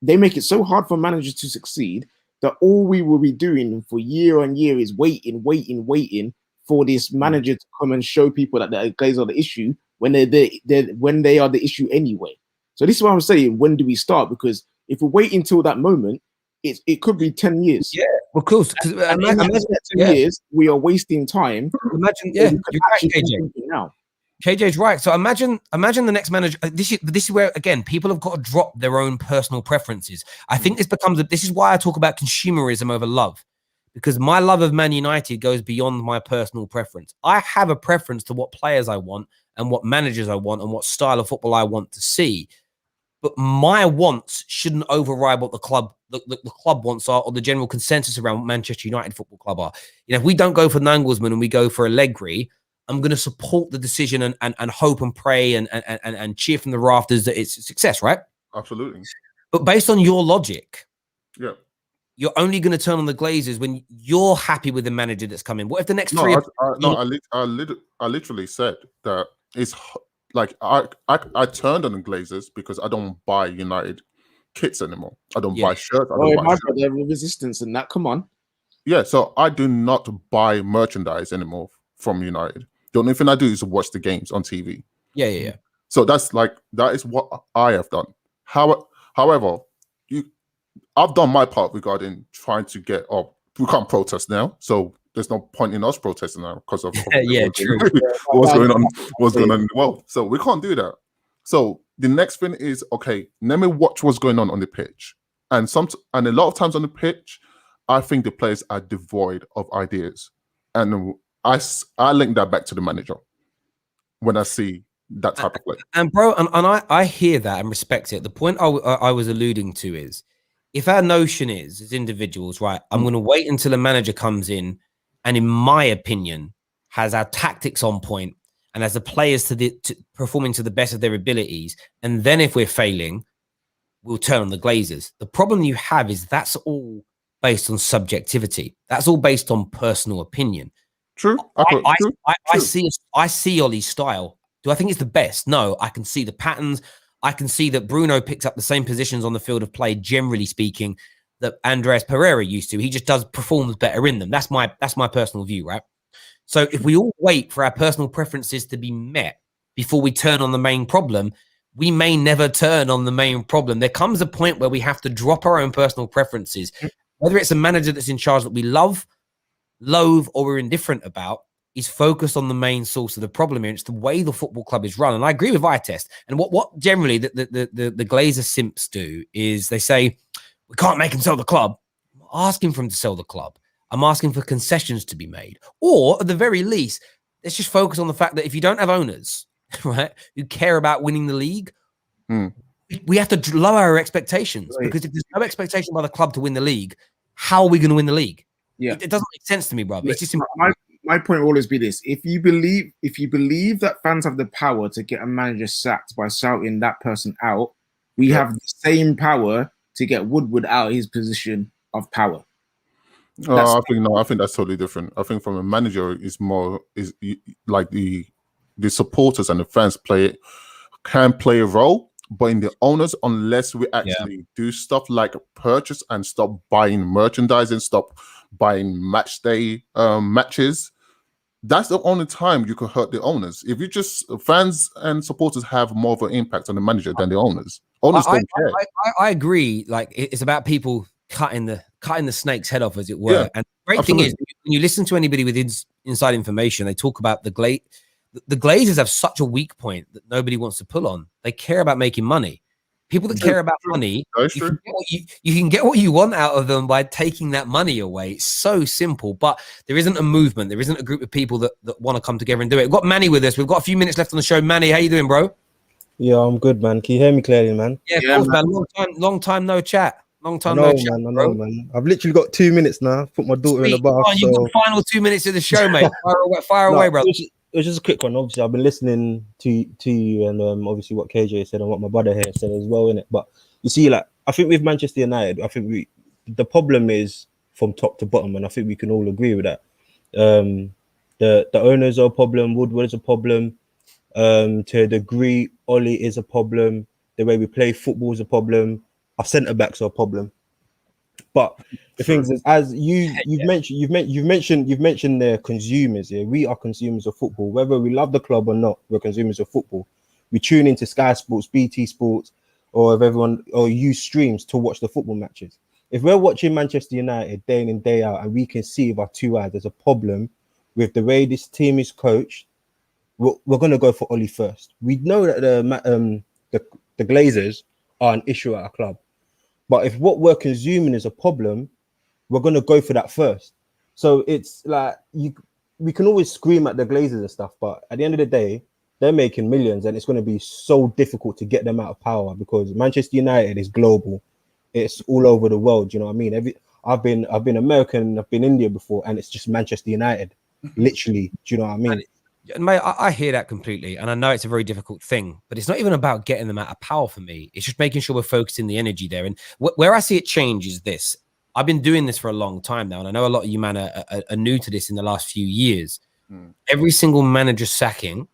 They make it so hard for managers to succeed that all we will be doing for year on year is waiting for this manager to come and show people that the Glazers are the issue when they are the issue anyway. So this is what I'm saying. When do we start? Because if we wait until that moment, it could be 10 years. Yeah, of course. Because imagine 10 years, we are wasting time. Imagine, you're right, KJ. Now. KJ's right. So imagine the next manager. This is where again people have got to drop their own personal preferences. I think this is why I talk about consumerism over love, because my love of Man United goes beyond my personal preference. I have a preference to what players I want and what managers I want and what style of football I want to see. But my wants shouldn't override what the club wants are, or the general consensus around what Manchester United Football Club are. You know, if we don't go for Nagelsmann and we go for Allegri, I'm going to support the decision and hope and pray and cheer from the rafters that it's a success, right? Absolutely. But based on your logic, Yeah. you're only going to turn on the Glazers when you're happy with the manager that's coming. What if the next three? I literally said that it's like I turned on the Glazers because I don't buy United kits anymore. I don't buy shirts. They're resistance and that. Come on. Yeah, so I do not buy merchandise anymore from United. The only thing I do is watch the games on TV. Yeah. So that is what I have done. However, I've done my part regarding trying to get up. We can't protest now, so there's no point in us protesting now because of true. what's going on in the world. So we can't do that. So the next thing is, okay, let me watch what's going on the pitch. And a lot of times on the pitch, I think the players are devoid of ideas. And I link that back to the manager when I see that type of play. And bro, and I hear that and respect it. The point I was alluding to is, if our notion is as individuals, right, I'm going to wait until a manager comes in and, in my opinion, has our tactics on point and has the players to performing to the best of their abilities, and then if we're failing, we'll turn on the Glazers. The problem you have is that's all based on subjectivity. That's all based on personal opinion. True. I see Ollie's style. Do I think it's the best? No, I can see the patterns. I can see that Bruno picks up the same positions on the field of play, generally speaking, that Andreas Pereira used to. He just performs better in them. That's my personal view, right? So if we all wait for our personal preferences to be met before we turn on the main problem, we may never turn on the main problem. There comes a point where we have to drop our own personal preferences, whether it's a manager that's in charge that we love, loathe, or we're indifferent about. Is focused on the main source of the problem here. It's the way the football club is run. And I agree with Vitest. And what generally the Glazer simps do is they say, we can't make him sell the club. I'm not asking for him to sell the club. I'm asking for concessions to be made. Or at the very least, let's just focus on the fact that if you don't have owners, right, who care about winning the league, we have to lower our expectations. Right. Because if there's no expectation by the club to win the league, how are we going to win the league? Yeah. It doesn't make sense to me, brother. It's just my point will always be this: if you believe that fans have the power to get a manager sacked by shouting that person out, we have the same power to get Woodward out of his position of power. I think that's totally different. I think from a manager is like the supporters and the fans can play a role, but in the owners, unless we actually do stuff like purchase and stop buying merchandise and stop buying match day matches, that's the only time you could hurt the owners. If you just fans and supporters have more of an impact on the manager than the owners. Owners don't care. I agree. Like, it's about people cutting the snake's head off, as it were. Yeah, and the great thing is, when you listen to anybody with inside information, they talk about the Glazers have such a weak point that nobody wants to pull on. They care about making money. People that care about money, you can get what you want out of them by taking that money away. It's so simple, but there isn't a movement. There isn't a group of people that want to come together and do it. We've got Manny with us. We've got a few minutes left on the show. Manny, how you doing, bro? Yeah, I'm good, man. Can you hear me clearly, man? Yeah, of course, man. Long time no chat. I know, man. I've literally got 2 minutes now. Put my daughter in the bath. Oh, you've got the final 2 minutes of the show, mate. Fire away, brother. It was just a quick one. Obviously, I've been listening to you and obviously what KJ said and what my brother here said as well, innit? But you see, like, I think with Manchester United, I think the problem is from top to bottom, and I think we can all agree with that. The owners are a problem. Woodward is a problem. To a degree, Ollie is a problem. The way we play football is a problem. Our centre backs are a problem. But the thing is, as you've mentioned the consumers. Yeah, we are consumers of football. Whether we love the club or not, we're consumers of football. We tune into Sky Sports, BT Sports, or use streams to watch the football matches. If we're watching Manchester United day in and day out, and we can see with our 2 eyes there's a problem with the way this team is coached, we're going to go for Ollie first. We know that the Glazers are an issue at our club. But if what we're consuming is a problem, we're going to go for that first. So it's like we can always scream at the Glazers and stuff, but at the end of the day, they're making millions, and it's going to be so difficult to get them out of power because Manchester United is global. It's all over the world. You know what I mean? I've been American, I've been India before, and it's just Manchester United, literally. Do you know what I mean? Mate, I hear that completely, and I know it's a very difficult thing, but it's not even about getting them out of power for me. It's just making sure we're focusing the energy there. And where I see it change is this. I've been doing this for a long time now, and I know a lot of you man are new to this in the last few years. Every single manager sacking,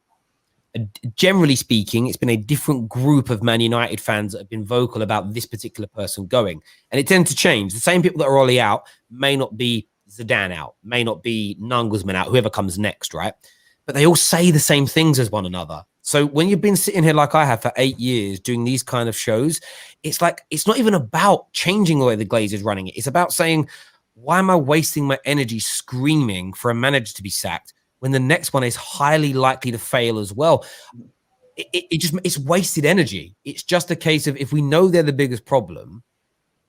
generally speaking, it's been a different group of Man United fans that have been vocal about this particular person going. And it tends to change. The same people that are Ollie out may not be Zidane out, may not be Nagelsmann out, whoever comes next, right? But they all say the same things as one another. So when you've been sitting here like I have for 8 years doing these kind of shows, it's like, it's not even about changing the way the Glazers running it. It's about saying, why am I wasting my energy screaming for a manager to be sacked when the next one is highly likely to fail as well? It's wasted energy. It's just a case of, if we know they're the biggest problem,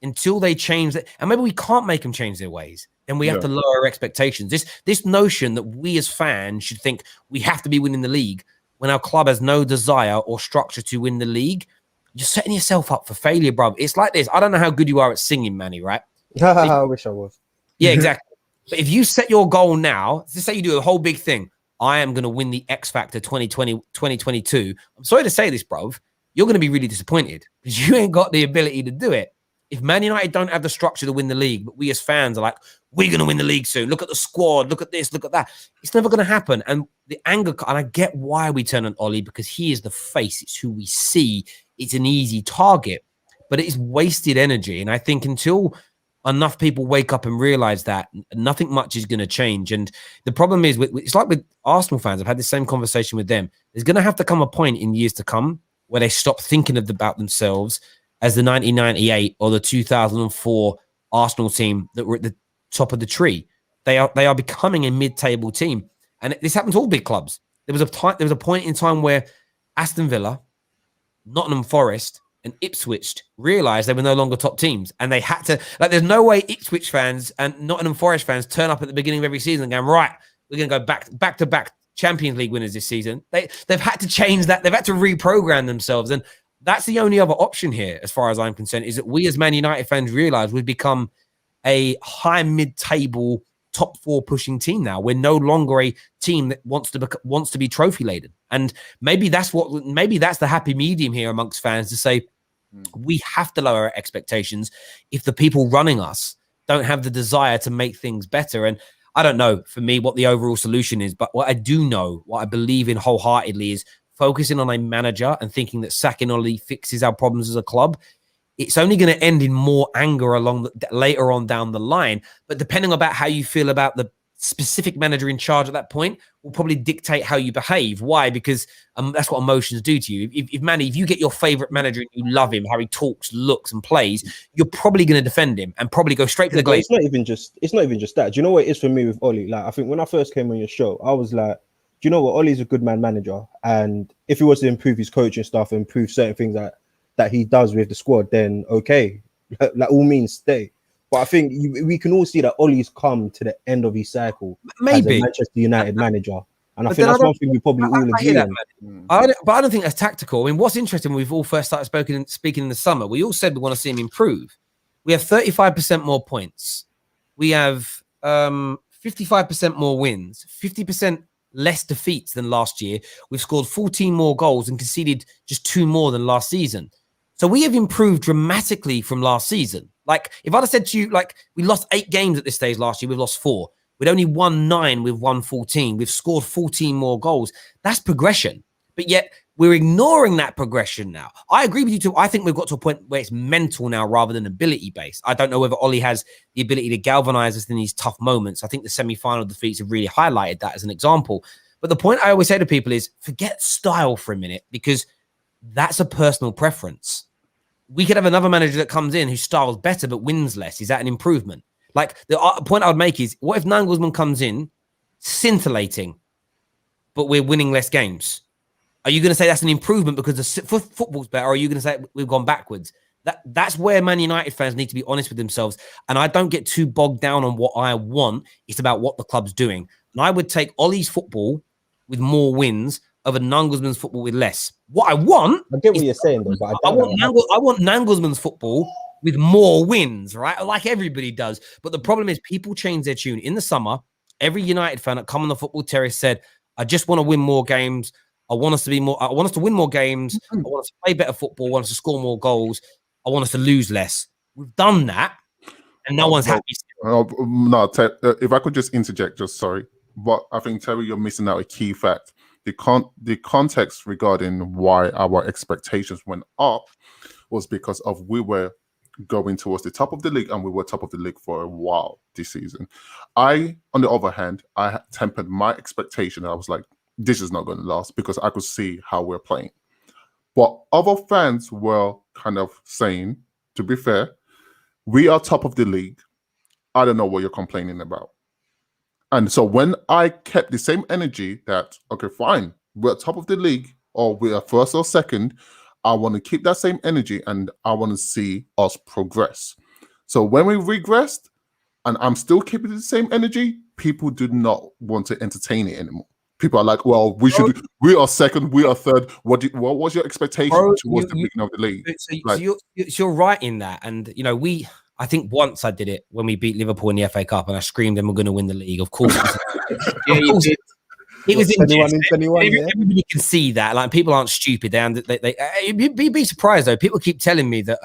until they change that, and maybe we can't make them change their ways, then we have to lower our expectations. This notion that we as fans should think we have to be winning the league when our club has no desire or structure to win the league, you're setting yourself up for failure, bro. It's like this. I don't know how good you are at singing, Manny, right? I wish I was. Yeah, exactly. But if you set your goal now, let's say you do a whole big thing, I am going to win the X Factor 2020, 2022. I'm sorry to say this, bro. You're going to be really disappointed because you ain't got the ability to do it. If Man United don't have the structure to win the league, but we as fans are like, we're going to win the league soon. Look at the squad. Look at this. Look at that. It's never going to happen. And the anger, and I get why we turn on Ollie, because he is the face. It's who we see. It's an easy target, but it is wasted energy. And I think until enough people wake up and realize that, nothing much is going to change. And the problem is, it's like with Arsenal fans. I've had the same conversation with them. There's going to have to come a point in years to come where they stop thinking about themselves as the 1998 or the 2004 Arsenal team that were at the top of the tree. They are becoming a mid-table team, and this happens to all big clubs. There was a point in time where Aston Villa, Nottingham Forest, and Ipswich realized they were no longer top teams, and they had to, like, there's no way Ipswich fans and Nottingham Forest fans turn up at the beginning of every season and going, right, we're going to go back to back Champions League winners this season. They've had to change that. They've had to reprogram themselves, and that's the only other option here, as far as I'm concerned, is that we as Man United fans realize we've become a high mid-table, top four pushing team now. We're no longer a team that wants to be trophy laden, and maybe that's the happy medium here amongst fans to say we have to lower our expectations if the people running us don't have the desire to make things better. And I don't know for me what the overall solution is, but what I do know, what I believe in wholeheartedly, is focusing on a manager and thinking that sacking Ollie fixes our problems as a club. It's only going to end in more anger later on down the line. But depending about how you feel about the specific manager in charge at that point will probably dictate how you behave. Why? Because that's what emotions do to you. If you get your favorite manager and you love him, how he talks, looks, and plays, you're probably going to defend him and probably go straight to the glaze. It's not even just that. Do you know what it is for me with Ollie? Like, I think when I first came on your show, I was like, do you know what? Ollie's a good manager, and if he was to improve his coaching stuff, improve certain things that he does with the squad, then okay, like all means stay. But I think we can all see that Ollie's come to the end of his cycle as a Manchester United manager, and I think that's one thing we probably all agree on. But I don't think that's tactical. I mean, what's interesting, when we've all first started speaking in the summer, we all said we want to see him improve. We have 35% more points. We have 55% more wins, 50% less defeats than last year. We've scored 14 more goals and conceded just 2 more than last season. So we have improved dramatically from last season. Like, if I'd have said to you, like, we lost 8 games at this stage last year, we've lost 4. We'd only won 9, we've won 14. We've scored 14 more goals. That's progression. But yet we're ignoring that progression now. I agree with you too. I think we've got to a point where it's mental now rather than ability-based. I don't know whether Ollie has the ability to galvanize us in these tough moments. I think the semi-final defeats have really highlighted that as an example. But the point I always say to people is, forget style for a minute, because that's a personal preference. We could have another manager that comes in whose style is better but wins less. Is that an improvement? Like, the point I would make is, what if Nagelsmann comes in scintillating, but we're winning less games? Are you going to say that's an improvement because the football's better, or are you going to say we've gone backwards? That's where Man United fans need to be honest with themselves. And I don't get too bogged down on what I want. It's about what the club's doing. And I would take Ollie's football with more wins over Nagelsmann's football with less. What I want, I get what you're saying, though, but I want Nagelsmann's football with more wins, right? Like everybody does. But the problem is people change their tune. In the summer, every United fan that come on the football terrace said, I just want to win more games. I want us to win more games. I want us to play better football. I want us to score more goals. I want us to lose less. We've done that, and no one's happy. No, if I could just interject, sorry. But I think, Terry, you're missing out a key fact. The context regarding why our expectations went up was because of we were going towards the top of the league, and we were top of the league for a while this season. On the other hand, I tempered my expectation. I was like, this is not going to last because I could see how we're playing. But other fans were kind of saying, to be fair, we are top of the league. I don't know what you're complaining about. And so when I kept the same energy that, okay, fine, we're top of the league or we are first or second, I want to keep that same energy and I want to see us progress. So when we regressed and I'm still keeping the same energy, people do not want to entertain it anymore. People are like, well, we are second, we are third. What was your expectation towards the beginning of the league? So you're right in that. And, you know, I think once I did it when we beat Liverpool in the FA Cup and I screamed and we're going to win the league. Of course. It was everybody can see that. Like, people aren't stupid. You'd be surprised, though. People keep telling me that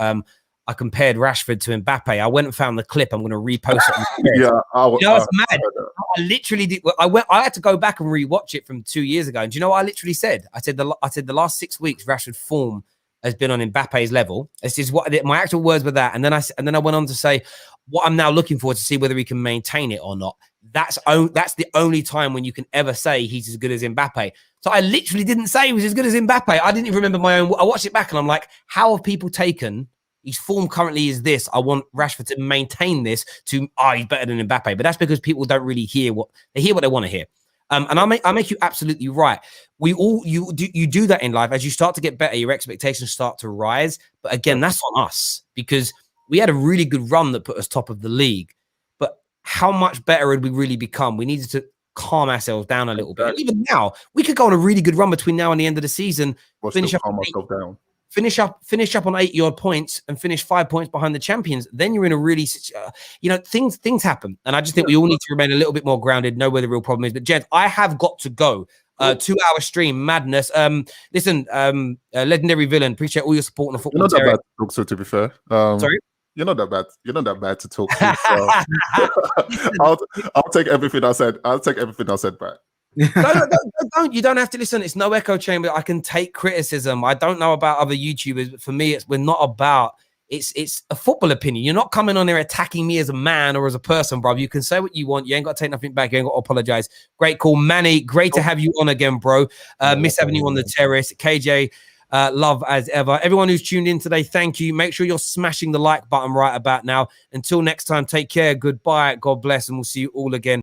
I compared Rashford to Mbappe. I went and found the clip. I'm going to repost it. It's mad. I literally did. I had to go back and rewatch it from 2 years ago. And do you know what I literally said? I said the last 6 weeks, Rashford's form has been on Mbappe's level. This is what my actual words were that. And then I went on to say what I'm now looking for to see whether he can maintain it or not. That's the only time when you can ever say he's as good as Mbappe. So I literally didn't say he was as good as Mbappe. I didn't even remember my own. I watched it back and I'm like, how have people taken his form currently is this? I want Rashford to maintain this to, he's better than Mbappe. But that's because people don't really hear what they want to hear. And I make you absolutely right. You do that in life. As you start to get better, your expectations start to rise. But again, that's on us because we had a really good run that put us top of the league. But how much better had we really become? We needed to calm ourselves down a little bit. And even now, we could go on a really good run between now and the end of the season. Finish up on 80-odd points and finish 5 points behind the champions. Then you're in a really, things happen. And I just think we all need to remain a little bit more grounded, know where the real problem is. But Jed, I have got to go. 2-hour stream, madness. Listen, legendary villain, appreciate all your support on the football. You're not that bad to talk to be fair. Sorry? You're not that bad. You're not that bad to talk to. So I'll take everything I said. I'll take everything I said back. Don't. You don't have to listen. It's no echo chamber. I can take criticism. I don't know about other YouTubers, but for me, we're not about. It's a football opinion. You're not coming on there attacking me as a man or as a person, bro. You can say what you want. You ain't got to take nothing back. You ain't got to apologize. Great call, Manny. Great to have you on again, bro. Miss having you on the terrace. KJ, love as ever. Everyone who's tuned in today, thank you. Make sure you're smashing the like button right about now. Until next time, take care. Goodbye. God bless, and we'll see you all again